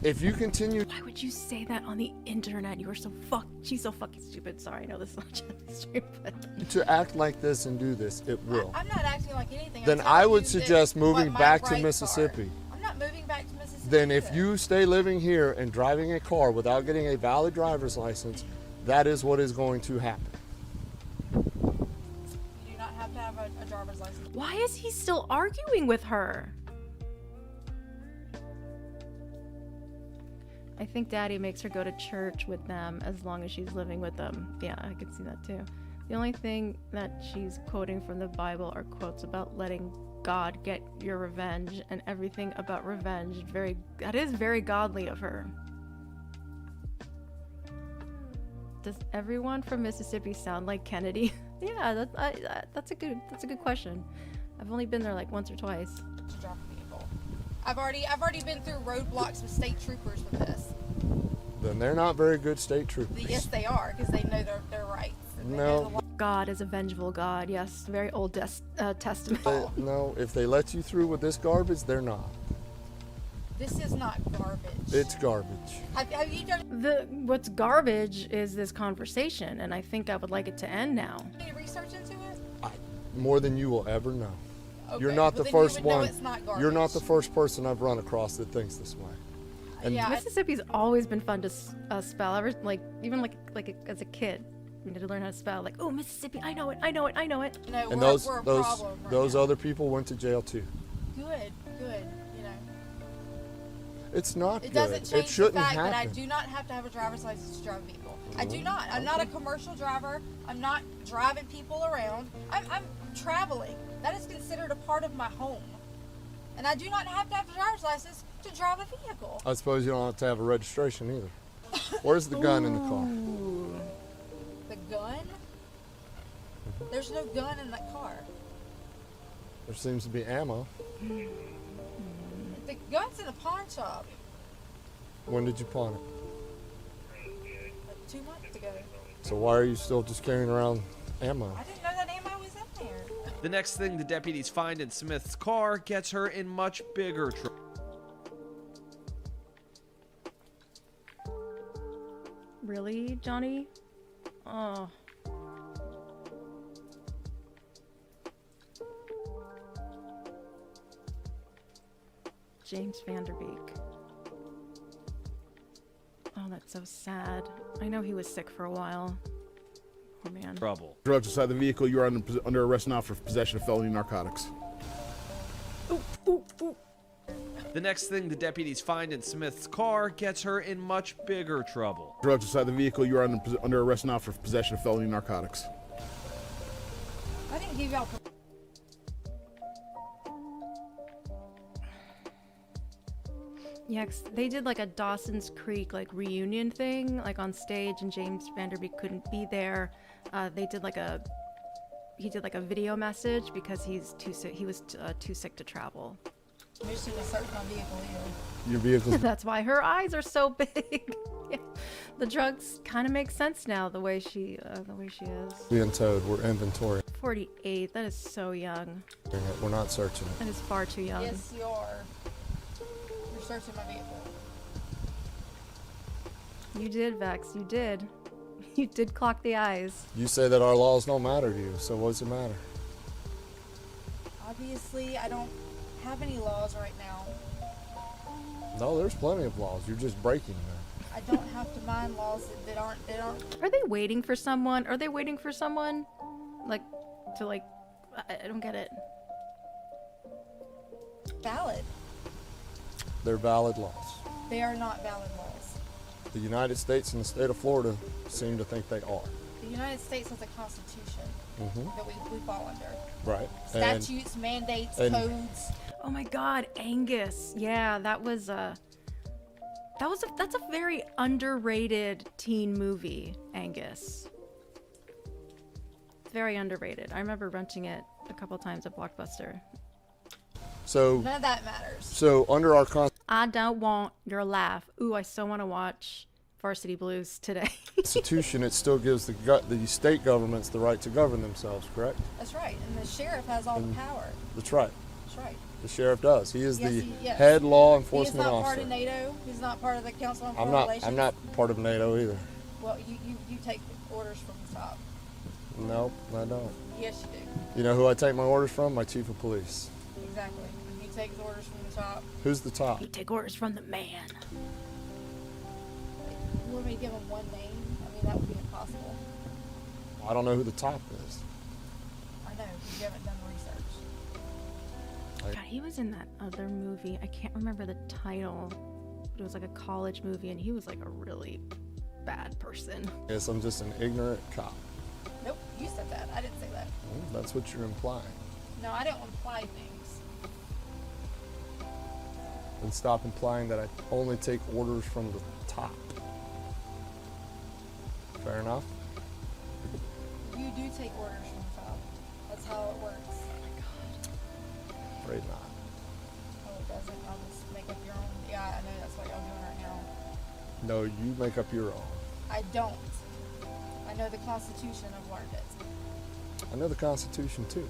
if you continue, Why would you say that on the internet? You are so she's so fucking stupid. Sorry, I know this is not just stream, but to act like this and do this, it will. I'm not acting like anything. Then I would suggest moving back to Mississippi. I'm not moving back to Mississippi. Then if you stay living here and driving a car without getting a valid driver's license, that is what is going to happen. You do not have to have a driver's license. why is he still arguing with her? I think Daddy makes her go to church with them as long as she's living with them. Yeah, I can see that too. The only thing that she's quoting from the Bible are quotes about letting God get your revenge and everything about revenge. That is very godly of her. Does everyone from Mississippi sound like Kennedy? Yeah, that's a good question. I've only been there like once or twice. I've already been through roadblocks with state troopers with this. Then they're not very good state troopers. Yes, they are, because they know their rights. No. God is a vengeful God. Yes, very Old Testament. No, if they let you through with this garbage, they're not. This is not garbage. It's garbage. Have you done What's garbage is this conversation, and I think I would like it to end now. any research into it? More than you will ever know. Okay, You're not well, the then you first would know one. it's not You're not garbage. the first person I've run across that thinks this way. And Mississippi's always been fun to spell. Even as a kid, we had to learn how to spell. Like, oh, Mississippi, I know it. No, and we're those a problem right those now. other people went to jail too. Good. You know. It's not It good. doesn't change It shouldn't the fact happen. that I do not have to have a driver's license to drive people. I do not. I'm not a commercial driver. I'm not driving people around. I'm traveling. That is considered a part of my home. And I do not have to have a driver's license to drive a vehicle. I suppose you don't have to have a registration either. Where's the gun in the car? The gun? There's no gun in that car. There seems to be ammo. The gun's in the pawn shop. When did you pawn it? Like 2 months ago. So why are you still just carrying around ammo? I didn't know that ammo was in there. The next thing the deputies find in Smith's car gets her in much bigger trouble. Really, Johnny? Oh. James Vanderbeek. Oh, that's so sad. I know he was sick for a while. Oh, man. Trouble. Drugs inside the vehicle. You are under arrest now for possession of felony narcotics. The next thing the deputies find in Smith's car gets her in much bigger trouble. Drugs inside the vehicle. You are under arrest now for possession of felony narcotics. I didn't give y'all. Yeah, 'cause they did like a Dawson's Creek like reunion thing, like on stage, and James Vanderbeek couldn't be there. He did like a video message because he's too sick. He was too sick to travel. You should have searched my vehicle either. Your vehicle. That's why her eyes are so big. Yeah. The drugs kind of make sense now the way she is. Being towed. We're inventory. 48. That is so young. We're not searching it. That is far too young. Yes, you are. You're searching my vehicle. You did, Vex. You did. You did clock the eyes. You say that our laws don't matter to you, so what does it matter? Obviously, I don't have any laws right now. No, there's plenty of laws. You're just breaking them. I don't have to mind laws that aren't. Are they waiting for someone? Are they waiting for someone? Like, to like, I don't get it. Valid. They're valid laws. They are not valid laws. The United States and the state of Florida seem to think they are. The United States has a constitution that we fall under. Right. Statutes, mandates, codes. Oh my God, Angus. Yeah, that's a very underrated teen movie, Angus. Very underrated. I remember renting it a couple times at Blockbuster. So None of that matters. So under our I don't want your laugh. Ooh, I so want to watch Varsity Blues today. Constitution, it still gives the state governments the right to govern themselves, correct? That's right. And the sheriff has all the power. That's right. That's right. The sheriff does. He is Yes, the yes. head law He is enforcement not officer. part of NATO. He's not part of the Council on I'm Foreign not. Relations. I'm not part of NATO either. Well, you take orders from the top. Nope, I don't. Yes, you do. You know who I take my orders from? My chief of police. Exactly. He takes orders from the top. Who's the top? You take orders from the man. You want me to give him one name? I mean, that would be impossible. I don't know who the top is. I know, because you haven't done research. God, he was in that other movie. I can't remember the title. It was like a college movie, and he was like a really bad person. Yes, I'm just an ignorant cop. Nope, you said that. I didn't say that. Well, that's what you're implying. No, I don't imply things. And stop implying that I only take orders from the top. Fair enough? You do take orders from the top. That's how it works. Afraid not. Oh, it doesn't. I'll just make up your own. Yeah, I know that's what y'all doing right now. No, you make up your own. I don't. I know the Constitution. I've learned it. I know the Constitution too.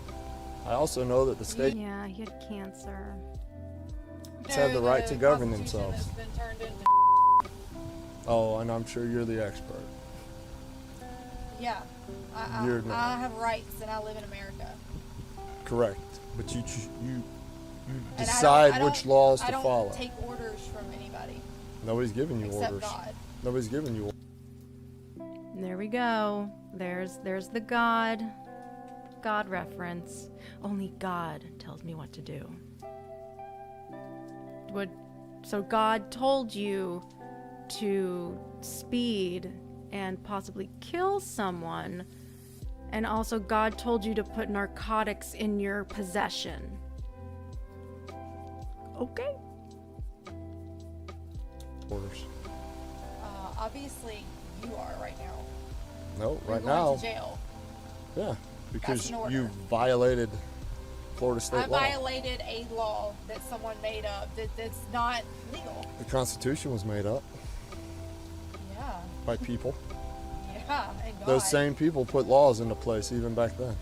I also know that the state Yeah, he had cancer. have the right to govern Constitution themselves. has been turned into. Oh, and I'm sure you're the expert. Yeah, You're not. I have rights and I live in America. Correct. But you And decide I don't- which laws I to don't follow. take orders from anybody. Nobody's giving you Except orders. God. Nobody's giving you orders. There we go. There's the God reference. Only God tells me what to do. So God told you to speed and possibly kill someone, and also God told you to put narcotics in your possession. Okay. Orders. Obviously, you are right now. No, You're right going now. to jail. Yeah, because an order. you violated Florida I state law. violated a law that someone made up that's not legal. The Constitution was made up Yeah. by people. Yeah, and God. Those same people put laws into place even back then.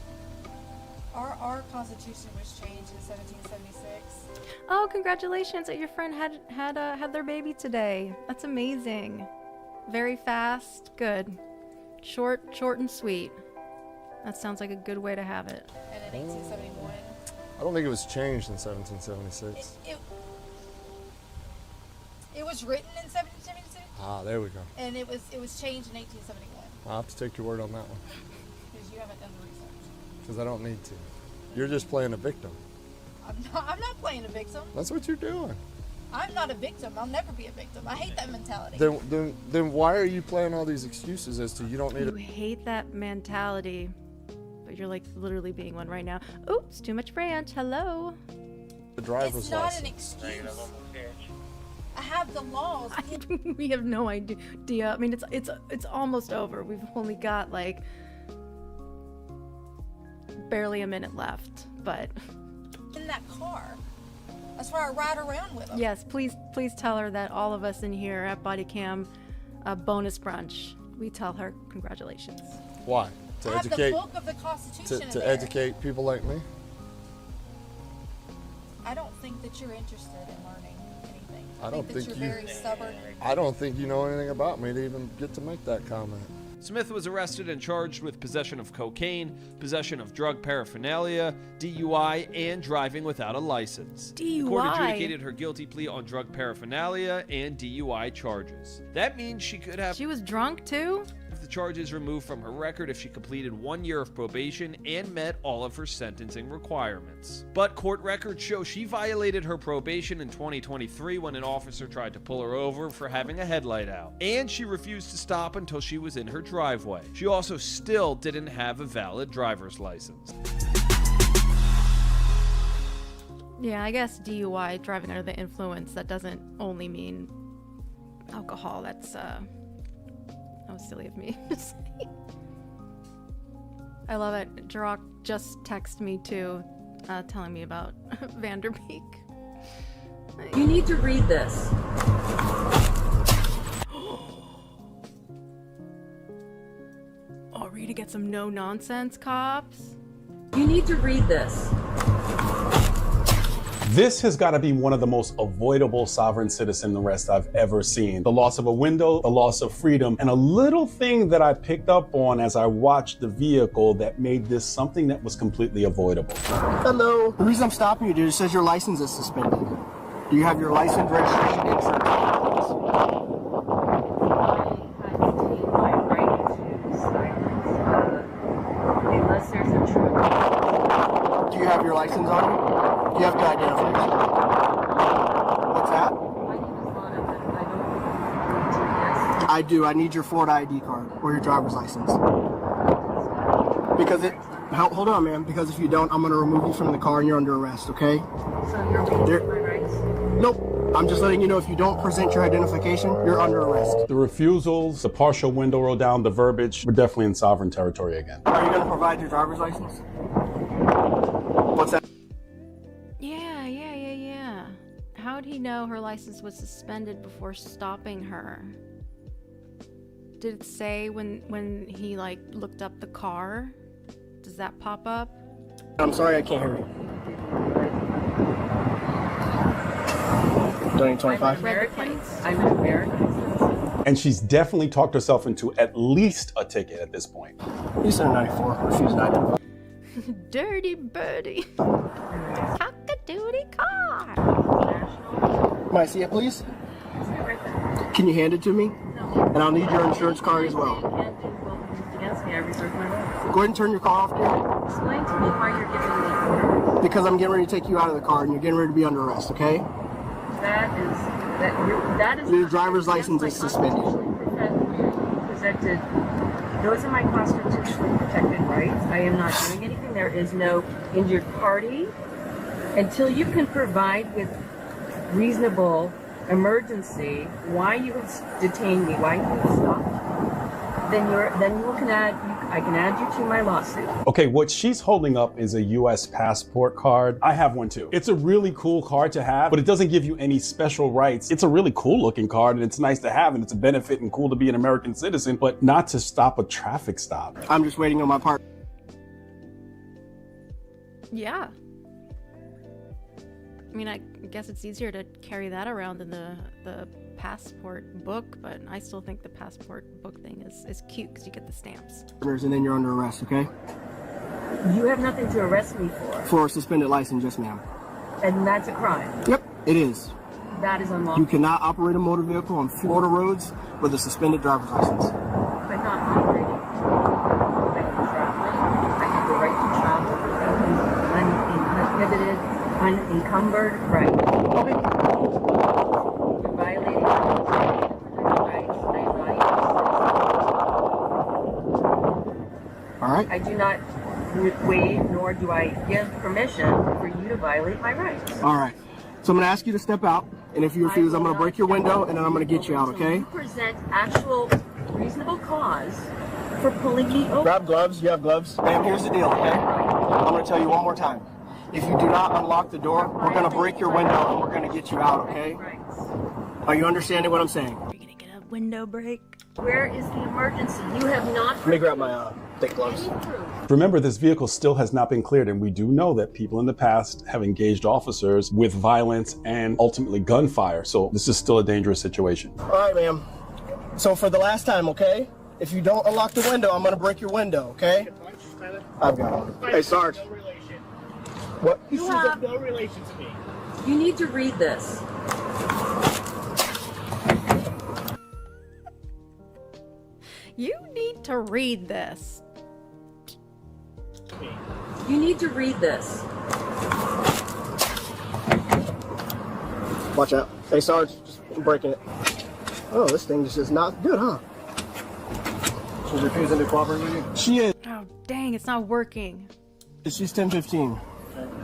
Our Constitution was changed in 1776. Oh, congratulations that your friend had their baby today. That's amazing. Very fast. Good. Short and sweet. That sounds like a good way to have it. And in 1871. I don't think it was changed in 1776. It was written in 1776. Ah, there we go. And it was changed in 1871. I'll have to take your word on that one. Because you haven't done the research. Because I don't need to. You're just playing a victim. I'm not playing a victim. That's what you're doing. I'm not a victim. I'll never be a victim. I hate that mentality. Then why are you playing all these excuses as to you don't need You hate that mentality, but you're like literally being one right now. Oops, too much Branch. Hello. a driver's It's not license? an excuse. I have the laws. We have no idea. I mean, it's almost over. We've only got like barely a minute left, but In that car. That's why I ride around with them. yes, please tell her that all of us in here at Body Cam bonus brunch, we tell her congratulations. Why? To I have educate the book of the Constitution in to there. educate people like me? I don't think that you're interested in learning anything. I don't that think you're you- very stubborn. I don't think you know anything about me to even get to make that comment. Smith was arrested and charged with possession of cocaine, possession of drug paraphernalia, DUI, and driving without a license. The court DUI? adjudicated her guilty plea on drug paraphernalia and DUI charges. That means she could have She was drunk too? the charges removed from her record if she completed 1 year of probation and met all of her sentencing requirements. But court records show she violated her probation in 2023 when an officer tried to pull her over for having a headlight out. And she refused to stop until she was in her driveway. She also still didn't have a valid driver's license. Yeah, I guess DUI, driving under the influence, that doesn't only mean alcohol. That's that was silly of me. I love it. Jirok just texted me too, telling me about Vanderbeek. You need to read this. Oh, ready to get some no-nonsense cops? You need to read this. This has got to be one of the most avoidable sovereign citizen arrests I've ever seen. The loss of a window, the loss of freedom, and a little thing that I picked up on as I watched the vehicle that made this something that was completely avoidable. Hello. The reason I'm stopping you, dude, it says your license is suspended. Do you have your license, registration, insurance? Unless there's a true. Do you have your license on you? Do you have your identification? What's that? I do. I need your Florida ID card or your driver's license. Because hold on, man. Because if you don't, I'm going to remove you from the car and you're under arrest, okay? So you're waiving my rights? Nope. I'm just letting you know if you don't present your identification, you're under arrest. The refusals, the partial window roll down, the verbiage, we're definitely in sovereign territory again. Are you going to provide your driver's license? What's that? Yeah. How'd he know her license was suspended before stopping her? Did it say when he like looked up the car? Does that pop up? I'm sorry, I can't hear you. Don't need 25? I'm an American. And she's definitely talked herself into at least a ticket at this point. You said 94, refuse 95. Dirty birdie. Cock-a-doodle car. Might I see it, please? Can you hand it to me? And I'll need your insurance card as well. Against me, I reserve my right. Go ahead and turn your car off, dude. Explain to me why you're giving me orders. Because I'm getting ready to take you out of the car and you're getting ready to be under arrest, okay? That is your driver's license is suspended. Presented. Those are my constitutionally protected rights. I am not doing anything. There is no injured party. Until you can provide with reasonable emergency why you have detained me, why you have stopped, then I can add you to my lawsuit. Okay, what she's holding up is a US passport card. I have one too. It's a really cool card to have, but it doesn't give you any special rights. It's a really cool looking card and it's nice to have and it's a benefit and cool to be an American citizen, but not to stop a traffic stop. I'm just waiting on my part. Yeah. I mean, I guess it's easier to carry that around than the passport book, but I still think the passport book thing is cute because you get the stamps. And then you're under arrest, okay? You have nothing to arrest me for. For a suspended license, yes, ma'am. And that's a crime. Yep, it is. That is unlawful. You cannot operate a motor vehicle on Florida roads with a suspended driver's license. But not operating. I'm traveling. I have the right to travel. Uninhibited, unencumbered right. Okay. You're violating my rights. All right. I do not waive nor do I give permission for you to violate my rights. All right. So I'm going to ask you to step out, and if you refuse, I'm going to break your window, and then I'm going to get you out, okay? You present actual reasonable cause for pulling me over. Grab gloves. You have gloves? Ma'am, here's the deal, okay? I'm going to tell you one more time. If you do not unlock the door, we're going to break your window, and we're going to get you out, okay? Are you understanding what I'm saying? You're going to get a window break. Where is the emergency? You have not... Let me grab my thick gloves. Remember, this vehicle still has not been cleared, and we do know that people in the past have engaged officers with violence and ultimately gunfire. So this is still a dangerous situation. All right, ma'am. So for the last time, okay? If you don't unlock the window, I'm going to break your window, okay? I've got it. Hey, Sarge. What? You have no relation to me. You need to read this. You need to read this. You need to read this. Watch out. Hey, Sarge, I'm breaking it. Oh, this thing just is not good, huh? She's refusing to cooperate with you? She is. Oh, dang, it's not working. She's 1015.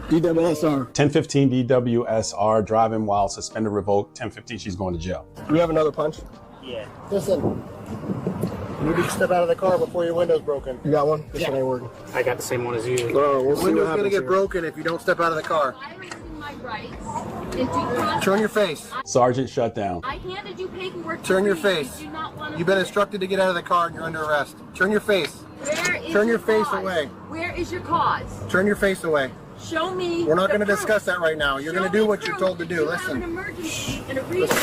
DWSR. 1015 DWSR, driving while suspended, revoked. 1015, she's going to jail. Do we have another punch? Yeah. Listen. You need to step out of the car before your window's broken. You got one? This one ain't working. I got the same one as you. Your window's gonna get broken if you don't step out of the car. Turn your face. Sergeant shut down. I handed you paperwork. Turn your face. You've been instructed to get out of the car and you're under arrest. Turn your face. Where is Turn your your face cause? away. Where is your cause? Turn your face away. Show me. We're not the going to proof. discuss that right now. You're going to do what you're told to do. You have Listen. an emergency and a reason.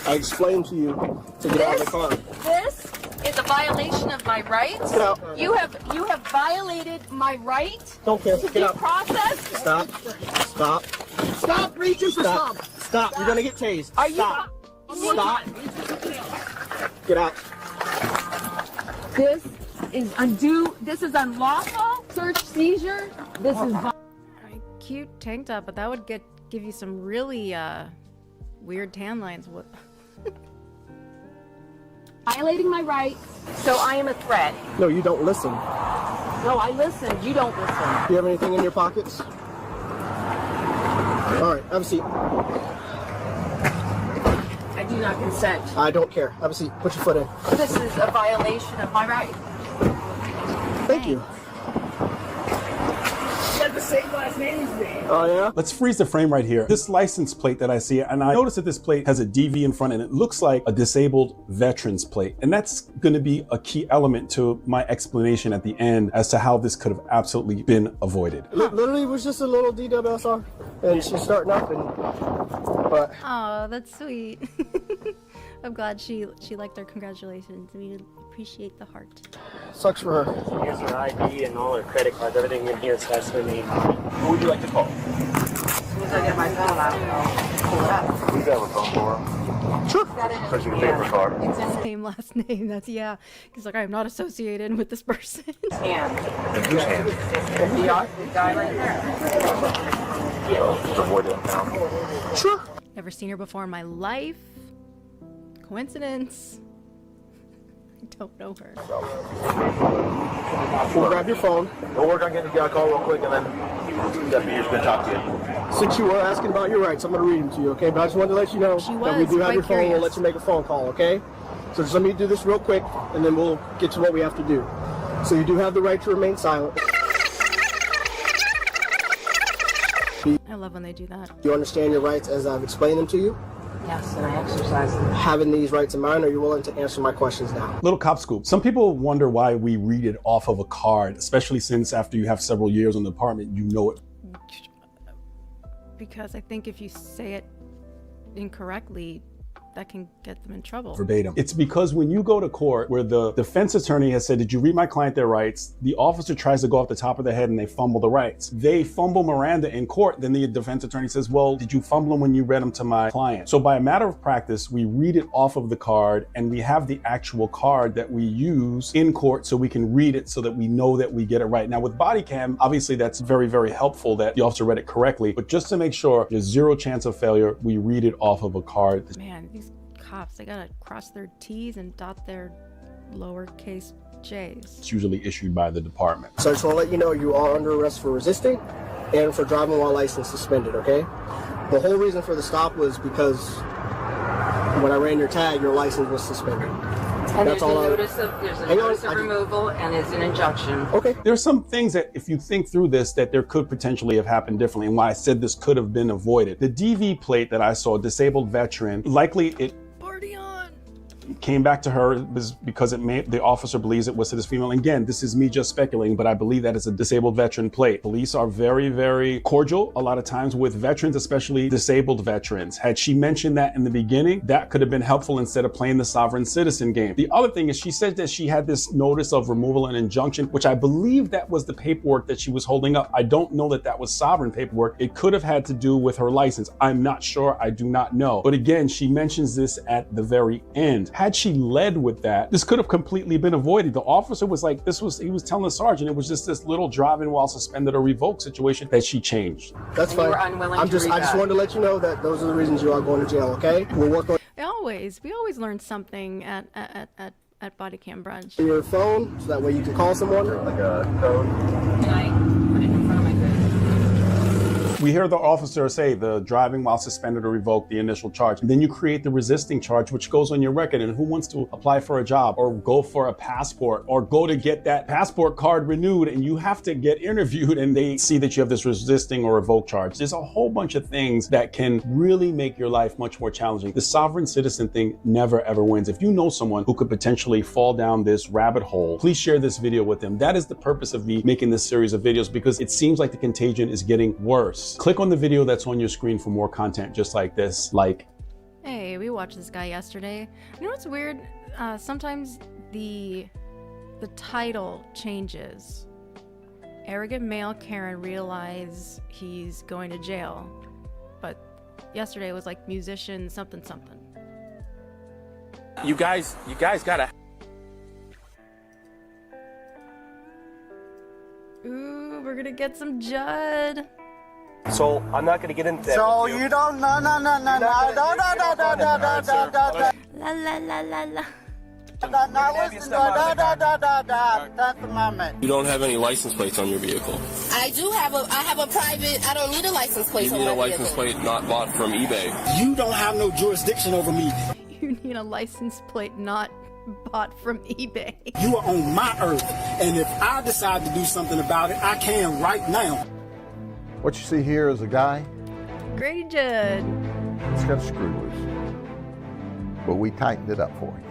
I explained to you to get out of the car. This is a violation of my rights. Get out. You have violated my right Don't care. to Get due out. process. Stop. Stop. Stop reaching for Stop. stop. Stop. You're going to get tased. Are you? Stop. Stop. Get out. This is undue. This is unlawful. Search seizure. This is. Cute tank top, but that would give you some really weird tan lines. What? Violating my rights, so I am a threat. No, you don't listen. No, I listen. You don't listen. Do you have anything in your pockets? All right, have a seat. I do not consent. I don't care. Have a seat. Put your foot in. This is a violation of my right. Thank you. You have the same last name as me. Oh, yeah? Let's freeze the frame right here. This license plate that I see, and I notice that this plate has a DV in front and it looks like a disabled veteran's plate. And that's going to be a key element to my explanation at the end as to how this could have absolutely been avoided. Literally, it was just a little DWSR, and she's starting up, but Oh, that's sweet. I'm glad she liked her. Congratulations. We appreciate the heart. sucks for her. Here's her ID and all her credit cards. Everything in here is has her name. Who would you like to call? As soon as I get my phone out, I'll pull it up. We have a phone for her. Sure. So she can pay her card. Same last name. That's yeah. He's like, I'm not associated with this person. And Whose hand? the guy right there. Just avoid it now. Sure. Never seen her before in my life. Coincidence. I don't know her. We'll grab your phone. We'll work on getting you a call real quick, and then deputy's going to talk to you. Since you were asking about your rights, I'm going to read them to you, okay? But I just wanted to let you know that we do have your phone. We'll let you make a phone call, okay? So just let me do this real quick, and then we'll get to what we have to do. So you do have the right to remain silent. I love when they do that. You understand your rights as I've explained them to you? Yes, and I exercise them. Having these rights in mind, are you willing to answer my questions now? Little cop scoop. Some people wonder why we read it off of a card, especially since after you have several years on the department, you know it. Because I think if you say it incorrectly, that can get them in trouble. Verbatim. It's because when you go to court where the defense attorney has said, did you read my client their rights? The officer tries to go off the top of their head and they fumble the rights. They fumble Miranda in court. Then the defense attorney says, well, did you fumble them when you read them to my client? So by a matter of practice, we read it off of the card and we have the actual card that we use in court so we can read it so that we know that we get it right. Now with body cam, obviously that's very, very helpful that the officer read it correctly, but just to make sure there's zero chance of failure, we read it off of a card. Man, these cops, they gotta cross their T's and dot their lowercase J's. It's usually issued by the department. So I just want to let you know you are under arrest for resisting and for driving while license suspended, okay? The whole reason for the stop was because when I ran your tag, your license was suspended. And there's a notice of removal and it's an injunction. Okay. There's some things that if you think through this, that there could potentially have happened differently, and why I said this could have been avoided. The DV plate that I saw, disabled veteran, likely it came back to her was because the officer believes it was to this female. And again, this is me just speculating, but I believe that is a disabled veteran plate. Police are very, very cordial a lot of times with veterans, especially disabled veterans. Had she mentioned that in the beginning, that could have been helpful instead of playing the sovereign citizen game. The other thing is she said that she had this notice of removal and injunction, which I believe that was the paperwork that she was holding up. I don't know that that was sovereign paperwork. It could have had to do with her license. I'm not sure. I do not know. But again, she mentions this at the very end. Had she led with that, this could have completely been avoided. The officer was like, he was telling the sergeant, it was just this little driving while suspended or revoked situation that she changed. That's fine. I just wanted to let you know that those are the reasons you are going to jail, okay? We'll work on We always learn something at Body Cam Brunch. your phone, so that way you can call someone. Like a code. Can I put it in front of my face? We hear the officer say the driving while suspended or revoked, the initial charge. And then you create the resisting charge, which goes on your record. And who wants to apply for a job or go for a passport or go to get that passport card renewed, and you have to get interviewed and they see that you have this resisting or revoked charge? There's a whole bunch of things that can really make your life much more challenging. The sovereign citizen thing never ever wins. If you know someone who could potentially fall down this rabbit hole, please share this video with them. That is the purpose of me making this series of videos, because it seems like the contagion is getting worse. Click on the video that's on your screen for more content just like this. Hey, we watched this guy yesterday. You know what's weird? Sometimes the title changes. Arrogant male Karen realize he's going to jail. But yesterday it was like musician something something. You guys gotta. Ooh, we're gonna get some Judd. So I'm not gonna get into that. So you don't, no. La la la la la. Now listen, that's the moment. You don't have any license plates on your vehicle. I have a private, I don't need a license plate. You need a license plate not bought from eBay. You don't have no jurisdiction over me. You need a license plate not bought from eBay. You are on my earth, and if I decide to do something about it, I can right now. What you see here is a guy. Grady Judd. It's got a screw loose, but we tightened it up for him.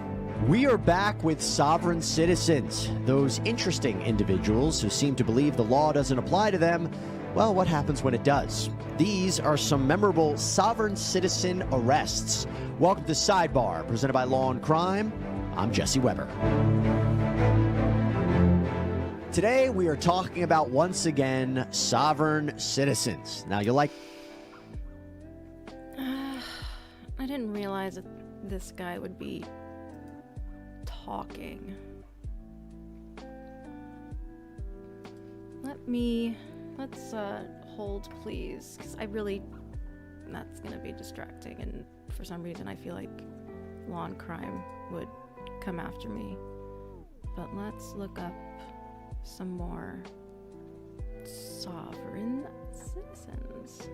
We are back with sovereign citizens, those interesting individuals who seem to believe the law doesn't apply to them. Well, what happens when it does? These are some memorable sovereign citizen arrests. Welcome to Sidebar, presented by Law and Crime. I'm Jesse Weber. Today, we are talking about, once again, sovereign citizens. Now, you're like... I didn't realize that this guy would be talking. Let's hold, please, because that's gonna be distracting, and for some reason I feel like Law and Crime would come after me. But let's look up some more sovereign citizens.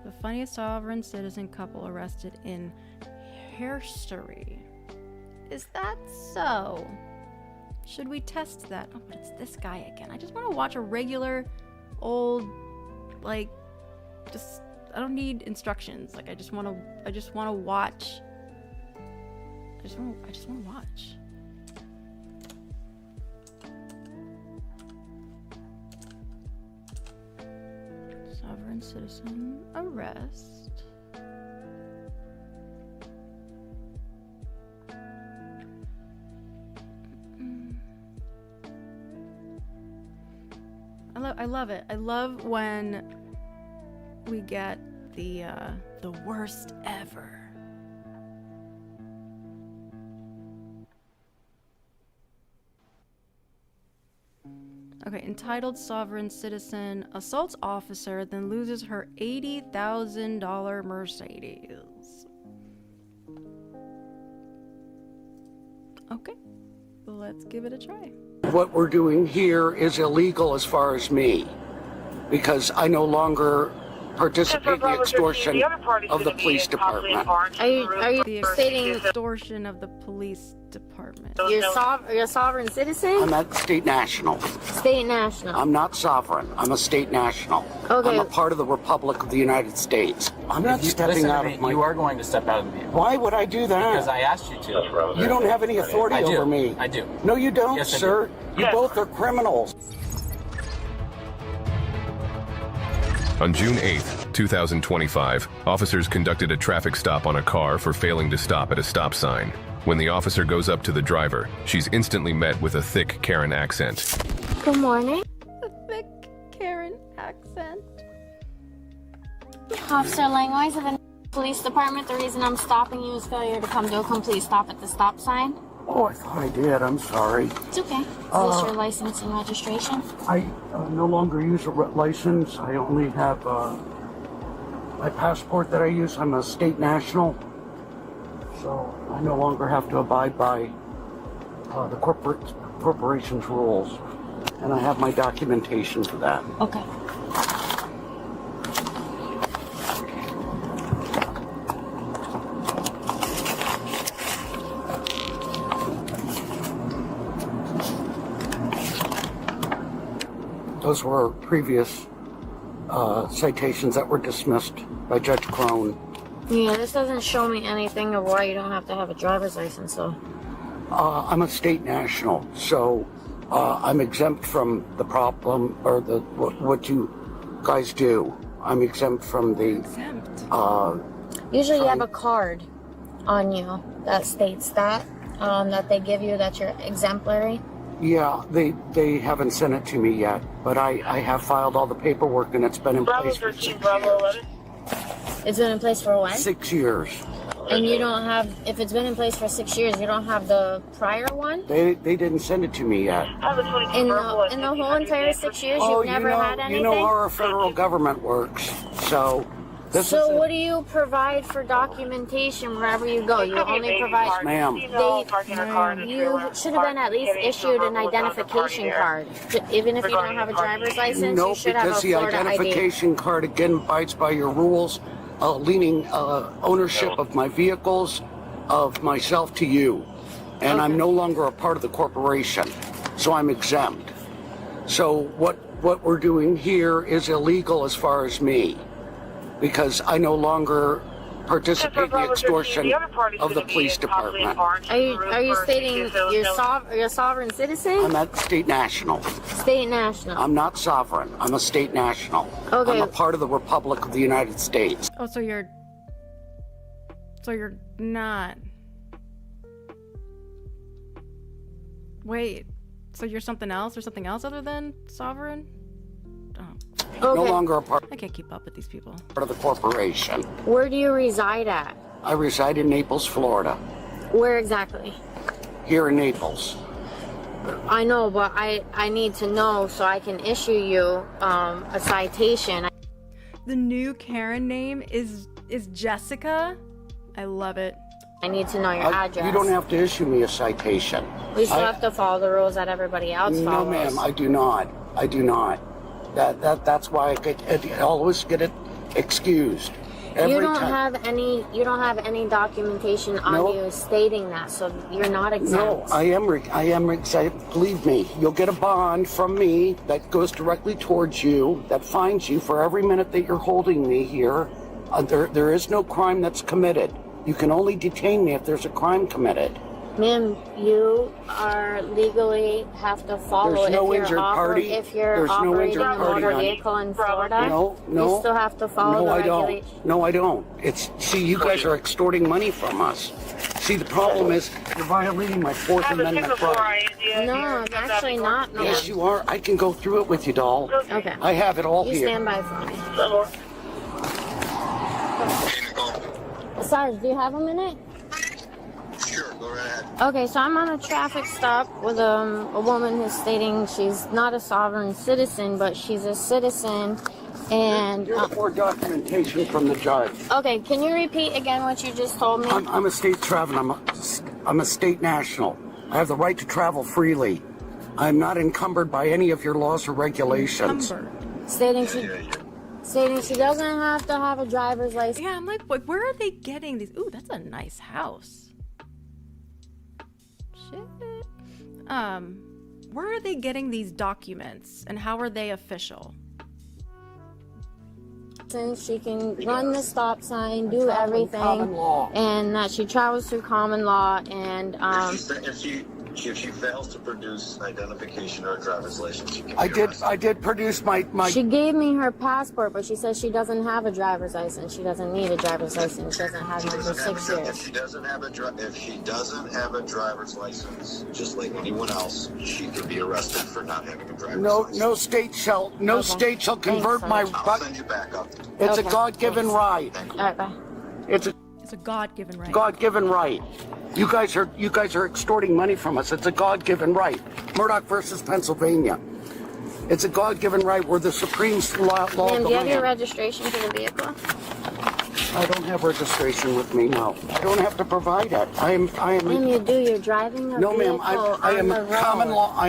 The funniest sovereign citizen couple arrested in history. Is that so? Should we test that? Oh, but it's this guy again. I just want to watch a regular old, I don't need instructions. I just want to watch. I just want to watch. Sovereign citizen arrest. I love it. I love when we get the worst ever. Okay, entitled sovereign citizen assaults officer, then loses her $80,000 Mercedes. Okay, let's give it a try. What we're doing here is illegal as far as me, because I no longer participate in the extortion of the police department. Are you stating extortion of the police department? You're a sovereign citizen? I'm a state national. State national. I'm not sovereign. I'm a state national. Okay. I'm a part of the Republic of the United States. I'm not stepping out of my... You are going to step out of the vehicle. Why would I do that? Because I asked you to. You don't have any authority over me. I do. No, you don't, Yes, I sir. do. You both are criminals. On June 8th, 2025, officers conducted a traffic stop on a car for failing to stop at a stop sign. When the officer goes up to the driver, she's instantly met with a thick Karen accent. Good morning. A thick Karen accent. Officer Langwise of the police department. The reason I'm stopping you is failure to come to a complete stop at the stop sign. Oh, I thought I did. I'm sorry. It's okay. Is this your license and registration? I no longer use a license. I only have my passport that I use. I'm a state national. So I no longer have to abide by the corporation's rules. And I have my documentation for that. Okay. Those were previous citations that were dismissed by Judge Crone. Yeah, this doesn't show me anything of why you don't have to have a driver's license, though. I'm a state national, so I'm exempt from the problem or what you guys do. I'm exempt from the. Usually you have a card on you that states that they give you that you're exemplary. Yeah, they haven't sent it to me yet, but I have filed all the paperwork and it's been in place for 6 years. It's been in place for what? 6 years. And you don't have, if it's been in place for 6 years, you don't have the prior one? They didn't send it to me yet. In the whole entire 6 years, you've never had anything? You know how our federal government works, so... What do you provide for documentation wherever you go? You only provide... Ma'am. You should have been at least issued an identification card. Even if you don't have a driver's license, you should have a Florida ID. No, because the identification card, again, abides by your rules, leaning ownership of my vehicles, of myself to you. And I'm no longer a part of the corporation, so I'm exempt. So what we're doing here is illegal as far as me, because I no longer participate in the extortion of the police department. Are you stating you're a sovereign citizen? I'm a state national. State national. I'm not sovereign. I'm a state national. Okay. I'm a part of the Republic of the United States. Oh, so you're not. Wait, so you're something else or something else other than sovereign? No longer a part. I can't keep up with these people. Part of the corporation. Where do you reside at? I reside in Naples, Florida. Where exactly? Here in Naples. I know, but I need to know so I can issue you a citation. The new Karen name is Jessica. I love it. I need to know your address. You don't have to issue me a citation. We still have to follow the rules that everybody else follows. No, ma'am, I do not. I do not. That's why I always get it excused. You don't have any documentation on you stating that, so you're not exempt. No, I am exempt. Believe me, you'll get a bond from me that goes directly towards you, that fines you for every minute that you're holding me here. There is no crime that's committed. You can only detain me if there's a crime committed. Ma'am, you are legally have to follow There's no injured party. If you're operating a motor vehicle in Florida, no, you still have to follow the regulations. No, I don't. See, you guys are extorting money from us. See, the problem is you're violating my Fourth Amendment right. No, I'm actually not, ma'am. Yes, you are. I can go through it with you, doll. Okay. I have it all you here. You stand by for me. Sarge, do you have a minute? Sure, go right ahead. Okay, so I'm on a traffic stop with a woman who's stating she's not a sovereign citizen, but she's a citizen, and... Here's for documentation from the judge. Okay, can you repeat again what you just told me? I'm a state traveler. I'm a state national. I have the right to travel freely. I'm not encumbered by any of your laws or regulations. Stating she doesn't have to have a driver's license. Yeah, I'm like, where are they getting these? Ooh, that's a nice house. Shit. Where are they getting these documents and how are they official? Since she can run the stop sign, do everything, and that she travels through common law, and if she fails to produce identification or a driver's license, she can I did produce my... She gave me her passport, but she says she doesn't have a driver's license. She doesn't need a driver's license. She doesn't have one for 6 years. If she doesn't have a driver's license, just like anyone else, she could be arrested for not having a driver's license. No state shall convert my... I'll send you back up. It's a God-given right. All right, bye. It's a God-given right. God-given right. You guys are extorting money from us. It's a God-given right. Murdoch versus Pennsylvania. It's a God-given right. We're the supreme law of the land. Do you have your registration for the vehicle? I don't have registration with me. No, I don't have to provide it. I am. Ma'am, you do. You're driving a no, vehicle. No, ma'am. I am a common law.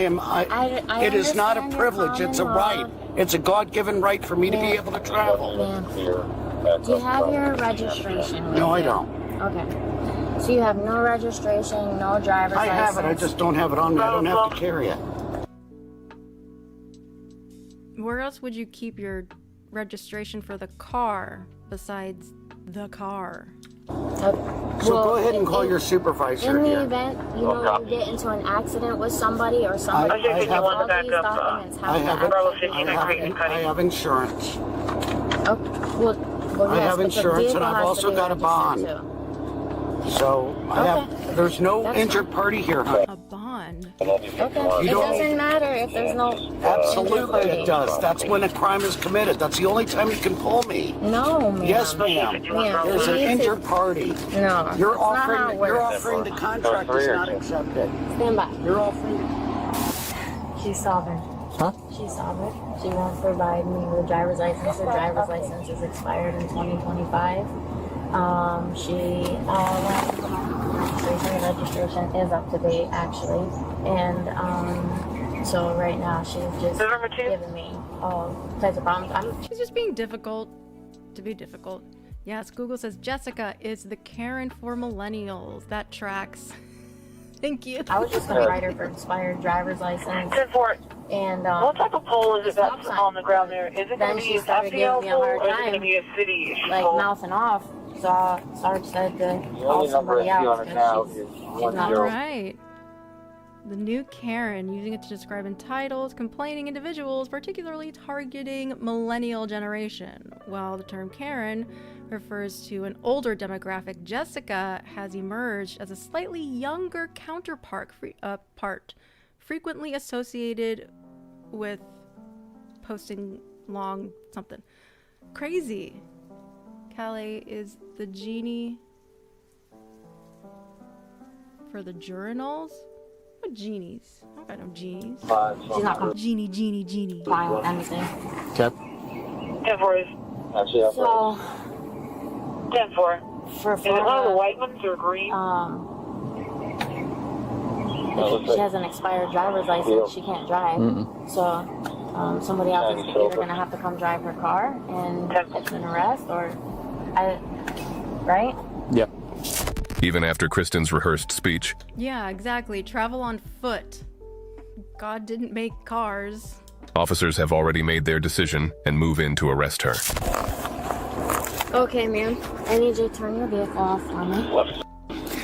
It is not a privilege. It's a right. It's a God-given right for me to be able to travel. Do you have your registration with No, I you? don't. Okay. So you have no registration, no driver's license? I have it. I just don't have it on me. I don't have to carry it. Where else would you keep your registration for the car besides the car? So go ahead and call your supervisor In the here. event, you get into an accident with somebody or somebody, I have- all these documents I have I have insurance. Well, I yes, have but the insurance, vehicle and I've has to also be got a registered bond. too. So there's no That's injured party here, honey. A bond. Okay. You It don't- doesn't matter if there's no Absolutely it does. That's when a crime is committed. That's the only time you can pull me. No, ma'am. Yes, ma'am. There's an injured party. No. You're that's not how it you're works. offering the contract is not accepted. Stand by. You're offering. She's sovereign. Huh? She's sovereign. She won't provide me with a driver's license. Her driver's license is expired in 2025. Registration is up to date actually, and so right now she's just giving me all types of problems. She's just being difficult to be difficult. Yes, Google says Jessica is the Karen for millennials. That tracks. Thank you. I was just gonna write her for expired driver's license. And what type of pole is it that's on the ground there? Is it going to be a FDL pole or is it going to be a city issue like pole? mouthing off. So Sarge said to call somebody else because she's not Right. The new Karen, using it to describe entitled, complaining individuals, particularly targeting millennial generation. While the term Karen refers to an older demographic, Jessica has emerged as a slightly younger counterpart, frequently associated with posting long something. Crazy. Calais is the genie for the journals? What genies? I don't got no genies. She's not gonna Genie. fine with anything. Okay. 10-4 is. So 10-4. for Is it one of the white ones or green? If she has an expired driver's license, she can't drive. So somebody else is either gonna have to come drive her car, and it's an arrest, or right? Yep. Even after Kristen's rehearsed speech, Yeah, exactly. Travel on foot. God didn't make cars. officers have already made their decision and move in to arrest her. Okay, ma'am. I need you to turn your vehicle off for me.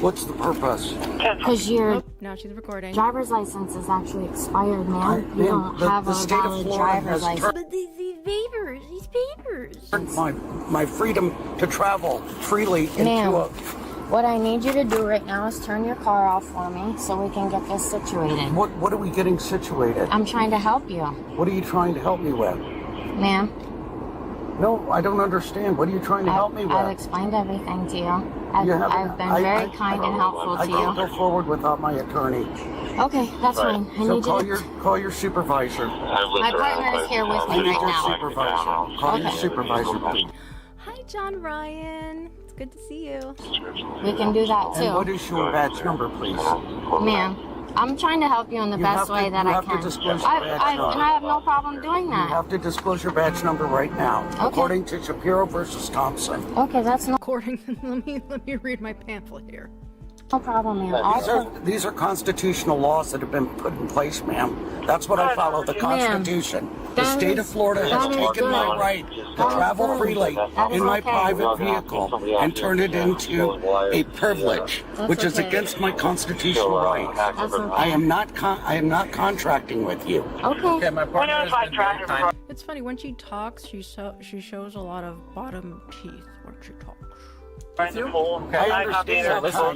What's the purpose? Because your Now she's recording. driver's license is actually expired, ma'am. You don't have the a state of valid Florida driver's has license. turned These papers. my freedom to travel freely Ma'am, into a. what I need you to do right now is turn your car off for me so we can get this situated. What are we getting situated? I'm trying to help you. What are you trying to help me with? Ma'am, No, I don't understand. What are you trying to help me with? I've explained everything to you. I've been very kind and helpful I to can't you. go forward without my attorney. Okay, that's fine. I So need you to... call your supervisor. My partner is here with me I need right your now. supervisor. Call your Okay. supervisor. Hi, John Ryan. It's good to see you. We can do that And what too. is your badge number, please? Ma'am, I'm trying to help you in the You best have to- way that you I have to can. disclose your badge number. And I have no problem doing You that. have to disclose your badge number right now, according to Shapiro versus Thompson. Okay, that's no According, let me read my pamphlet here. problem, ma'am. These are constitutional laws that have been put in place, ma'am. That's what I follow, the Constitution. The that state is- of Florida has that is taken my good. right to That is travel good. freely That is in my okay. private vehicle and turn it into a privilege, That's which is okay. against my constitutional right. That's okay. I am not contracting with you. Okay. my partner has been very kind. It's funny when she talks. She shows a lot of bottom teeth when she talks. I understand.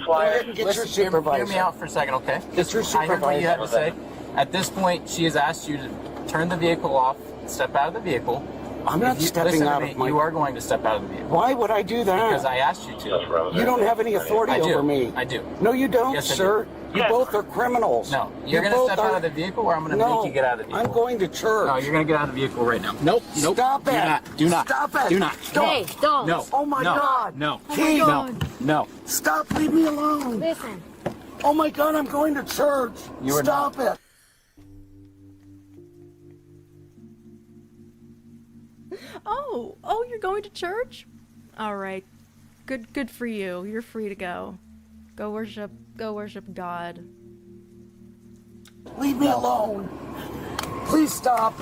Go ahead and get your supervisor. Hear me out for a second, okay? Get your I heard what you had to say. supervisor. At this point, she has asked you to turn the vehicle off, step out of the vehicle. I'm not stepping listen to out me, of my... You are going to step out of the vehicle. Why would I do that? Because I asked you to. You don't have any authority I do. over me. I do. No, you don't, Yes, I do. sir. You both are criminals. No, you're You going to both step are- out of the vehicle, or I'm going to No, make you get out of the vehicle. I'm going to church. No, you're going to get out of the vehicle right now. Nope. Stop it. Do not. Do not. Stop it. Do not. Hey, don't. No. Oh my No. God. No. Oh my No. God. No. Stop. Leave me alone. Listen. Oh my God, I'm going to church. You are Stop it. Oh, you're going to church? All right. Good for you. You're free to go. Go worship God. Leave me alone. Please stop.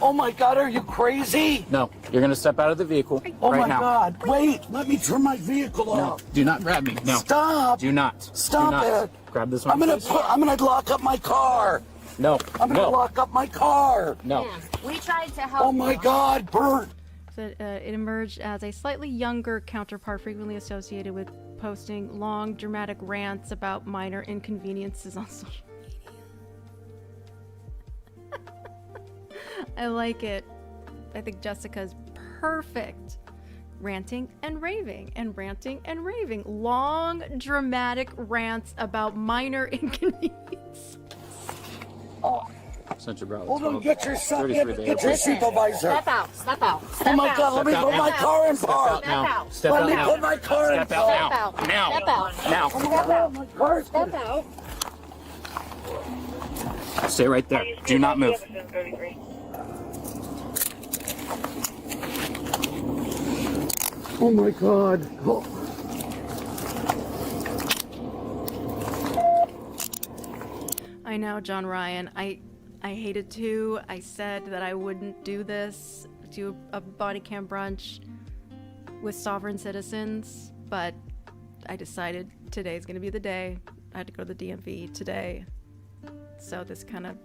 Oh my God, are you crazy? No, you're gonna step out of the vehicle Oh right my now. God, wait, let me turn my vehicle No, off. do not grab me. No. Stop. Do not. Stop Do not. it. Grab this one. please. I'm gonna lock up my car. No. I'm gonna lock up my car. No. We tried to help Oh my you. God, Bert. So, it emerged as a slightly younger counterpart frequently associated with posting long, dramatic rants about minor inconveniences on social media. I like it. I think Jessica's perfect. Ranting and raving, and ranting and raving. Long, dramatic rants about minor inconveniences. Sent your brother. Hold on, get your son, 33 get days. your supervisor. Step out. Step out. Step Oh my out. God, let me Step put out my now. car in Step park. out now. Step Let out me now. put my car in Step park. out now. Now. Step out. Now. Step out. My car's Step out. Stay right there. Do not move. Oh my God. Oh. I know, John Ryan. I hated to. I said that I wouldn't do this, do a body cam brunch with sovereign citizens, but I decided today's gonna be the day. I had to go to the DMV today, so this kind of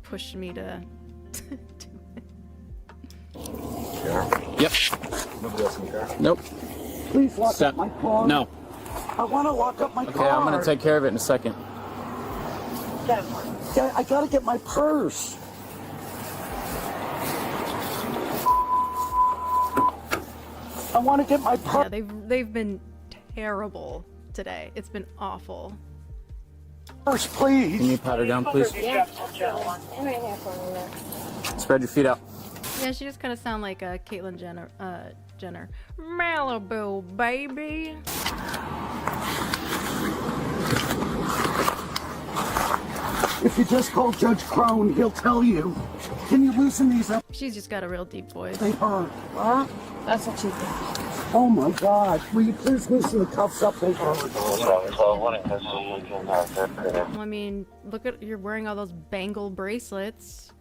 pushed me to do it. Yep. Nope. Please lock Step. up my car. No. I want to lock up my car. Okay, I'm gonna take care of it in a second. Yeah, I gotta get my purse. I want to get my purse. Yeah, they've been terrible today. It's been awful. Purse, please. Can you pat her down, please? Yeah. Stand right here for a minute. Spread your feet out. Yeah, she just kind of sound like Caitlyn Jenner. Malibu, baby. If you just call Judge Crone, he'll tell you. Can you loosen these up? She's just got a real deep voice. They hurt. What? That's what you think. Oh my God. Will you please loosen the cuffs up? They hurt. I mean, look at, you're wearing all those bangle bracelets.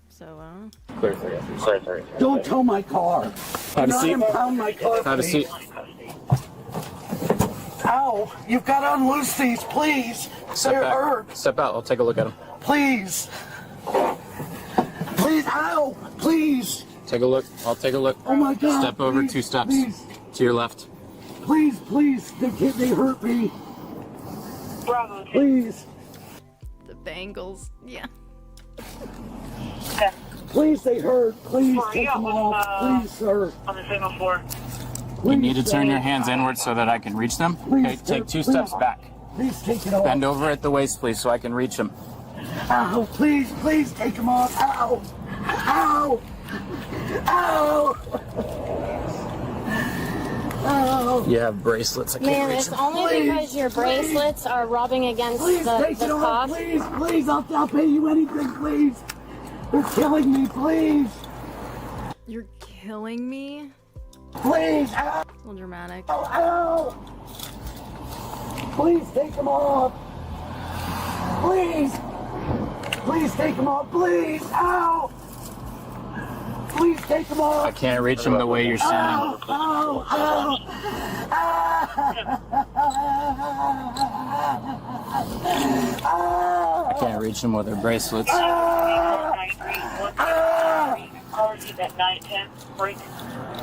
So, Clear three. Don't tow my car. Have a Do not seat. impound my car, Have a please. seat. Ow. You've got to unloose these, please. Step They're back. hurt. Step out. I'll take a look at them. Please. Please. Ow. Please. Take a look. I'll take a look. Oh my God. Step over please, 2 steps. Please. To your left. Please, please. They hurt me. Bravo. Please. the bangles, yeah. Please, they hurt. Please take them off. Please, sir. On the signal 4. You need to turn your hands inward so that I can reach them. Okay, take 2 steps back. Please take it off. Bend over at the waist, please, so I can reach them. Ow, please, please take them off. Ow. Ow. Ow. Ow. You have bracelets. I can't Man, reach it's them. only because your bracelets are rubbing against Please take the it off. cuff. Please, please, I'll pay you anything, please. They're killing me, please. You're killing me? Please. Ow. A little dramatic. Ow. Please take them off. Please. Please take them off. Please. Ow. Please take them off. I can't reach them the way you're standing. Ow. Ow. Ow. I can't reach them with their bracelets. Policies at 9:10. Break.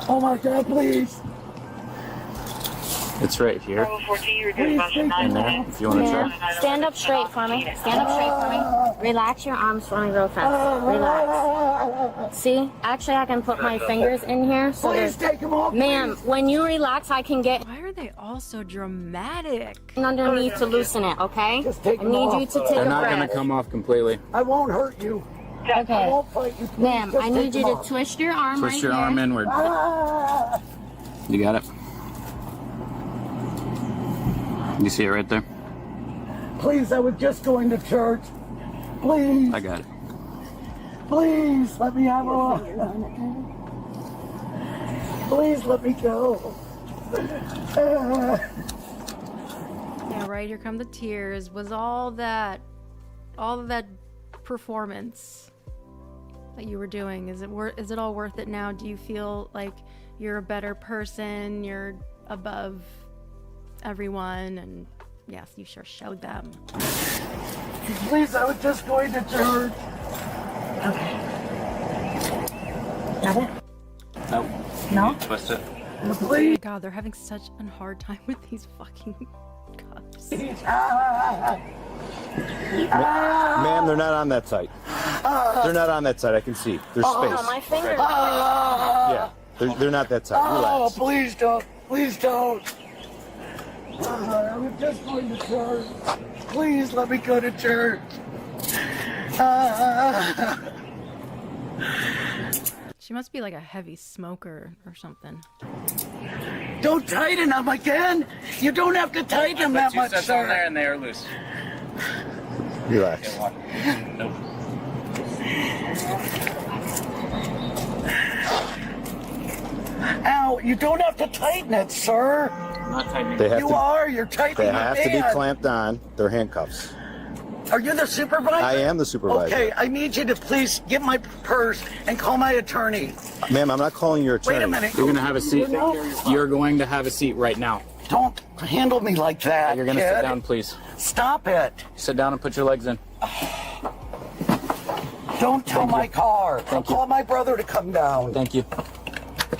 Oh my God, please. It's right here. Bravo 14, you're doing about In there, if you want to try. Stand up straight for me. Stand up straight for me. Relax your arms for me real fast. Relax. See? Actually, I can put my fingers in here. So Please take them off. ma'am, when you relax, I can get Why are they all so dramatic? underneath to loosen it, okay? Just take I them need off. you to take They're a not going breath. to come off completely. I won't hurt you. I Okay. won't fight you. Please. Ma'am, Just I take need you them to off. twist your arm Twist right your here. arm inward. Ah. You got it? You see it right there? Please, I was just going to church. Please. I got it. Please, let me have a Please let me go. Yeah, right, here come the tears. Was all of that performance that you were doing? Is it all worth it now? Do you feel like you're a better person? You're above everyone? And yes, you sure showed them. Please, I was just going to church. Okay. Got it? Nope. No? Twist it. Oh my god, they're having such a hard time with these fucking cups. Ma'am, they're not on that site. They're not on that site. I can see. There's space. Oh, my finger. Yeah, they're not that site. Oh, Relax. please don't. Please don't. I was just going to church. Please let me go to church. She must be like a heavy smoker or something. Don't tighten them again. You don't have to tighten them that much, on there sir. and they are loose. Relax. Nope. Ow, you don't have to tighten it, sir. I'm not tightening. You're tightening They the have to be band. clamped on. They're handcuffs. Are you the supervisor? I am the supervisor. Okay, I need you to please get my purse and call my attorney. Ma'am, I'm not calling your attorney. Wait a minute. You're gonna have a seat. No. You're going to have a seat right now. Don't handle me like that, You're gonna kid. sit down, please. Stop it. Sit down and put your legs in. Don't tow my car. I'll call my brother to come down. Thank you.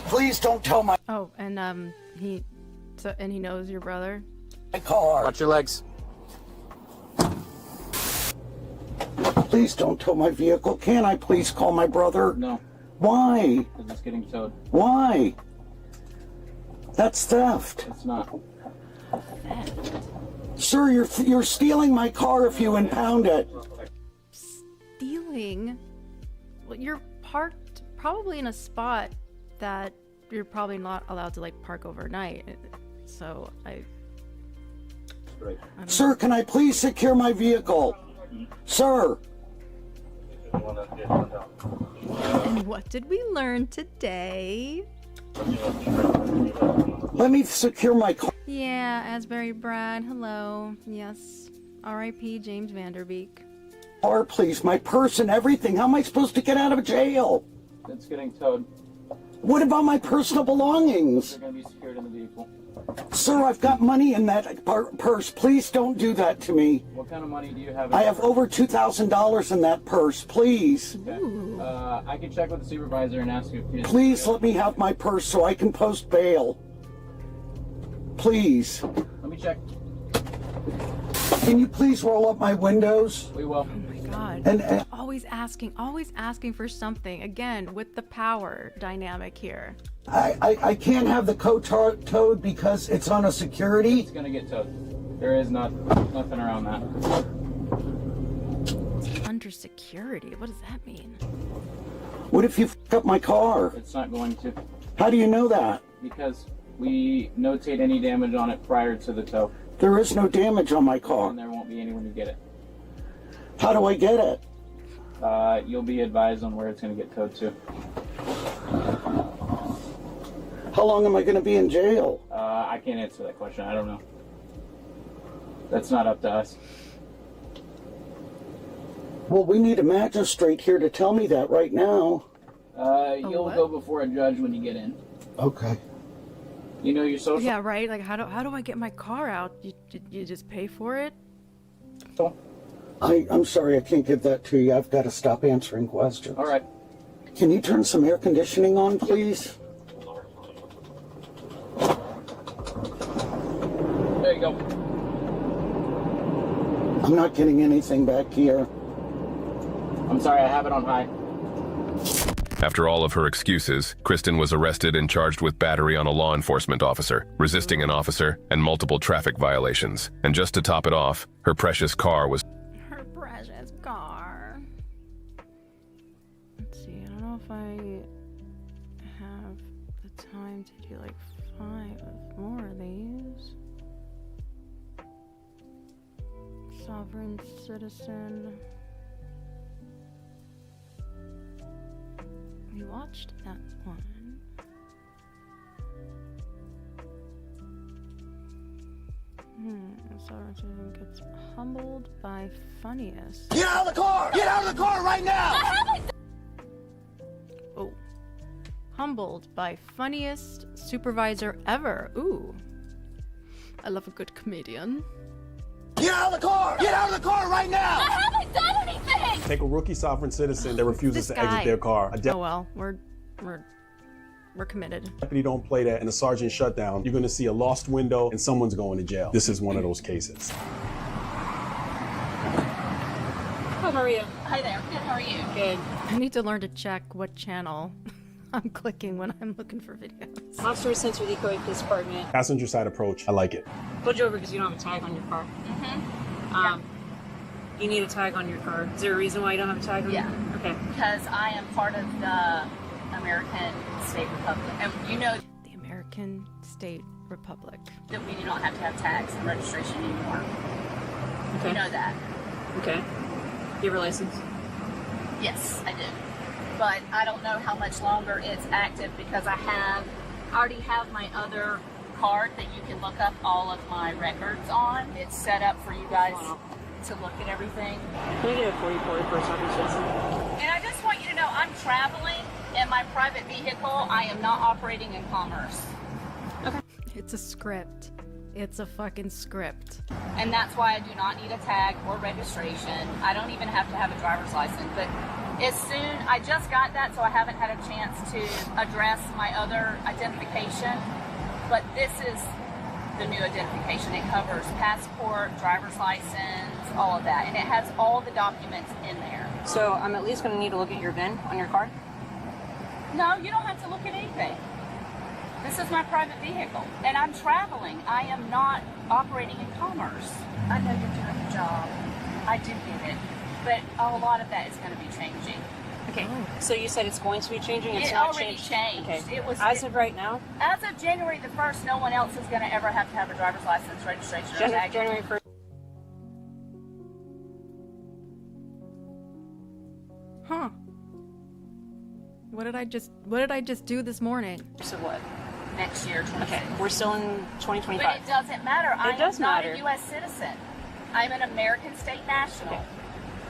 Please don't tow my Oh, and he knows your brother. car. Watch your legs. Please don't tow my vehicle. Can I please call my brother? No. Why? Because it's getting towed. Why? That's theft. It's not. Sir, you're stealing my car if you impound it. Stealing? Well, you're parked probably in a spot that you're probably not allowed to like park overnight. So Sir, can I please secure my vehicle? Sir. And what did we learn today? Let me secure my car. Yeah, Asbury Brad, hello. Yes. R.I.P. James Vanderbeek. Car, please. My purse and everything. How am I supposed to get out of jail? It's getting towed. What about my personal belongings? They're going to be secured in the vehicle. Sir, I've got money in that purse. Please don't do that to me. What kind of money do you have? I have over $2,000 in that purse. Please. Okay. I can check with the supervisor and ask you if he Please let me have my purse so I can post bail. Please. Let me check. Can you please roll up my windows? We will. Oh my god. And always asking for something. Again, with the power dynamic here. I can't have the coat towed because it's on a security. It's gonna get towed. There is nothing around that. It's under security. What does that mean? What if you f up my car? It's not going to. How do you know that? Because we notate any damage on it prior to the tow. There is no damage on my car. And there won't be any when you get it. How do I get it? You'll be advised on where it's going to get towed to. How long am I going to be in jail? I can't answer that question. I don't know. That's not up to us. Well, we need a magistrate here to tell me that right now. You'll go before a judge when you get in. Okay. You know your social. Yeah, right. Like, how do I get my car out? You just pay for it? I'm sorry, I can't give that to you. I've got to stop answering questions. All right. Can you turn some air conditioning on, please? There you go. I'm not getting anything back here. I'm sorry, I have it on high. After all of her excuses, Kristen was arrested and charged with battery on a law enforcement officer, resisting an officer, and multiple traffic violations. And just to top it off, her precious car was... Her precious car. Let's see, I don't know if I have the time to do like 5 more of these. Sovereign citizen. We watched that one. Sovereign citizen gets humbled by funniest. Get out of the car! Get out of the car right now! humbled by funniest supervisor ever. Ooh. I love a good comedian. Get out of the car! Get out of the car right now! I haven't done anything! Take a rookie sovereign citizen that refuses to exit their car. Oh well, we're committed. Deputy don't play that, and a sergeant shutdown. You're going to see a lost window, and someone's going to jail. This is one of those cases. How are you? Hi there. Good. How are you? Good. I need to learn to check what channel I'm clicking when I'm looking for videos. Officer Sensor Decoy Police Department. Passenger side approach. I like it. Pulled you over because you don't have a tag on your car. You need a tag on your car. Is there a reason why you don't have a tag on your car? Okay. Because I am part of the American State Republic. And you know the American State Republic. that we do not have to have tags and registration anymore. Okay. You know that. Okay. You have a license? Yes, I do. But I don't know how much longer it's active because I already have my other card that you can look up all of my records on. It's set up for you guys to look at everything. Can I get a 44 for a sovereign citizen? And I just want you to know I'm traveling in my private vehicle. I am not operating in commerce. Okay. It's a script. It's a fucking script. And that's why I do not need a tag or registration. I don't even have to have a driver's license. But I just got that, so I haven't had a chance to address my other identification. But this is the new identification. It covers passport, driver's license, all of that. And it has all the documents in there. So I'm at least going to need to look at your VIN on your car? No, you don't have to look at anything. This is my private vehicle, and I'm traveling. I am not operating in commerce. I know you're doing the job. I do get it. But a lot of that is going to be changing. Okay. So you said it's going to be changing? It's It not already changed. Okay. It was As of right now? As of January the 1st, no one else is going to ever have to have a driver's license, registration, or tag. January 1st. Huh. What did I just do this morning? So what? Next year, 2026. Okay, we're still in 2025. But it doesn't matter. I does am not matter. a U.S. citizen. I'm an American state national.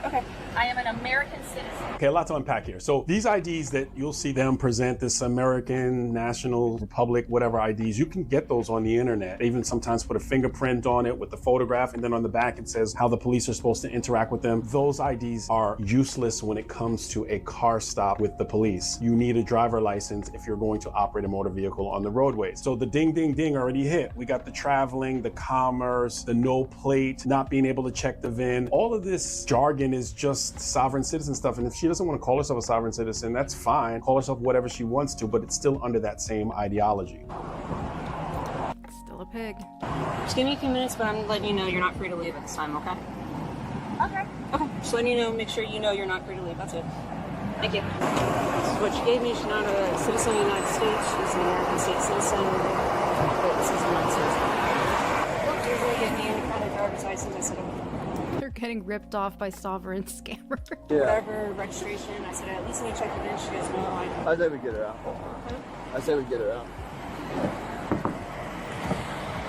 Okay. I am an American citizen. Okay, a lot to unpack here. So these IDs that you'll see them present, this American National Republic, whatever IDs, you can get those on the internet. They even sometimes put a fingerprint on it with the photograph, and then on the back it says how the police are supposed to interact with them. Those IDs are useless when it comes to a car stop with the police. You need a driver license if you're going to operate a motor vehicle on the roadways. So the ding, ding, ding already hit. We got the traveling, the commerce, the no plate, not being able to check the VIN. All of this jargon is just sovereign citizen stuff. And if she doesn't want to call herself a sovereign citizen, that's fine. Call herself whatever she wants to, but it's still under that same ideology. Still a pig. Just give me a few minutes, but I'm letting you know you're not free to leave at this time, okay? Okay. Okay. Just letting you know, make sure you know you're not free to leave. That's it. Thank you. This is what she gave me. She's not a citizen of the United States. She's an American state citizen. But this is not a citizen. Look, you're going to get me any kind of driver's license. I said, okay. They're getting ripped off by sovereign scammers. Driver registration. I said, at least let me check the VIN. She goes, no, I say we get her out. I say we get her out.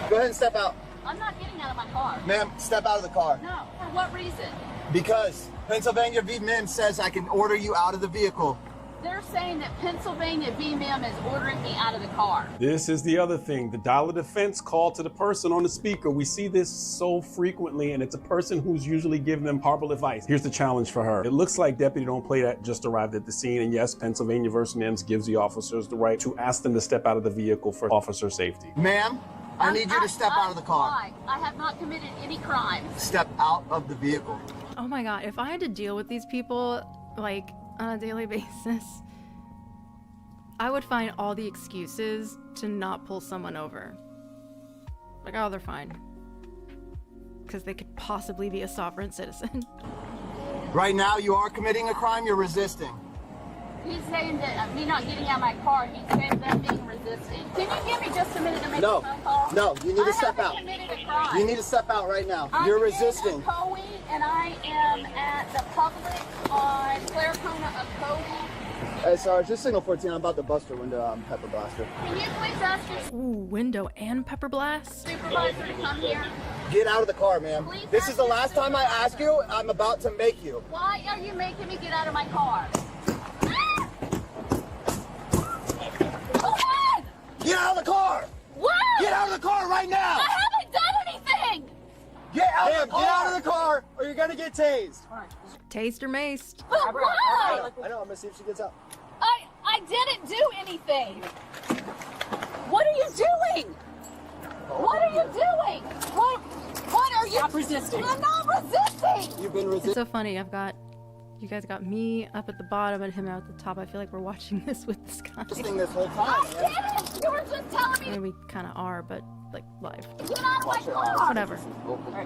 Go ahead and step out. I'm not getting out of my car. Ma'am, step out of the car. No. For what reason? Because Pennsylvania VMIM says I can order you out of the vehicle. They're saying that Pennsylvania VMIM is ordering me out of the car. This is the other thing, the dial of defense call to the person on the speaker. We see this so frequently, and it's a person who's usually giving them horrible advice. Here's the challenge for her. It looks like Deputy Don't Play That just arrived at the scene, and yes, Pennsylvania v. MIMS gives the officers the right to ask them to step out of the vehicle for officer safety. Ma'am, I need you to step out of the car. I have not committed any crimes. Step out of the vehicle. Oh my god, if I had to deal with these people, like, on a daily basis, I would find all the excuses to not pull someone over. Like, oh, they're fine. Because they could possibly be a sovereign citizen. Right now, you are committing a crime. You're resisting. He's saying that me not getting out of my car, he's saying that I'm being resisting. Can you give me just a minute to make a phone call? No, you need to step out. I haven't committed a crime. You need to step out right now. I'm You're resisting. in Ocoee, and I am at the Publix on Claricona of Ocoee. Hey, sorry, just signal 14. I'm about to bust her window, Pepper Blaster. Can you please ask your Ooh, window and pepper blast? supervisor to come here? Get out of the car, ma'am. Please This ask is the your last time I ask you. I'm about to make you. Why are you making me get out of my car? Get out of the car! What? Get out of the car right now! I haven't done anything! Get out of the car! Get out of the car or you're gonna get tased. Tased or maced. But why? I know, I'm gonna see if she gets up. I didn't do anything. What are you doing? What are you doing? What are you? Stop resisting. I'm not resisting. You've been It's so funny. You guys got me up at the bottom and him out at the top. I feel like we're watching this with this guy. This whole time. I didn't. You were just telling me. I mean, we kind of are, but like live. Get out of my car. Whatever.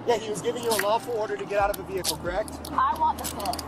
Yeah, he was giving you a lawful order to get out of the vehicle, correct? I want the fifth.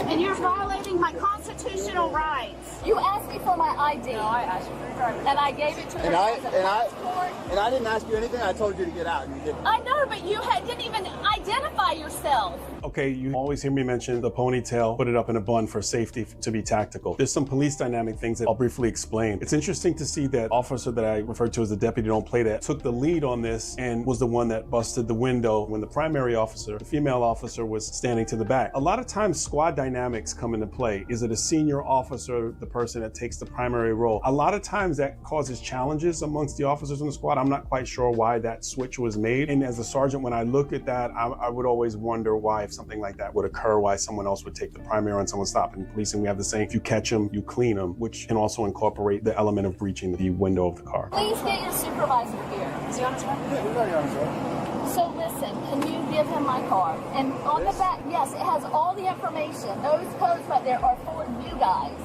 And you're violating my constitutional rights. You asked me for my ID. No, I asked you for your driver's license. And I gave it to her as a passport. And I didn't ask you anything. I told you to get out, and you didn't. I know, but you didn't even identify yourself. Okay, you always hear me mention the ponytail, put it up in a bun for safety to be tactical. There's some police dynamic things that I'll briefly explain. It's interesting to see that officer that I referred to as the deputy don't play that took the lead on this and was the one that busted the window when the primary officer, the female officer, was standing to the back. A lot of times squad dynamics come into play. Is it a senior officer, the person that takes the primary role? A lot of times that causes challenges amongst the officers in the squad. I'm not quite sure why that switch was made. And as a sergeant, when I look at that, I would always wonder why, if something like that would occur, why someone else would take the primary and someone stop. In policing, we have the same, if you catch them, you clean them, which can also incorporate the element of breaching the window of the car. Please get your supervisor here. Is he on his way? Yeah, he's already on his way. So listen, can you give him my card? And on the back, yes, it has all the information. Those codes right there are for you guys.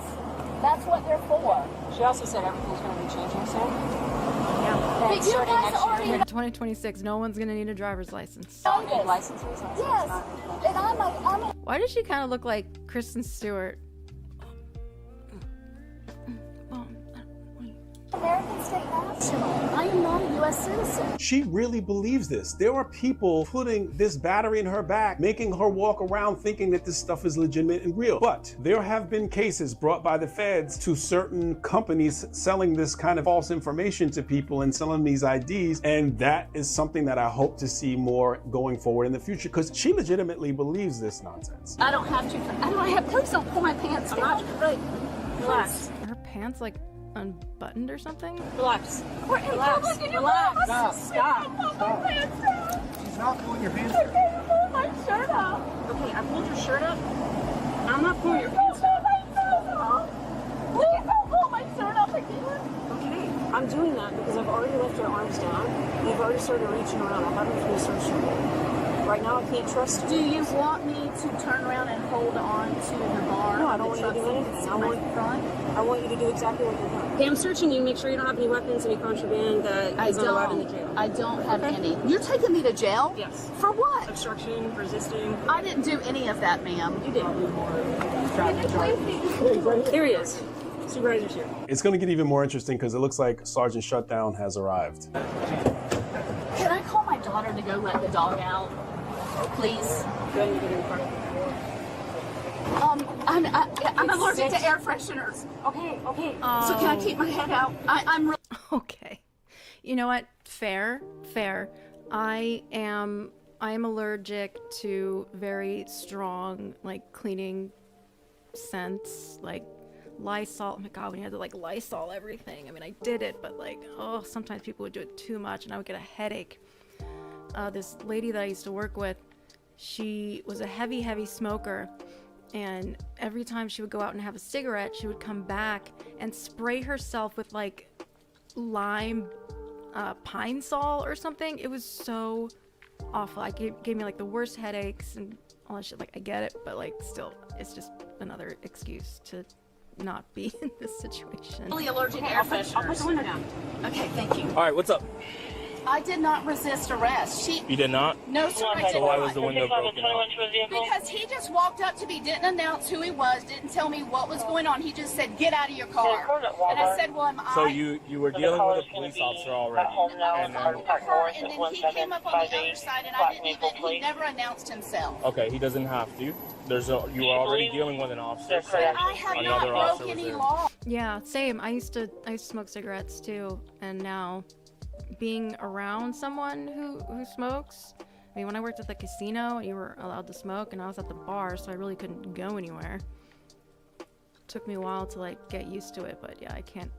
That's what they're for. She also said everything's going to be changing soon. Yeah. But you guys already know. 2026, no one's gonna need a driver's license. Licenses. Yes. And I'm a Why does she kind of look like Kristen Stewart? American State National. I am not a U.S. citizen. She really believes this. There are people putting this battery in her back, making her walk around thinking that this stuff is legitimate and real. But there have been cases brought by the feds to certain companies selling this kind of false information to people and selling these IDs. And that is something that I hope to see more going forward in the future, because she legitimately believes this nonsense. I don't have to. Please don't pull my pants down. I'm not right. Relax. Are her pants like unbuttoned or something? Relax. We're in public and you're Relax. Stop. She's not pulling your pants Okay, down. pull my shirt up. Okay, I pulled your shirt up. I'm not pulling your pants down. Please don't pull my shirt up again. Okay, I'm doing that because I've already left your arms down. You've already started reaching around. I haven't finished searching you. Right now, I can't trust you. Do you want me to turn around and hold on to the bar? No, I don't want you to do anything. I want you to do exactly what you're doing. Okay, I'm searching you. Make sure you don't have any weapons, any contraband that is not allowed in the jail. I don't have any. You're taking me to jail? Yes. For what? Obstruction, resisting. I didn't do any of that, ma'am. You did. Here he is. Supervisor's here. It's going to get even more interesting because it looks like Sergeant Shutdown has arrived. Can I call my daughter to go let the dog out? Please. Go ahead and get in the car. I'm allergic to air fresheners. Okay. So can I keep my head out? I'm really... Okay. You know what? Fair. I am allergic to very strong, like, cleaning scents, like Lysol. Oh my god, when you had to like Lysol everything. I mean, I did it, but like, oh, sometimes people would do it too much and I would get a headache. This lady that I used to work with, she was a heavy smoker, and every time she would go out and have a cigarette, she would come back and spray herself with like lime pine sol or something. It was so awful. It gave me like the worst headaches and all that shit. Like, I get it, but like, still, it's just another excuse to not be in this situation. really allergic to air fresheners. I'll put the window down. Okay, thank you. All right, what's up? I did not resist arrest. You did not? No, sir, I did So why not. was the window broken out? Because he just walked up to me, didn't announce who he was, didn't tell me what was going on. He just said, "Get out of your car." And I said, "Well, am I?" So you were dealing with a police officer already, and then And then he came up on the other side, and I didn't even. He never announced himself. okay, he doesn't have to. You were already dealing with an officer. So I have not another officer broke was any there. law. Yeah, same. I used to smoke cigarettes too, and now being around someone who smokes. I mean, when I worked at the casino, you were allowed to smoke, and I was at the bar, so I really couldn't go anywhere. Took me a while to like get used to it, but yeah, I can't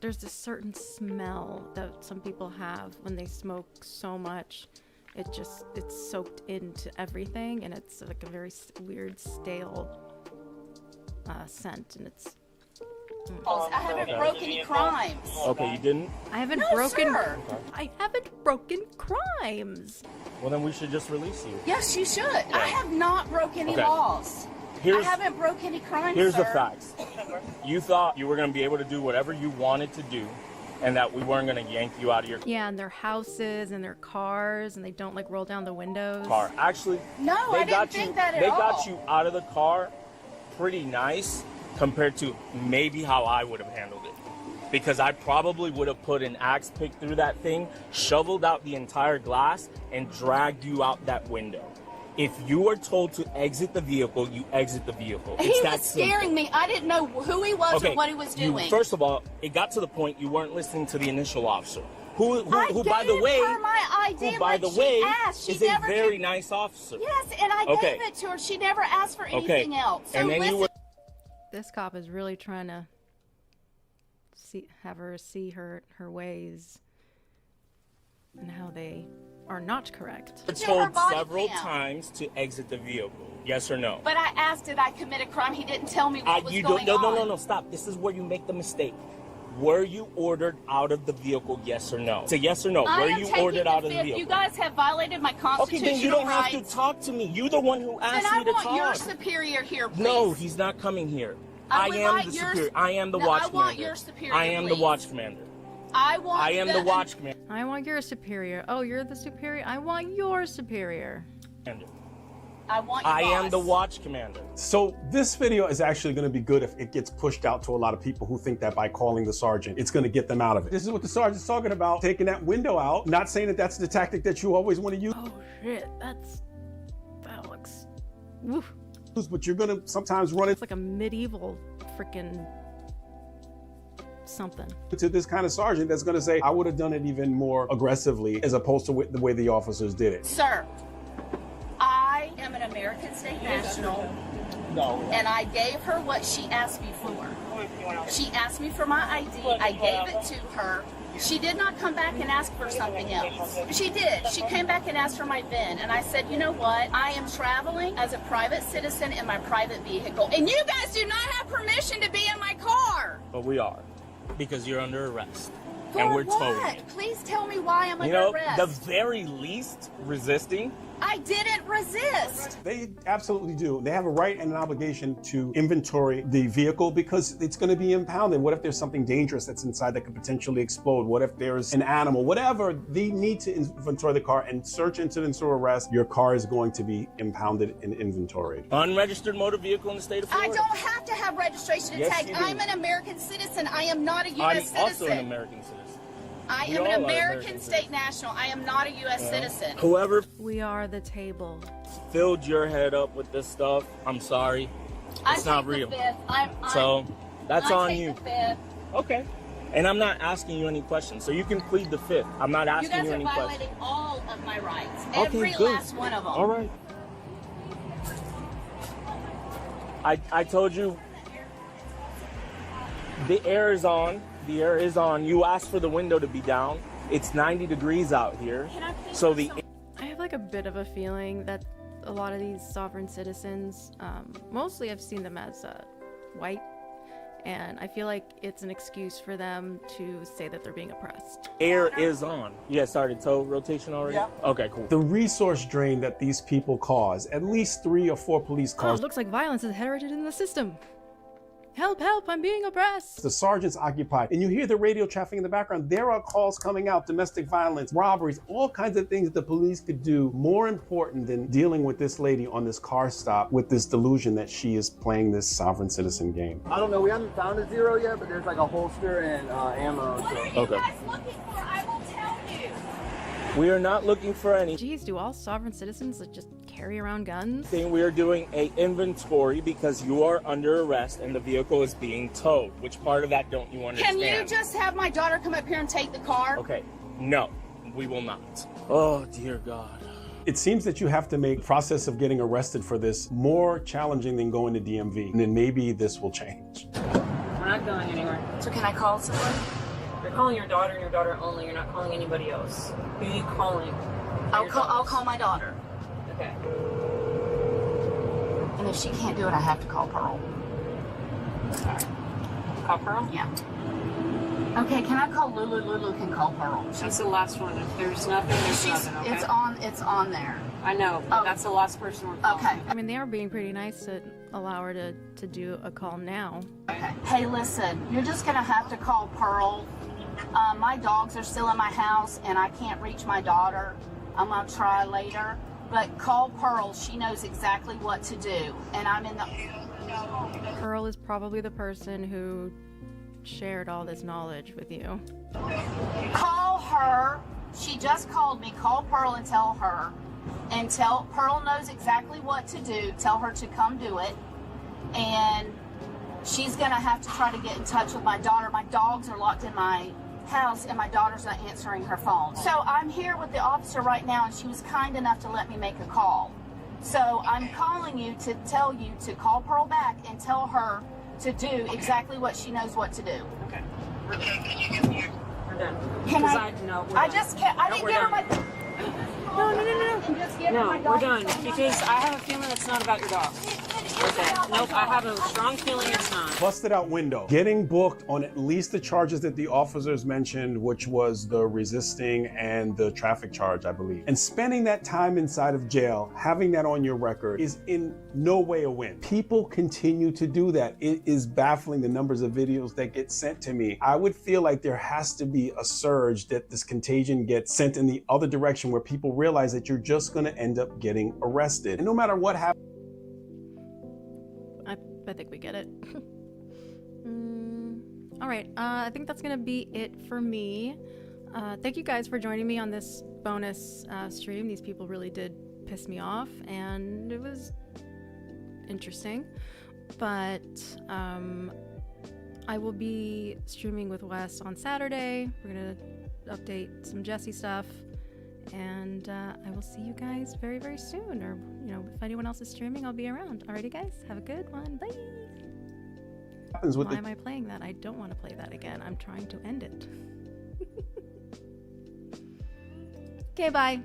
there's this certain smell that some people have when they smoke so much. It's soaked into everything, and it's like a very weird, stale scent, and it's... I haven't broken any crimes. Okay, you didn't? I haven't No, broken... sir. I haven't broken crimes! Well, then we should just release you. Yes, you should. I have not broken any Okay. laws. I haven't broken any crimes, Here's sir. the facts. You thought you were going to be able to do whatever you wanted to do, and that we weren't going to yank you out of your Yeah, and their houses and their cars, and they don't like roll down the windows. car. Actually, No, I didn't think that at they all. got you out of the car pretty nice compared to maybe how I would have handled it. Because I probably would have put an axe pick through that thing, shoveled out the entire glass, and dragged you out that window. If you are told to exit the vehicle, you exit the vehicle. He It's that was scaring me. I didn't know who he was or what he was doing. First of all, it got to the point you weren't listening to the initial officer, who by the gave way, her my ID who by like the she way asked. She is a never very did- nice officer. Yes, and I Okay. gave it to her. She never asked for anything else. So and then listen. you were. This cop is really trying to have her see her ways and how they are not correct. Were To her told body several cam. times to exit the vehicle. Yes or no? But I asked, did I commit a crime? He didn't tell me what was You going don't, on. no, stop. This is where you make the mistake. Were you ordered out of the vehicle? Yes or no? It's a yes or no. I Were am you taking ordered the out of the fifth. vehicle? You guys have violated my Okay, constitutional then you don't rights. have to talk to me. You're the one who asked Then I me to want talk. your superior here, please. No, he's not coming here. I I would am like the your- superior. I am the No, watch I commander. want your superior, I am the please. watch commander. I want I am the watch commander. I want your superior. Oh, you're the superior? I want your superior. I want your I am boss. the watch commander. So this video is actually going to be good if it gets pushed out to a lot of people who think that by calling the sergeant, it's going to get them out of it. This is what the sergeant's talking about, taking that window out. Not saying that that's the tactic that you always want to use. Oh shit, that looks... Woof. But you're going to sometimes run It's like a medieval freaking something. into this kind of sergeant that's going to say, I would have done it even more aggressively as opposed to the way the officers did it. Sir, I am an American State National, and I gave her what she asked me for. She asked me for my ID. I gave it to her. She did not come back and ask for something else. She did. She came back and asked for my VIN, and I said, you know what? I am traveling as a private citizen in my private vehicle, and you guys do not have permission to be in my car. But we are, because you're under arrest. For and we're what? towing you. Please tell me why I'm You under know, arrest. the very least resisting. I didn't resist. They absolutely do. They have a right and an obligation to inventory the vehicle because it's going to be impounded. What if there's something dangerous that's inside that could potentially explode? What if there's an animal? Whatever, they need to inventory the car and search incidents to arrest. Your car is going to be impounded and inventoried. Unregistered motor vehicle in the state of I Florida. don't have to have registration to Yes, tag. you do. I'm an American citizen. I am not a I'm U.S. citizen. also an American citizen. I We am all an are American American state national. I am not a U.S. citizen. Whoever We are the table. filled your head up with this stuff, I'm sorry. It's not real. So that's on you. Okay. And I'm not asking you any questions. So you can plead the fifth. I'm not You asking guys you are any violating questions. all of my rights. Okay, Every good. last one of them. All right. I told you the air is on. The air is on. You asked for the window to be down. It's 90 degrees out here. So the I have like a bit of a feeling that a lot of these sovereign citizens, mostly I've seen them as white, and I feel like it's an excuse for them to say that they're being oppressed. air is on. You guys started toe rotation already? Yeah. Okay, cool. The resource drain that these people cause, at least 3 or 4 police Oh, cars. it looks like violence is inherited in the system. Help, help, I'm being oppressed. The sergeant's occupied, and you hear the radio traffic in the background. There are calls coming out, domestic violence, robberies, all kinds of things that the police could do more important than dealing with this lady on this car stop with this delusion that she is playing this sovereign citizen game. I don't know. We haven't found a zero yet, but there's like a holster and ammo. What are you guys looking for? I will tell you. We are not looking for any. Geez, do all sovereign citizens like, just carry around guns? We are doing a inventory because you are under arrest and the vehicle is being towed. Which part of that don't you understand? Can you just have my daughter come up here and take the car? Okay, no, we will not. Oh, dear God. It seems that you have to make the process of getting arrested for this more challenging than going to DMV, and then maybe this will change. We're not going anywhere. So can I call someone? You're calling your daughter and your daughter only. You're not calling anybody else. Who are you calling? I'll call my daughter. Okay. And if she can't do it, I have to call Pearl. Call Pearl? Yeah. Okay, can I call Lulu? Lulu can call Pearl. That's the last one. If there's nothing, there's nothing, okay? It's on there. I know, but that's the last person we're calling. Okay. I mean, they are being pretty nice to allow her to do a call now. Okay. Hey, listen, you're just gonna have to call Pearl. My dogs are still in my house and I can't reach my daughter. I'm gonna try later, but call Pearl. She knows exactly what to do. And I'm in the... Pearl is probably the person who shared all this knowledge with you. Call her. She just called me. Call Pearl and tell her. And tell Pearl knows exactly what to do. Tell her to come do it. And she's going to have to try to get in touch with my daughter. My dogs are locked in my house and my daughter's not answering her phone. So I'm here with the officer right now and she was kind enough to let me make a call. So I'm calling you to tell you to call Pearl back and tell her to do exactly what she knows what to do. Okay. We're done. Can I? No, we're I done. just can't. I didn't get her my... No, we're done. Because I have a feeling it's not about your dog. Okay. Nope, I have a strong feeling it's not. Busted out window. Getting booked on at least the charges that the officers mentioned, which was the resisting and the traffic charge, I believe. And spending that time inside of jail, having that on your record is in no way a win. People continue to do that. It is baffling the numbers of videos that get sent to me. I would feel like there has to be a surge that this contagion gets sent in the other direction where people realize that you're just gonna end up getting arrested. And no matter what happens, I think we get it. All right, I think that's gonna be it for me. Thank you guys for joining me on this bonus stream. These people really did piss me off, and it was interesting. But I will be streaming with Wes on Saturday. We're gonna update some Jesse stuff, and I will see you guys very, very soon. Or, you know, if anyone else is streaming, I'll be around. Alrighty, guys, have a good one. Bye. Why am I playing that? I don't want to play that again. I'm trying to end it. Okay, bye.